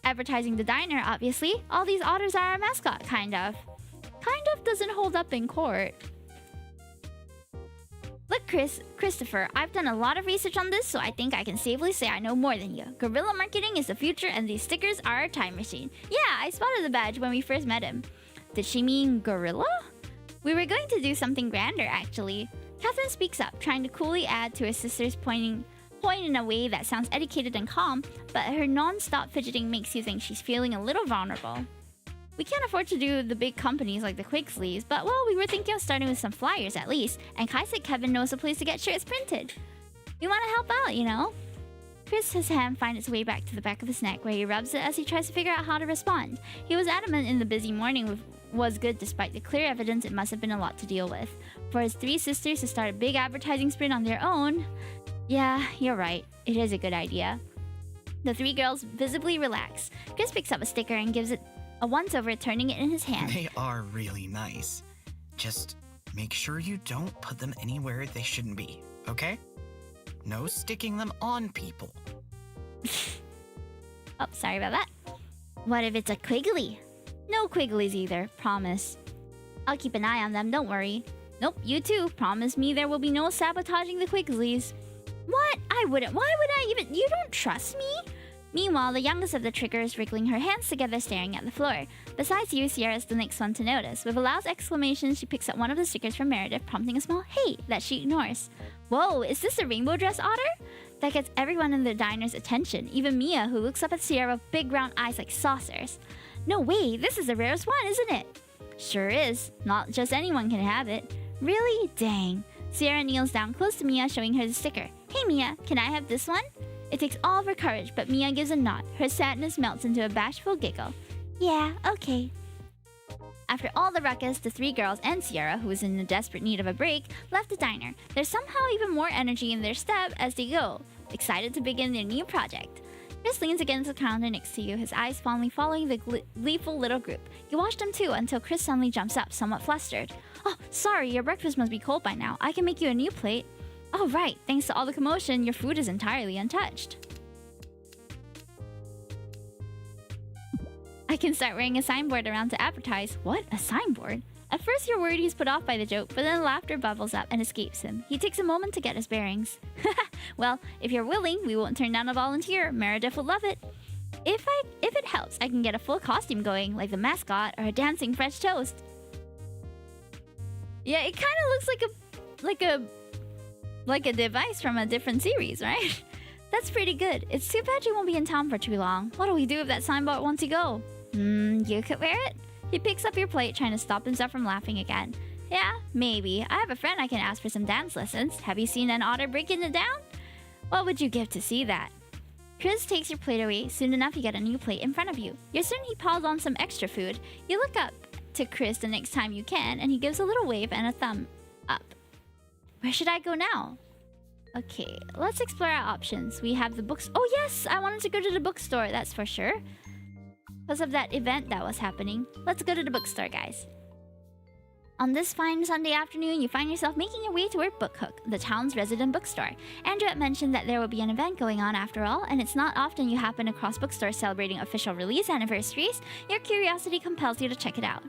Advertising the diner, obviously. All these otters are our mascot, kind of. Kind of doesn't hold up in court. Look, Christopher, I've done a lot of research on this, so I think I can safely say I know more than you. Guerrilla marketing is the future, and these stickers are a time machine. Yeah, I spotted the badge when we first met him. Did she mean gorilla? We were going to do something grander, actually. Catherine speaks up, trying to coolly add to her sister's point in a way that sounds educated and calm, but her non-stop fidgeting makes you think she's feeling a little vulnerable. We can't afford to do the big companies like the Quigsleeves, but well, we were thinking of starting with some flyers at least, and Kai said Kevin knows a place to get shirts printed. We want to help out, you know? Chris's hand finds its way back to the back of his neck, where he rubs it as he tries to figure out how to respond. He was adamant in the busy morning was good despite the clear evidence it must have been a lot to deal with. For his three sisters to start a big advertising sprint on their own, yeah, you're right, it is a good idea. The three girls visibly relax. Chris picks up a sticker and gives it a once-over, turning it in his hand. They are really nice. Just make sure you don't put them anywhere they shouldn't be, okay? No sticking them on people. Oh, sorry about that. What if it's a Quigley? No Quigleys either, promise. I'll keep an eye on them, don't worry. Nope, you too. Promise me there will be no sabotaging the Quigsleys. What? I wouldn't. Why would I even? You don't trust me? Meanwhile, the youngest of the triggers wriggling her hands together staring at the floor. Besides you, Sierra's the next one to notice. With a loud exclamation, she picks up one of the stickers from Meredith, prompting a small hey that she ignores. Whoa, is this a rainbow dress otter? That gets everyone in the diner's attention, even Mia, who looks up at Sierra with big round eyes like saucers. No way, this is the rarest one, isn't it? Sure is. Not just anyone can have it. Really? Dang. Sierra kneels down close to Mia, showing her the sticker. Hey Mia, can I have this one? It takes all of her courage, but Mia gives a nod. Her sadness melts into a bashful giggle. Yeah, okay. After all the ruckus, the three girls and Sierra, who was in a desperate need of a break, left the diner. There's somehow even more energy in their step as they go, excited to begin their new project. Chris leans against the counter next to you, his eyes fondly following the gleeful little group. You watch them too until Chris suddenly jumps up, somewhat flustered. Oh, sorry, your breakfast must be cold by now. I can make you a new plate. Oh, right. Thanks to all the commotion, your food is entirely untouched. I can start wearing a signboard around to advertise. What? A signboard? At first you're worried he's put off by the joke, but then laughter bubbles up and escapes him. He takes a moment to get his bearings. Well, if you're willing, we won't turn down a volunteer. Meredith will love it. If it helps, I can get a full costume going, like the mascot or a dancing French toast. Yeah, it kind of looks like a device from a different series, right? That's pretty good. It's too bad you won't be in town for too long. What do we do with that signboard once you go? You could wear it? He picks up your plate, trying to stop himself from laughing again. Yeah, maybe. I have a friend I can ask for some dance lessons. Have you seen an otter breaking it down? What would you give to see that? Chris takes your plate away. Soon enough, you get a new plate in front of you. You're certain he piled on some extra food. You look up to Chris the next time you can, and he gives a little wave and a thumb up. Where should I go now? Okay, let's explore our options. We have the books. Oh yes, I wanted to go to the bookstore, that's for sure. Because of that event that was happening. Let's go to the bookstore, guys. On this fine Sunday afternoon, you find yourself making your way toward Bookhook, the town's resident bookstore. Andrew had mentioned that there will be an event going on after all, and it's not often you happen across bookstores celebrating official release anniversaries. Your curiosity compels you to check it out.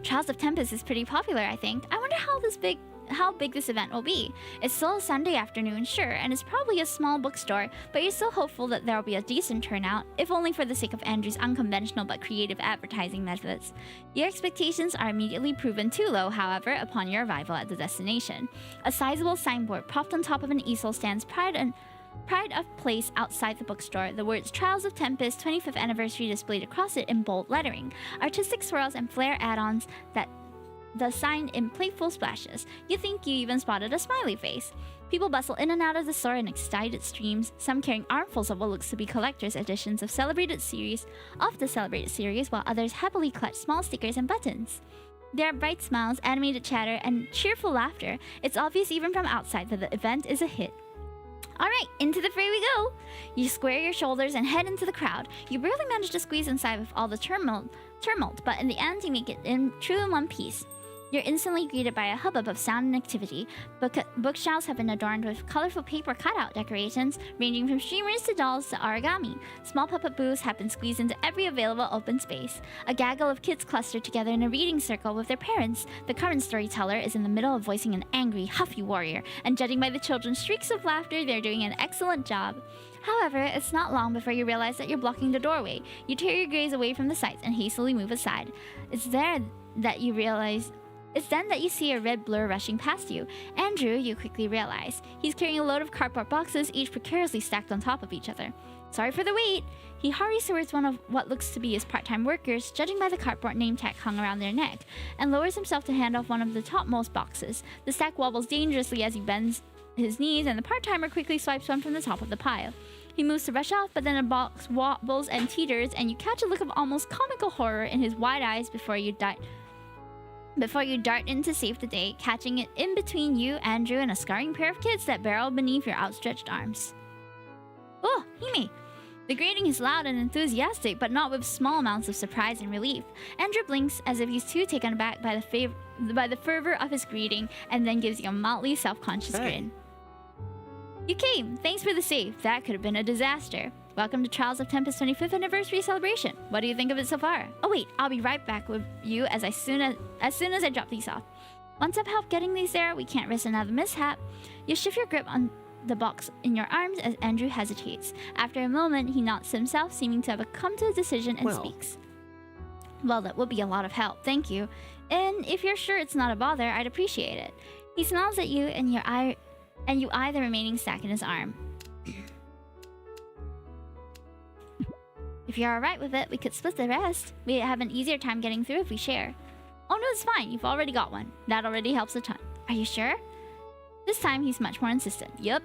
Trials of Tempest is pretty popular, I think. I wonder how big this event will be. It's still a Sunday afternoon, sure, and it's probably a small bookstore, but you're still hopeful that there will be a decent turnout, if only for the sake of Andrew's unconventional but creative advertising methods. Your expectations are immediately proven too low, however, upon your arrival at the destination. A sizable signboard propped on top of an easel stands pride of place outside the bookstore. The words Trials of Tempest 25th Anniversary displayed across it in bold lettering. Artistic swirls and flare add-ons that the sign in playful splashes. You think you even spotted a smiley face. People bustle in and out of the store in excited streams, some carrying armfuls of what looks to be collector's editions of the celebrated series, while others happily clutch small stickers and buttons. There are bright smiles, animated chatter, and cheerful laughter. It's obvious even from outside that the event is a hit. Alright, into the fray we go! You square your shoulders and head into the crowd. You barely manage to squeeze inside with all the tumult, but in the end you make it true in one piece. You're instantly greeted by a hubbub of sound and activity. Bookshelves have been adorned with colorful paper cutout decorations, ranging from streamers to dolls to origami. Small puppet booths have been squeezed into every available open space. A gaggle of kids clustered together in a reading circle with their parents. The current storyteller is in the middle of voicing an angry, huffy warrior, and judging by the children's shrieks of laughter, they're doing an excellent job. However, it's not long before you realize that you're blocking the doorway. You tear your gaze away from the sights and hastily move aside. It's then that you see a red blur rushing past you. Andrew, you quickly realize. He's carrying a load of cardboard boxes, each precariously stacked on top of each other. Sorry for the wait. He hurries towards one of what looks to be his part-time workers, judging by the cardboard name tag hung around their neck, and lowers himself to hand off one of the topmost boxes. The stack wobbles dangerously as he bends his knees, and the part-timer quickly swipes one from the top of the pile. He moves to rush off, but then a box wobbles and teeters, and you catch a look of almost comical horror in his wide eyes before you dart in to save the day, catching it in between you, Andrew, and a scurrying pair of kids that barrel beneath your outstretched arms. Oh, Hime! The greeting is loud and enthusiastic, but not with small amounts of surprise and relief. Andrew blinks as if he's too taken aback by the fervor of his greeting, and then gives you a mildly self-conscious grin. You came! Thanks for the save. That could have been a disaster. Welcome to Trials of Tempest 25th Anniversary Celebration. What do you think of it so far? Oh wait, I'll be right back with you as soon as I drop these off. Once I've helped getting these there, we can't risk another mishap. You shift your grip on the box in your arms as Andrew hesitates. After a moment, he nods to himself, seeming to have come to a decision, and speaks. Well, that would be a lot of help, thank you. And if you're sure it's not a bother, I'd appreciate it. He smiles at you, and you eye the remaining stack in his arm. If you're alright with it, we could split the rest. We'd have an easier time getting through if we share. Oh no, it's fine. You've already got one. That already helps a ton. Are you sure? This time, he's much more insistent. Yup.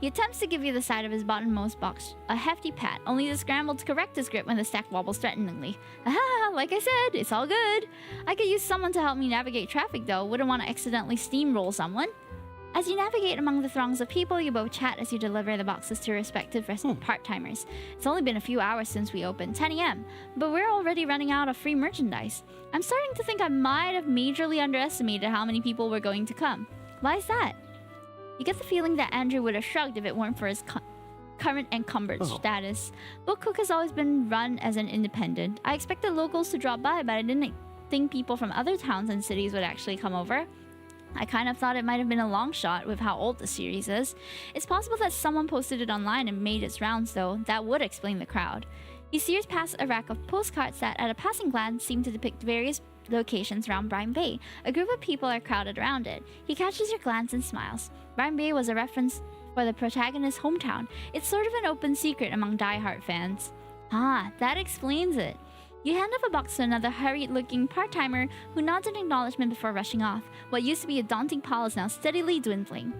He attempts to give you the side of his bottommost box a hefty pat, only to scramble to correct his grip when the stack wobbles threateningly. Aha! Like I said, it's all good. I could use someone to help me navigate traffic, though. Wouldn't want to accidentally steamroll someone. As you navigate among the throngs of people, you both chat as you deliver the boxes to your respective part-timers. It's only been a few hours since we opened, 10 a.m., but we're already running out of free merchandise. I'm starting to think I might have majorly underestimated how many people were going to come. Why is that? You get the feeling that Andrew would have shrugged if it weren't for his current encumbered status. Bookhook has always been run as an independent. I expected locals to drop by, but I didn't think people from other towns and cities would actually come over. I kind of thought it might have been a long shot with how old the series is. It's possible that someone posted it online and made its rounds, though. That would explain the crowd. He steers past a rack of postcards that, at a passing glance, seem to depict various locations around Brine Bay. A group of people are crowded around it. He catches your glance and smiles. Brine Bay was a reference for the protagonist's hometown. It's sort of an open secret among die-hard fans. Ah, that explains it. You hand off a box to another hurried-looking part-timer who nods in acknowledgement before rushing off. What used to be a daunting pile is now steadily dwindling.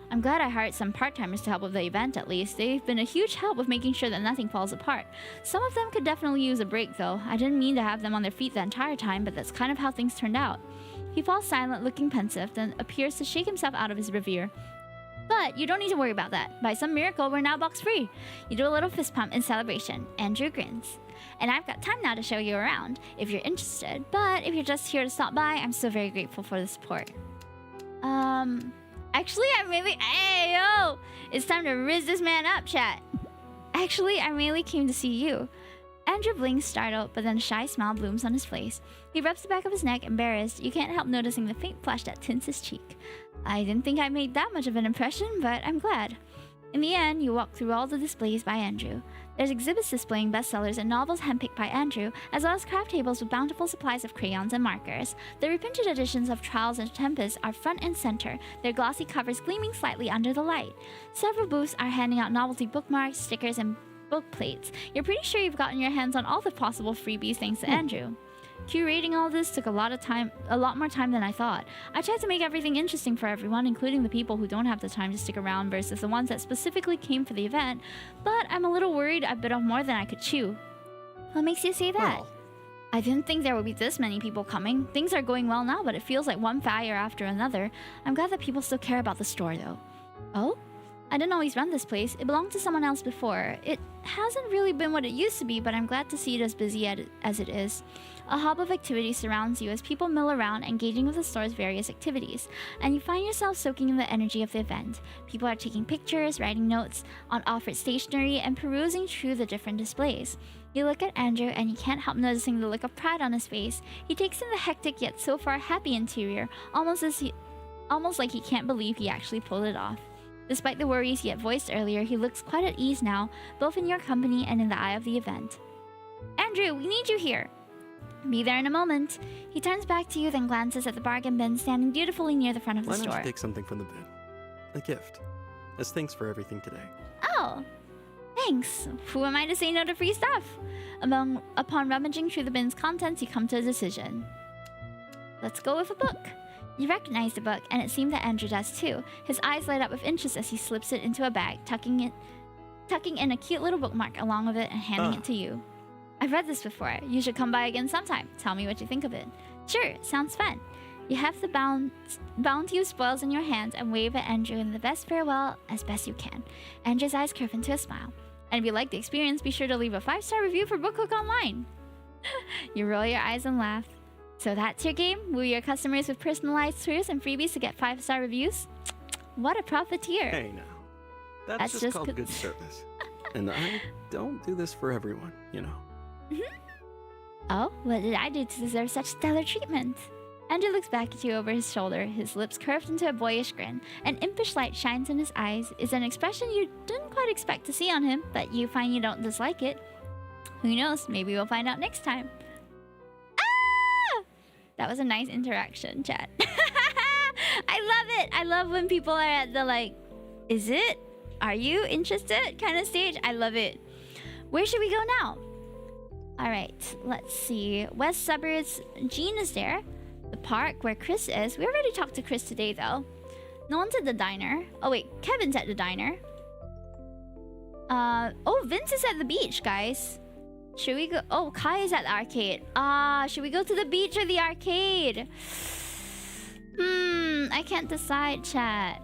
I'm glad I hired some part-timers to help with the event at least. They've been a huge help with making sure that nothing falls apart. Some of them could definitely use a break though. I didn't mean to have them on their feet the entire time, but that's kind of how things turned out. He falls silent, looking pensive, then appears to shake himself out of his reverie. But you don't need to worry about that. By some miracle, we're now box-free. You do a little fist pump in celebration. Andrew grins. And I've got time now to show you around, if you're interested. But if you're just here to stop by, I'm still very grateful for the support. Actually, I really... Hey, yo! It's time to rizz this man up, chat. Actually, I mainly came to see you. Andrew blinks, startled, but then a shy smile blooms on his face. He rubs the back of his neck, embarrassed. You can't help noticing the faint flush that tints his cheek. I didn't think I made that much of an impression, but I'm glad. In the end, you walk through all the displays by Andrew. There's exhibits displaying bestsellers and novels handpicked by Andrew, as well as craft tables with bountiful supplies of crayons and markers. The reprinted editions of Trials and Tempest are front and center, their glossy covers gleaming slightly under the light. Several booths are handing out novelty bookmarks, stickers, and book plates. You're pretty sure you've gotten your hands on all the possible freebies thanks to Andrew. Curating all this took a lot more time than I thought. I tried to make everything interesting for everyone, including the people who don't have the time to stick around versus the ones that specifically came for the event, but I'm a little worried I bit off more than I could chew. What makes you say that? Well, I didn't think there would be this many people coming. Things are going well now, but it feels like one fire after another. I'm glad that people still care about the store, though. Oh? I didn't always run this place. It belonged to someone else before. It hasn't really been what it used to be, but I'm glad to see it as busy as it is. A hub of activity surrounds you as people mill around, engaging with the store's various activities, and you find yourself soaking in the energy of the event. People are taking pictures, writing notes on offered stationery, and perusing through the different displays. You look at Andrew, and you can't help noticing the look of pride on his face. He takes in the hectic yet so far happy interior, almost like he can't believe he actually pulled it off. Despite the worries he had voiced earlier, he looks quite at ease now, both in your company and in the eye of the event. Andrew, we need you here. Be there in a moment. He turns back to you, then glances at the bargain bin standing beautifully near the front of the why don't store. you take something from the bin? A gift. As thanks for everything today. Oh, thanks. Who am I to say no to free stuff? Upon rummaging through the bin's contents, you come to a decision. Let's go with a book. You recognize the book, and it seemed that Andrew does too. His eyes light up with interest as he slips it into a bag, tucking in a cute little bookmark along with it and handing it to you. I've read this before. You should come by again sometime. Tell me what you think of it. Sure, sounds fun. You have the bounty of spoils in your hands and wave at Andrew in the best farewell as best you can. Andrew's eyes curve into a smile. And if you like the experience, be sure to leave a 5-star review for BookHook Online. You roll your eyes and laugh. So that's your game? Woo your customers with personalized tours and freebies to get 5-star reviews? What a profiteer. Hey now. That's just called good service. And I don't do this for everyone, you know. Oh, what did I do to deserve such stellar treatment? Andrew looks back at you over his shoulder, his lips curved into a boyish grin. An impish light shines in his eyes. It's an expression you didn't quite expect to see on him, but you find you don't dislike it. Who knows, maybe we'll find out next time. That was a nice interaction, chat. I love it. I love when people are at the like, is it? Are you interested? Kind of stage. I love it. Where should we go now? All right, let's see. West Suburbs, Jean is there. The park where Chris is. We already talked to Chris today though. No one's at the diner. Oh wait, Kevin's at the diner. Oh, Vince is at the beach, guys. Should we go? Oh, Kai is at the arcade. Should we go to the beach or the arcade? I can't decide, chat.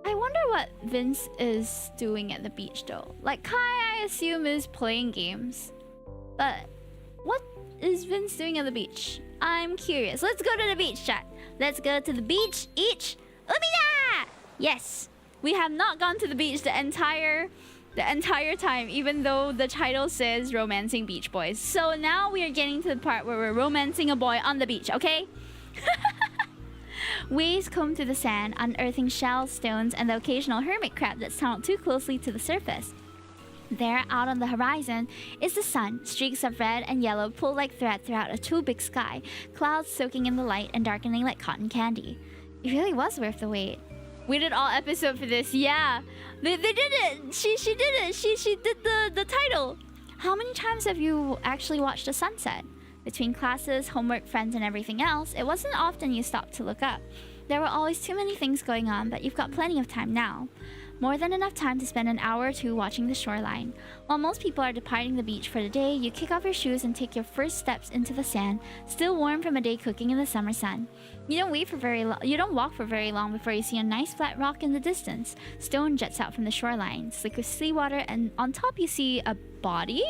I wonder what Vince is doing at the beach though. Like Kai, I assume, is playing games. But what is Vince doing at the beach? I'm curious. Let's go to the beach, chat. Let's go to the beach. Each Umida! Yes, we have not gone to the beach the entire time, even though the title says romancing beach boys. So now we are getting to the part where we're romancing a boy on the beach, okay? Waves comb through the sand, unearthing shells, stones, and the occasional hermit crab that's tunneled too closely to the surface. There, out on the horizon, is the sun. Streaks of red and yellow pull like thread throughout a too big sky, clouds soaking in the light and darkening like cotton candy. It really was worth the wait. We did all episode for this, yeah. They did it. She did it. She did the title. How many times have you actually watched a sunset? Between classes, homework, friends, and everything else, it wasn't often you stopped to look up. There were always too many things going on, but you've got plenty of time now. More than enough time to spend an hour or two watching the shoreline. While most people are departing the beach for the day, you kick off your shoes and take your first steps into the sand, still warm from a day cooking in the summer sun. You don't walk for very long before you see a nice flat rock in the distance. Stone jets out from the shoreline, slick with seawater, and on top you see a body?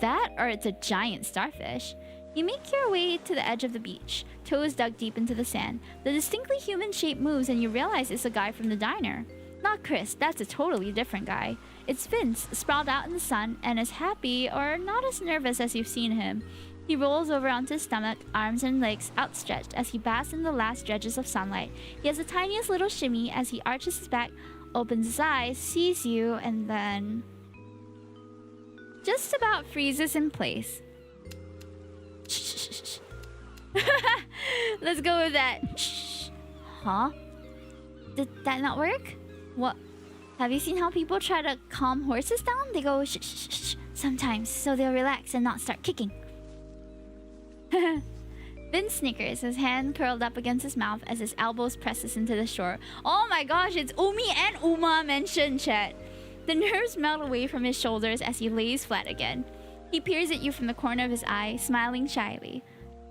That, or it's a giant starfish. You make your way to the edge of the beach, toes dug deep into the sand. The distinctly human shape moves and you realize it's a guy from the diner. Not Chris, that's a totally different guy. It's Vince, sprawled out in the sun, and as happy, or not as nervous as you've seen him. He rolls over onto his stomach, arms and legs outstretched as he basks in the last dredges of sunlight. He has the tiniest little shimmy as he arches his back, opens his eyes, sees you, and then just about freezes in place. Shh. Let's go with that. Shh. Huh? Did that not work? What? Have you seen how people try to calm horses down? They go shh sometimes, so they'll relax and not start kicking. Vince snickers, his hand curled up against his mouth as his elbows presses into the shore. Oh my gosh, it's Umi and Uma mentioned, chat. The nerves melt away from his shoulders as he lays flat again. He peers at you from the corner of his eye, smiling shyly.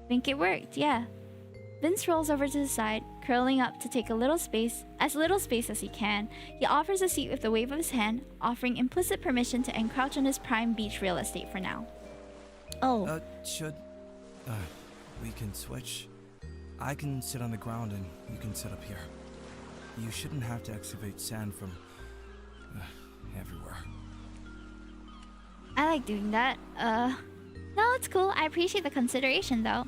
Think it worked, yeah. Vince rolls over to the side, curling up to take little space as he can. He offers a seat with a wave of his hand, offering implicit permission to encroach on his prime beach real estate for now. Oh. We can switch. I can sit on the ground and you can sit up here. You shouldn't have to excavate sand from everywhere. I like doing that. No, it's cool. I appreciate the consideration, though.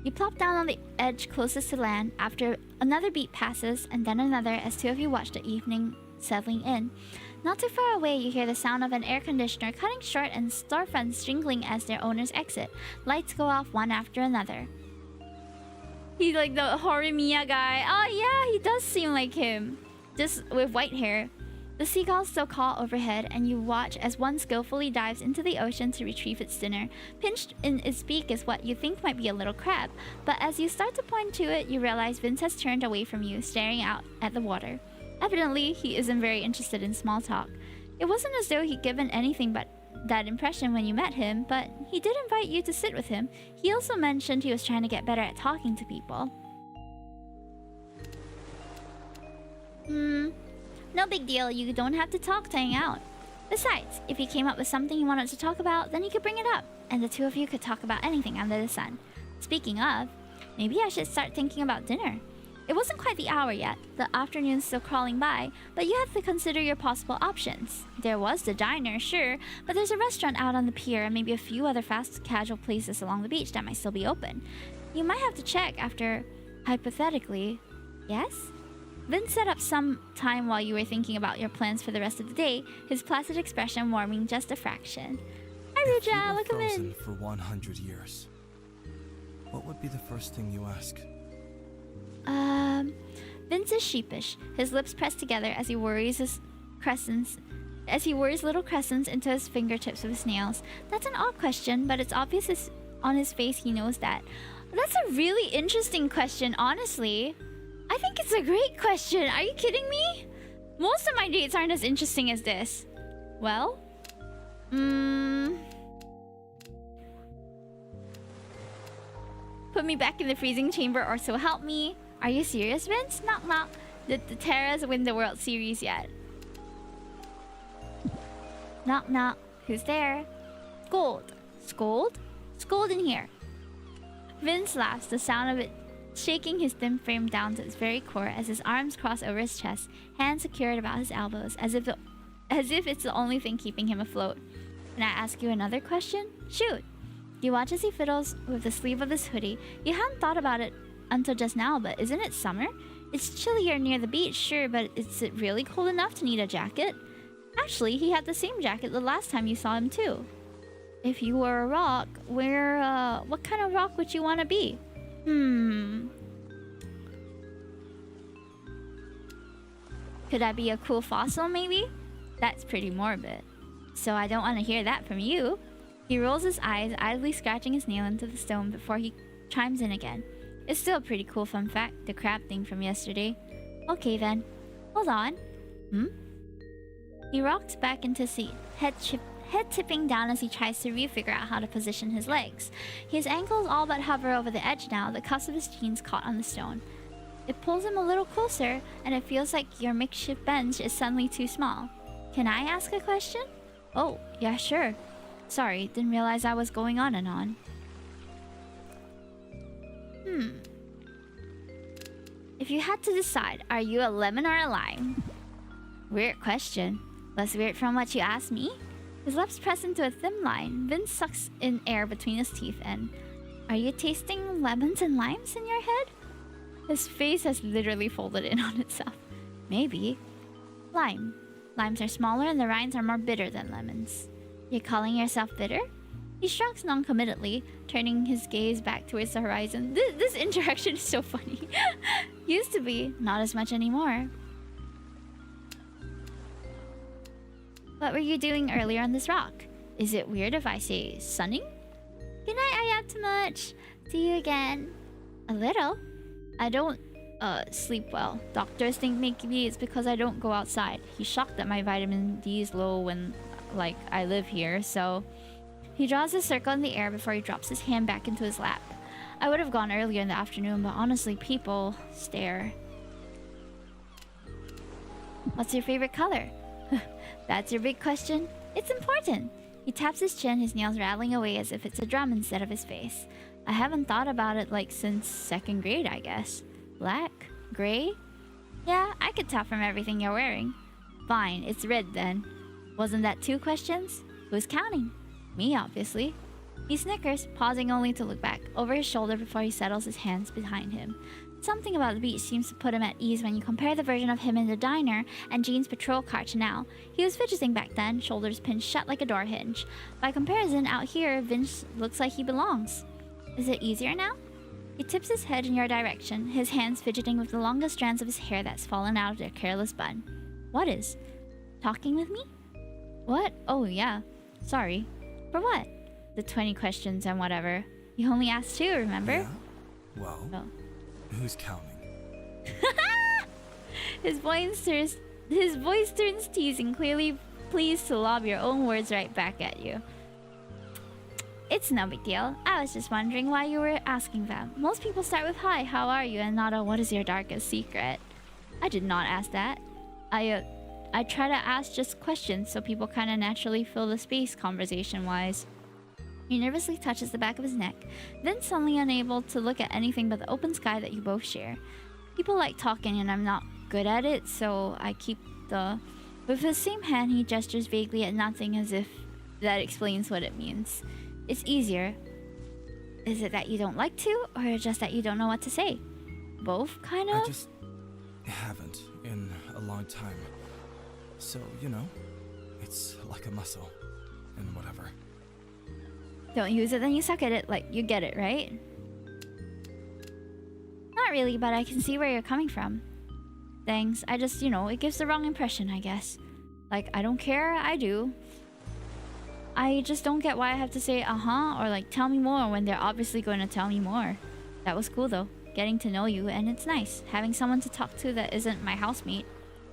You plop down on the edge closest to land after another beat passes and then another as two of you watch the evening settling in. Not too far away, you hear the sound of an air conditioner cutting short and storefronts jingling as their owners exit. Lights go off one after another. He's like the Horimiya guy. Oh yeah, he does seem like him. Just with white hair. The seagulls still call overhead, and you watch as one skillfully dives into the ocean to retrieve its dinner. Pinched in its beak is what you think might be a little crab, but as you start to point to it, you realize Vince has turned away from you, staring out at the water. Evidently, he isn't very interested in small talk. It wasn't as though he'd given anything but that impression when you met him, but he did invite you to sit with him. He also mentioned he was trying to get better at talking to people. No big deal, you don't have to talk to hang out. Besides, if he came up with something you wanted to talk about, then you could bring it up, and the two of you could talk about anything under the sun. Speaking of, maybe I should start thinking about dinner. It wasn't quite the hour yet, the afternoon's still crawling by, but you have to consider your possible options. There was the diner, sure, but there's a restaurant out on the pier and maybe a few other fast casual places along the beach that might still be open. You might have to check after, hypothetically, yes? Vince set up some time while you were thinking about your plans for the rest of the day, his placid expression warming just a fraction. Hi Ruja, look him in. For 100 years, what would be the first thing you ask? Vince is sheepish, his lips pressed together as he worries little crescents into his fingertips with his nails. That's an odd question, but it's obvious on his face he knows that. That's a really interesting question, honestly. I think it's a great question. Are you kidding me? Most of my dates aren't as interesting as this. Well, put me back in the freezing chamber or so help me. Are you serious, Vince? Knock knock. Did the Terras win the World Series yet? Knock knock. Who's there? Scold. Scold? Scold in here. Vince laughs, the sound of it shaking his thin frame down to its very core as his arms cross over his chest, hands secured about his elbows, as if it's the only thing keeping him afloat. Can I ask you another question? Shoot! You watch as he fiddles with the sleeve of his hoodie. You hadn't thought about it until just now, but isn't it summer? It's chillier near the beach, sure, but is it really cold enough to need a jacket? Actually, he had the same jacket the last time you saw him too. If you were a rock, what kind of rock would you want to be? Could I be a cool fossil, maybe? That's pretty morbid. so I don't want to hear that from you. He rolls his eyes, idly scratching his nail into the stone before he chimes in again. It's still a pretty cool fun fact, the crab thing from yesterday. Okay then. Hold on. He rocks back into his seat, head tipping down as he tries to figure out how to position his legs. His ankles all but hover over the edge now, the cuffs of his jeans caught on the stone. It pulls him a little closer, and it feels like your makeshift bench is suddenly too small. Can I ask a question? Oh, yeah, sure. Sorry, didn't realize I was going on and on. If you had to decide, are you a lemon or a lime? Weird question. Less weird from what you asked me? His lips press into a thin line. Vince sucks in air between his teeth and... Are you tasting lemons and limes in your head? His face has literally folded in on itself. Maybe. Lime. Limes are smaller and the rinds are more bitter than lemons. You're calling yourself bitter? He shrugs non-committedly, turning his gaze back towards the horizon. This interaction is so funny. Used to be, not as much anymore. What were you doing earlier on this rock? Is it weird if I say sunning? Good night, I yapped too much. See you again. A little. I don't sleep well. Doctors think maybe it's because I don't go outside. He's shocked that my vitamin D is low when, like, I live here, so... He draws a circle in the air before he drops his hand back into his lap. I would have gone earlier in the afternoon, but honestly, people stare. What's your favorite color? That's your big question? It's important. He taps his chin, his nails rattling away as if it's a drum instead of his face. I haven't thought about it like since 2nd grade, I guess. Black? Gray? Yeah, I could tell from everything you're wearing. Fine, it's red then. Wasn't that 2 questions? Who's counting? Me, obviously. He snickers, pausing only to look back over his shoulder before he settles his hands behind him. Something about the beach seems to put him at ease when you compare the version of him in the diner and Jean's patrol car to now. He was fidgeting back then, shoulders pinned shut like a door hinge. By comparison, out here, Vince looks like he belongs. Is it easier now? He tips his head in your direction, his hands fidgeting with the longest strands of his hair that's fallen out of their careless bun. What is? Talking with me? What? Oh, yeah. Sorry. For what? The 20 questions and whatever. You only asked 2, remember? Yeah? Well, Oh. who's counting? His voice turns teasing, clearly pleased to lob your own words right back at you. It's no big deal. I was just wondering why you were asking them. Most people start with hi, how are you, and not a what is your darkest secret. I did not ask that. I try to ask just questions so people kind of naturally fill the space conversation-wise. He nervously touches the back of his neck, then suddenly unable to look at anything but the open sky that you both share. People like talking and I'm not good at it, so I keep the... With his same hand, he gestures vaguely at nothing as if that explains what it means. It's easier. Is it that you don't like to, or just that you don't know what to say? Both, kind of? I just haven't in a long time. So, you know, it's like a muscle and whatever. Don't use it, then you suck at it. Like, you get it, right? Not really, but I can see where you're coming from. Thanks. I just, you know, it gives the wrong impression, I guess. Like, I don't care, I do. I just don't get why I have to say uh-huh or like tell me more when they're obviously going to tell me more. That was cool though, getting to know you, and it's nice having someone to talk to that isn't my housemate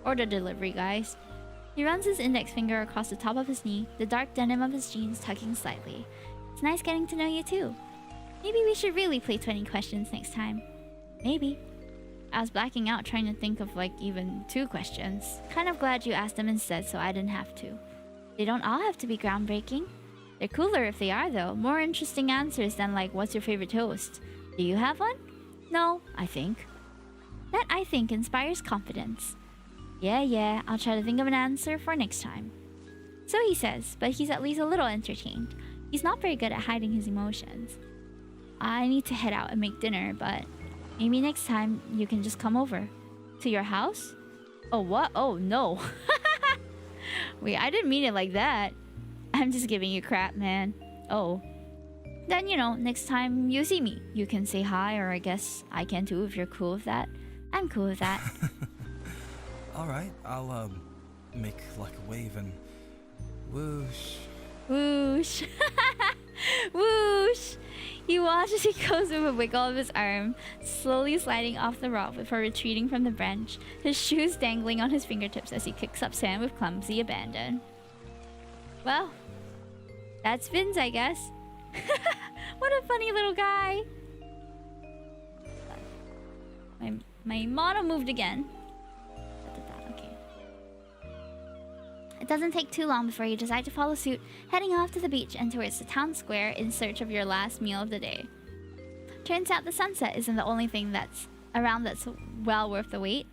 or the delivery guys. He runs his index finger across the top of his knee, the dark denim of his jeans tugging slightly. It's nice getting to know you too. Maybe we should really play 20 questions next time. Maybe. I was blacking out trying to think of like even 2 questions. Kind of glad you asked them instead so I didn't have to. They don't all have to be groundbreaking. They're cooler if they are though. More interesting answers than like what's your favorite toast. Do you have one? No, I think. That I think inspires confidence. Yeah, I'll try to think of an answer for next time. So he says, but he's at least a little entertained. He's not very good at hiding his emotions. I need to head out and make dinner, but maybe next time you can just come over. To your house? Oh, what? Oh, no. Wait, I didn't mean it like that. I'm just giving you crap, man. Oh. Then, you know, next time you see me, you can say hi, or I guess I can too if you're cool with that. I'm cool with that. Alright, I'll, make like a wave and Whoosh. Whoosh. Whoosh. He watches he goes with a wiggle of his arm, slowly sliding off the rock before retreating from the branch, his shoes dangling on his fingertips as he kicks up sand with clumsy abandon. Well, that's Vince, I guess. What a funny little guy. My mono moved again. Okay. It doesn't take too long before you decide to follow suit, heading off to the beach and towards the town square in search of your last meal of the day. Turns out the sunset isn't the only thing that's around that's well worth the wait.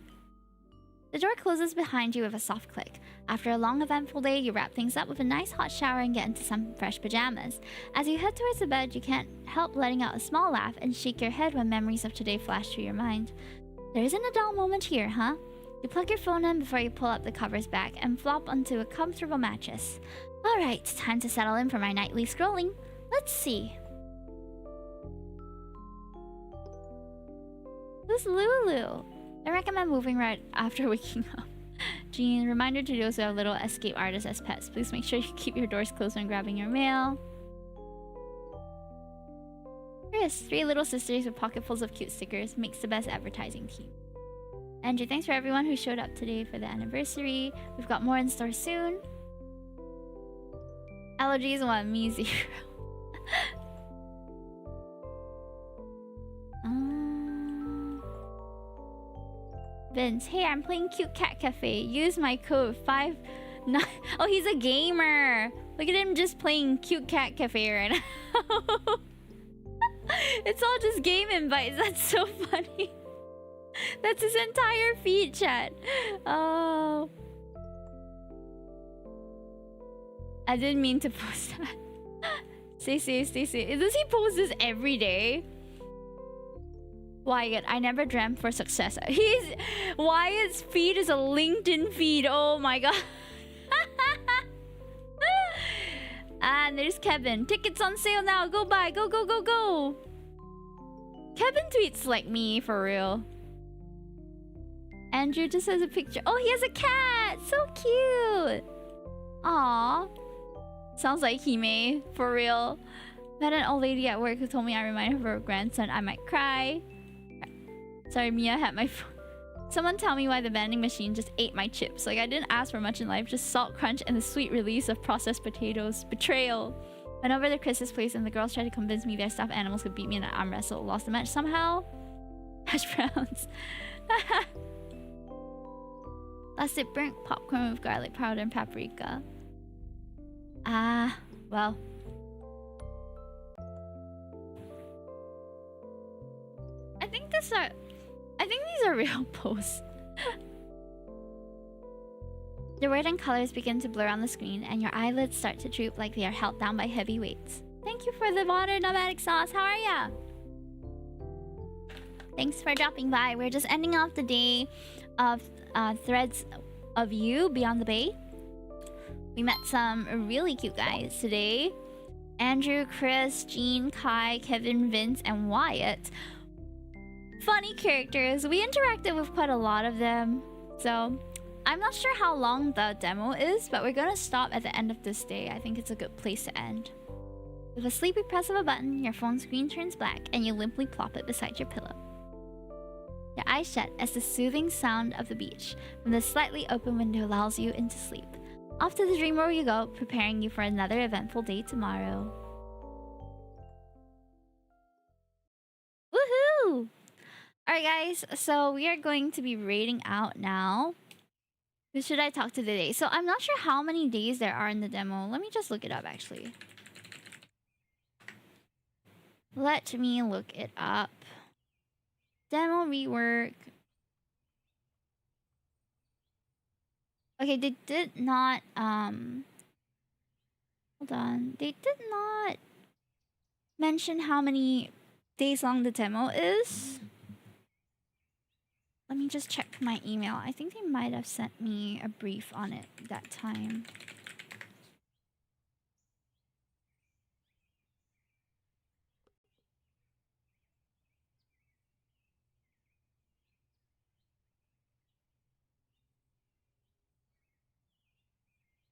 The door closes behind you with a soft click. After a long, eventful day, you wrap things up with a nice hot shower and get into some fresh pajamas. As you head towards the bed, you can't help letting out a small laugh and shake your head when memories of today flash through your mind. There isn't a dull moment here, huh? You plug your phone in before you pull up the covers back and flop onto a comfortable mattress. Alright, time to settle in for my nightly scrolling. Let's see. Who's Lulu? I recommend moving right after waking up. Jean, reminder to those who have little escape artists as pets. Please make sure you keep your doors closed when grabbing your mail. Chris, 3 little sisters with pocketfuls of cute stickers. Makes the best advertising team. Andrew, thanks for everyone who showed up today for the anniversary. We've got more in store soon. Allergies want me 0. Vince, hey, I'm playing Cute Cat Cafe. Use my code 59. Oh, he's a gamer. Look at him just playing Cute Cat Cafe right now. It's all just game invites. That's so funny. That's his entire feed, chat. Oh. I didn't mean to post that. Stay safe, stay safe. Does he post this every day? Wyatt, I never dreamt for success. Wyatt's feed is a LinkedIn feed. Oh my god. And there's Kevin. Tickets on sale now. Go buy. Go, go, go, go. Kevin tweets like me, for real. Andrew just has a picture. Oh, he has a cat. So cute. Aww. Sounds like Hime, for real. Met an old lady at work who told me I remind her of her grandson. I might cry. Sorry, Mia had my phone. Someone tell me why the vending machine just ate my chips. Like, I didn't ask for much in life, just salt crunch and the sweet release of processed potatoes. Betrayal. Went over to Chris's place and the girls tried to convince me their stuffed animals could beat me in an arm wrestle. Lost the match somehow. Hash browns. Last it burnt popcorn with garlic powder and paprika. Ah, well. I think these are real posts. The word and colors begin to blur on the screen, and your eyelids start to droop like they are held down by heavy weights. Thank you for the water, nomadic sauce. How are ya? Thanks for dropping by. We're just ending off the day of threads of you beyond the bay. We met some really cute guys today. Andrew, Chris, Jean, Kai, Kevin, Vince, and Wyatt. Funny characters. We interacted with quite a lot of them. So, I'm not sure how long the demo is, but we're gonna stop at the end of this day. I think it's a good place to end. With a sleepy press of a button, your phone screen turns black and you limply plop it beside your pillow. Your eyes shut as the soothing sound of the beach from the slightly open window lulls you into sleep. Off to the dream world you go, preparing you for another eventful day tomorrow. Woohoo! Alright guys, so we are going to be rating out now. Who should I talk to today? So I'm not sure how many days there are in the demo. Let me just look it up actually. Let me look it up. Demo rework. Okay, they did not hold on. They did not mention how many days long the demo is. Let me just check my email. I think they might have sent me a brief on it that time.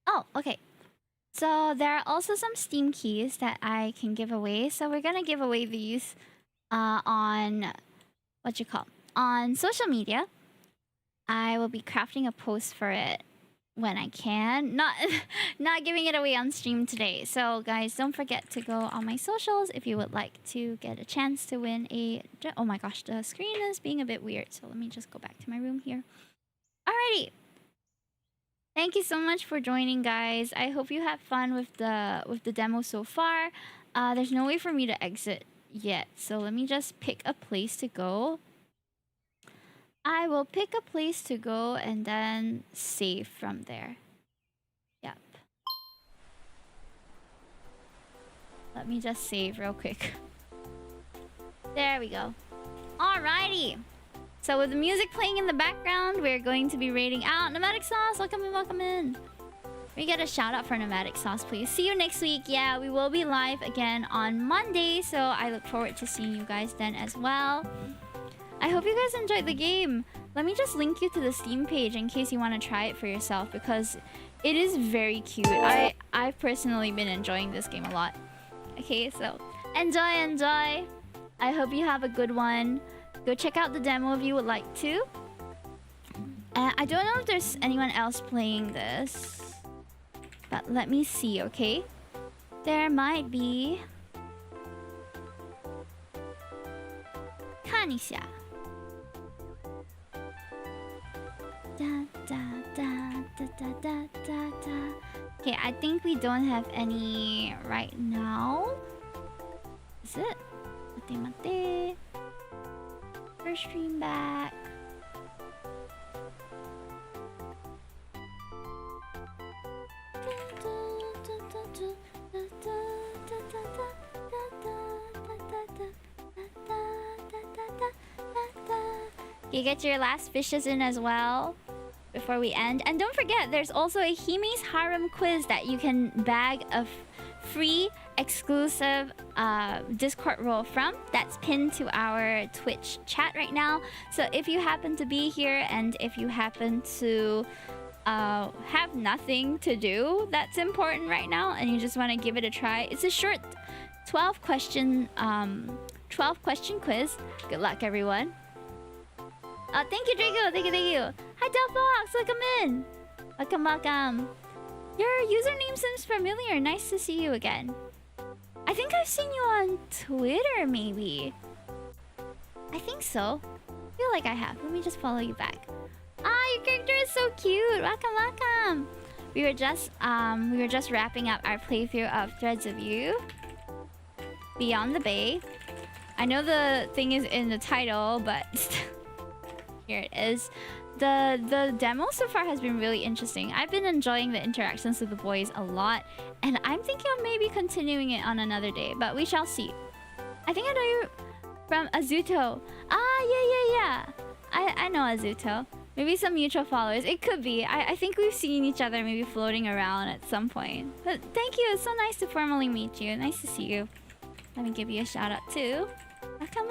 Oh, okay. So there are also some Steam keys that I can give away. So we're gonna give away these on on social media. I will be crafting a post for it when I can. Not giving it away on stream today. So guys, don't forget to go on my socials if you would like to get a chance to win a... Oh my gosh, the screen is being a bit weird. So let me just go back to my room here. Alrighty. Thank you so much for joining, guys. I hope you had fun with the demo so far. There's no way for me to exit yet. So let me just pick a place to go. I will pick a place to go and then save from there. Yep. Let me just save real quick. There we go. Alrighty. So with the music playing in the background, we're going to be rating out Pneumatic Sauce. Welcome in, welcome in. We get a shout out for Pneumatic Sauce, please. See you next week. Yeah, we will be live again on Monday. So I look forward to seeing you guys then as well. I hope you guys enjoyed the game. Let me just link you to the Steam page in case you want to try it for yourself because it is very cute. I've personally been enjoying this game a lot. Okay, so enjoy. I hope you have a good one. Go check out the demo if you would like to. I don't know if there's anyone else playing this, but let me see, okay? There might be. 看一下. Okay, I think we don't have any right now. Is it? Mate. First stream back. You get your last fishes in as well before we end. And don't forget, there's also a Hime's Harem quiz that you can bag a free exclusive Discord role from. That's pinned to our Twitch chat right now. So if you happen to be here and if you happen to have nothing to do that's important right now and you just want to give it a try, it's a short 12 question quiz. Good luck, everyone. Thank you, Draco. Thank you. Hi, Delphox. Welcome in. Welcome. Your username seems familiar. Nice to see you again. I think I've seen you on Twitter, maybe. I think so. I feel like I have. Let me just follow you back. Your character is so cute. Welcome. We were just wrapping up our playthrough of Threads of You. Beyond the Bay. I know the thing is in the title, but here it is. The demo so far has been really interesting. I've been enjoying the interactions with the boys a lot, and I'm thinking of maybe continuing it on another day, but we shall see. I think I know you from Azuto. Yeah. I know Azuto. Maybe some mutual followers. It could be. I think we've seen each other maybe floating around at some point. But thank you. It's so nice to formally meet you. Nice to see you. Let me give you a shout out too. Welcome.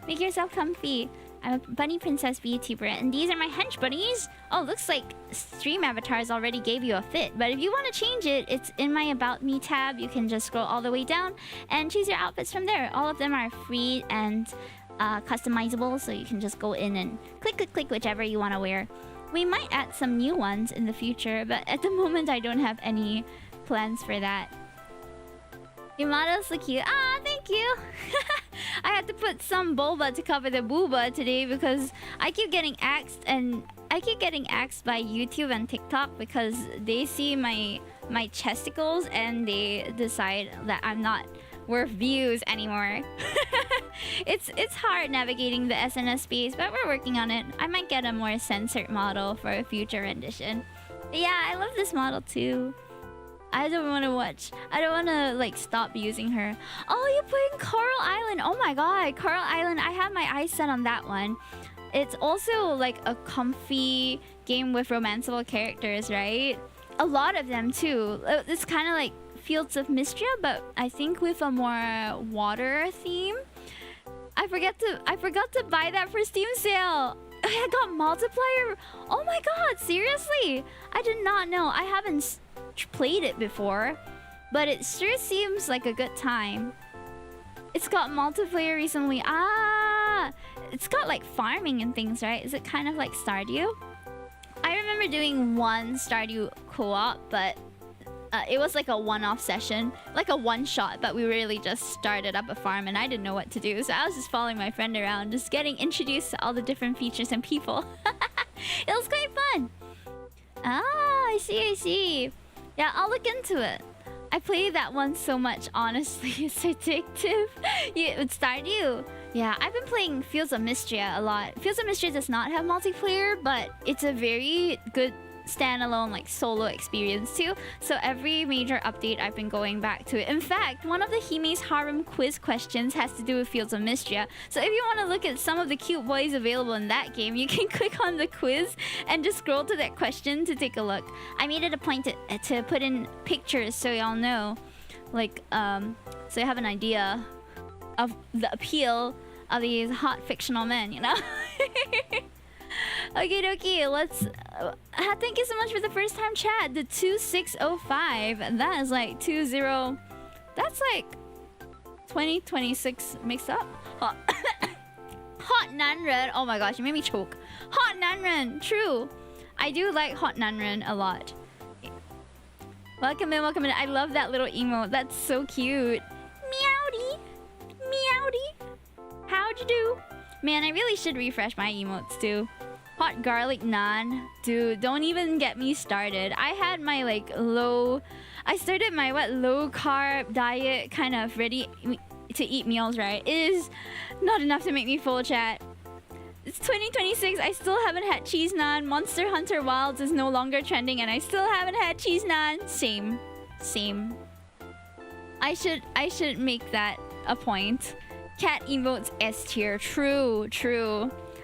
Make yourself comfy. I'm a bunny princess VTuber, and these are my hench bunnies. Oh, looks like stream avatars already gave you a fit, but if you want to change it, it's in my About Me tab. You can just scroll all the way down and choose your outfits from there. All of them are free and customizable, so you can just go in and click whichever you want to wear. We might add some new ones in the future, but at the moment I don't have any plans for that. Your models look cute. Thank you. I had to put some boba to cover the booba today because I keep getting axed by YouTube and TikTok because they see my chesticles and they decide that I'm not worth views anymore. It's hard navigating the SNS space, but we're working on it. I might get a more censored model for a future rendition. But yeah, I love this model too. I don't want to like stop using her. Oh, you're playing Coral Island. Oh my god, Coral Island. I have my eyes set on that one. It's also like a comfy game with romanceable characters, right? A lot of them too. It's kind of like Fields of Mystria, but I think with a more water theme. I forgot to buy that for Steam sale. I got multiplier. Oh my god, seriously? I did not know. I haven't played it before, but it sure seems like a good time. It's got multiplayer recently. Ah, it's got like farming and things, right? Is it kind of like Stardew? I remember doing one Stardew co-op, but it was like a one-off session, like a one-shot, but we really just started up a farm and I didn't know what to do. So I was just following my friend around, just getting introduced to all the different features and people. It was quite fun. Ah, I see. Yeah, I'll look into it. I played that one so much, honestly. It's addictive. Yeah, it's Stardew. Yeah, I've been playing Fields of Mystria a lot. Fields of Mystria does not have multiplayer, but it's a very good standalone like solo experience too. So every major update I've been going back to it. In fact, one of the Hime's Harem quiz questions has to do with Fields of Mystria. So if you want to look at some of the cute boys available in that game, you can click on the quiz and just scroll to that question to take a look. I made it a point to put in pictures so y'all know, like so you have an idea of the appeal of these hot fictional men, you know. Okay, dokie, let's... thank you so much for the first time chat. The 2605. That is like 20... That's like 2026 mixed up. Hot Nanren. Oh my gosh, you made me choke. Hot Nanren. True. I do like Hot Nanren a lot. Welcome in, welcome in. I love that little emote. That's so cute. Meowdy. Meowdy. How'd you do? Man, I really should refresh my emotes too. Hot garlic naan. Dude, don't even get me started. I had my like I started my low carb diet, kind of ready to eat meals, right? It is not enough to make me full, chat. It's 2026. I still haven't had cheese naan. Monster Hunter Wilds is no longer trending and I still haven't had cheese naan. Same. I should make that a point. Cat emotes S tier. True.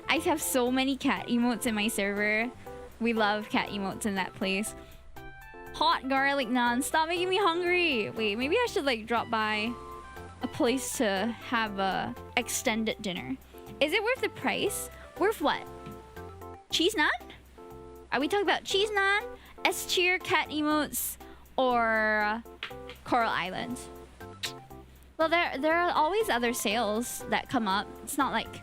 I have so many cat emotes in my server. We love cat emotes in that place. Hot garlic naan. Stop making me hungry. Wait, maybe I should like drop by a place to have a extended dinner. Is it worth the price? Worth what? Cheese naan? Are we talking about cheese naan, S tier cat emotes, or Coral Island? Well, there are always other sales that come up. It's not like...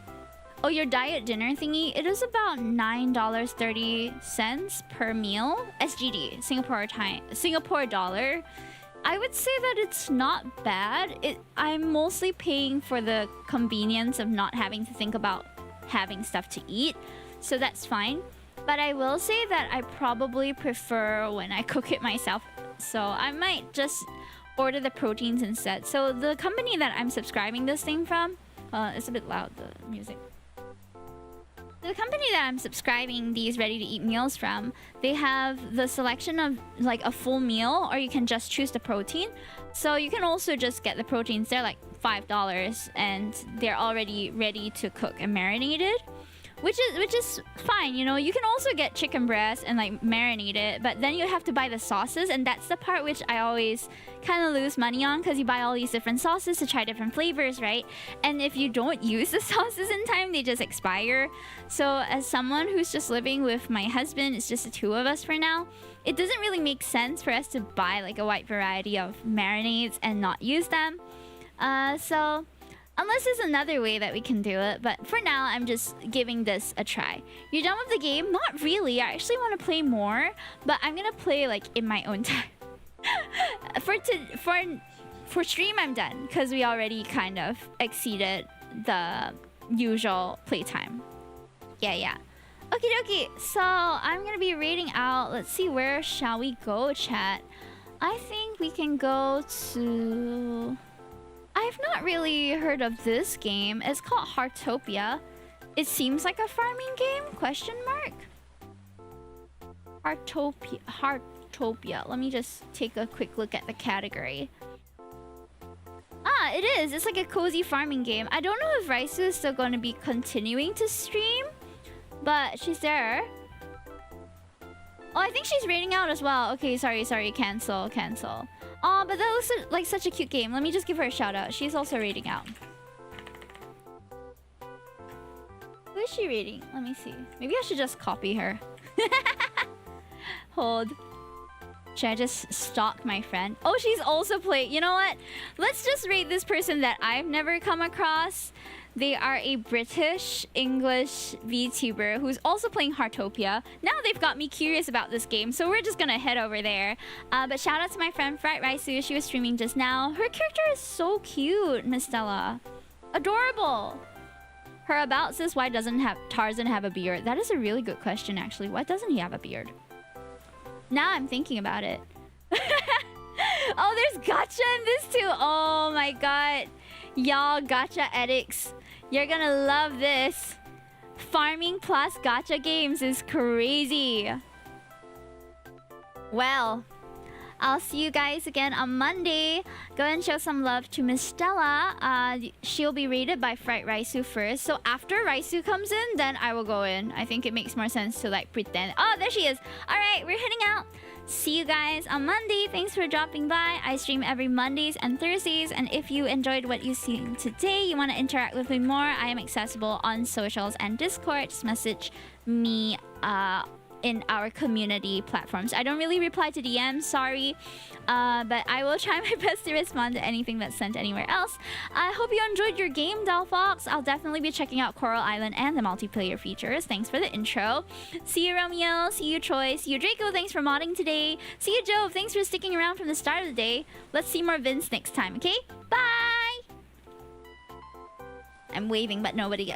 Oh, your diet dinner thingy? It is about $9.30 per meal. SGD, Singapore dollar. I would say that it's not bad. I'm mostly paying for the convenience of not having to think about having stuff to eat. So that's fine. But I will say that I probably prefer when I cook it myself. So I might just order the proteins instead. So the company that I'm subscribing this thing from... it's a bit loud, the music. The company that I'm subscribing these ready-to-eat meals from, they have the selection of like a full meal, or you can just choose the protein. So you can also just get the proteins. They're like $5 and they're already ready to cook and marinated, which is fine. You know, you can also get chicken breast and like marinate it, but then you have to buy the sauces, and that's the part which I always kind of lose money on, because you buy all these different sauces to try different flavors, right? And if you don't use the sauces in time, they just expire. So as someone who's just living with my husband, it's just the two of us for now, it doesn't really make sense for us to buy like a wide variety of marinades and not use them. So unless there's another way that we can do it, but for now I'm just giving this a try. You're done with the game? Not really. I actually want to play more, but I'm gonna play like in my own time. For stream I'm done, because we already kind of exceeded the usual playtime. Yeah. Okie dokie. So I'm gonna be rating out. Let's see, where shall we go, chat? I think we can go to... I've not really heard of this game. It's called Heartopia. It seems like a farming game? Question mark? Heartopia. Let me just take a quick look at the category. Ah, it is. It's like a cozy farming game. I don't know if Raisu is still going to be continuing to stream, but she's there. Oh, I think she's rating out as well. Okay, sorry. Cancel. Oh, but that looks like such a cute game. Let me just give her a shout out. She's also rating out. Who is she rating? Let me see. Maybe I should just copy her. Hold. Should I just stalk my friend? Oh, she's also playing. You know what? Let's just rate this person that I've never come across. They are a British English VTuber who's also playing Heartopia. Now they've got me curious about this game, so we're just gonna head over there. But shout out to my friend Fright Raisu. She was streaming just now. Her character is so cute, Miss Stella. Adorable. Her about says, why doesn't Tarzan have a beard? That is a really good question, actually. Why doesn't he have a beard? Now I'm thinking about it. Oh, there's gacha in this too. Oh my god. Y'all, gacha addicts. You're gonna love this. Farming plus gacha games is crazy. Well, I'll see you guys again on Monday. Go and show some love to Miss Stella. She'll be rated by Fright Raisu first. So after Raisu comes in, then I will go in. I think it makes more sense to like pretend. Oh, there she is. All right, we're heading out. See you guys on Monday. Thanks for dropping by. I stream every Mondays and Thursdays. And if you enjoyed what you've seen today, you want to interact with me more, I am accessible on socials and Discord. Just message me in our community platforms. I don't really reply to DMs, sorry. But I will try my best to respond to anything that's sent anywhere else. I hope you enjoyed your game, Delphox. I'll definitely be checking out Coral Island and the multiplayer features. Thanks for the intro. See you, Romeo. See you, Troy. See you, Draco. Thanks for modding today. See you, Jove. Thanks for sticking around from the start of the day. Let's see more Vince next time, okay? Bye! I'm waving, but nobody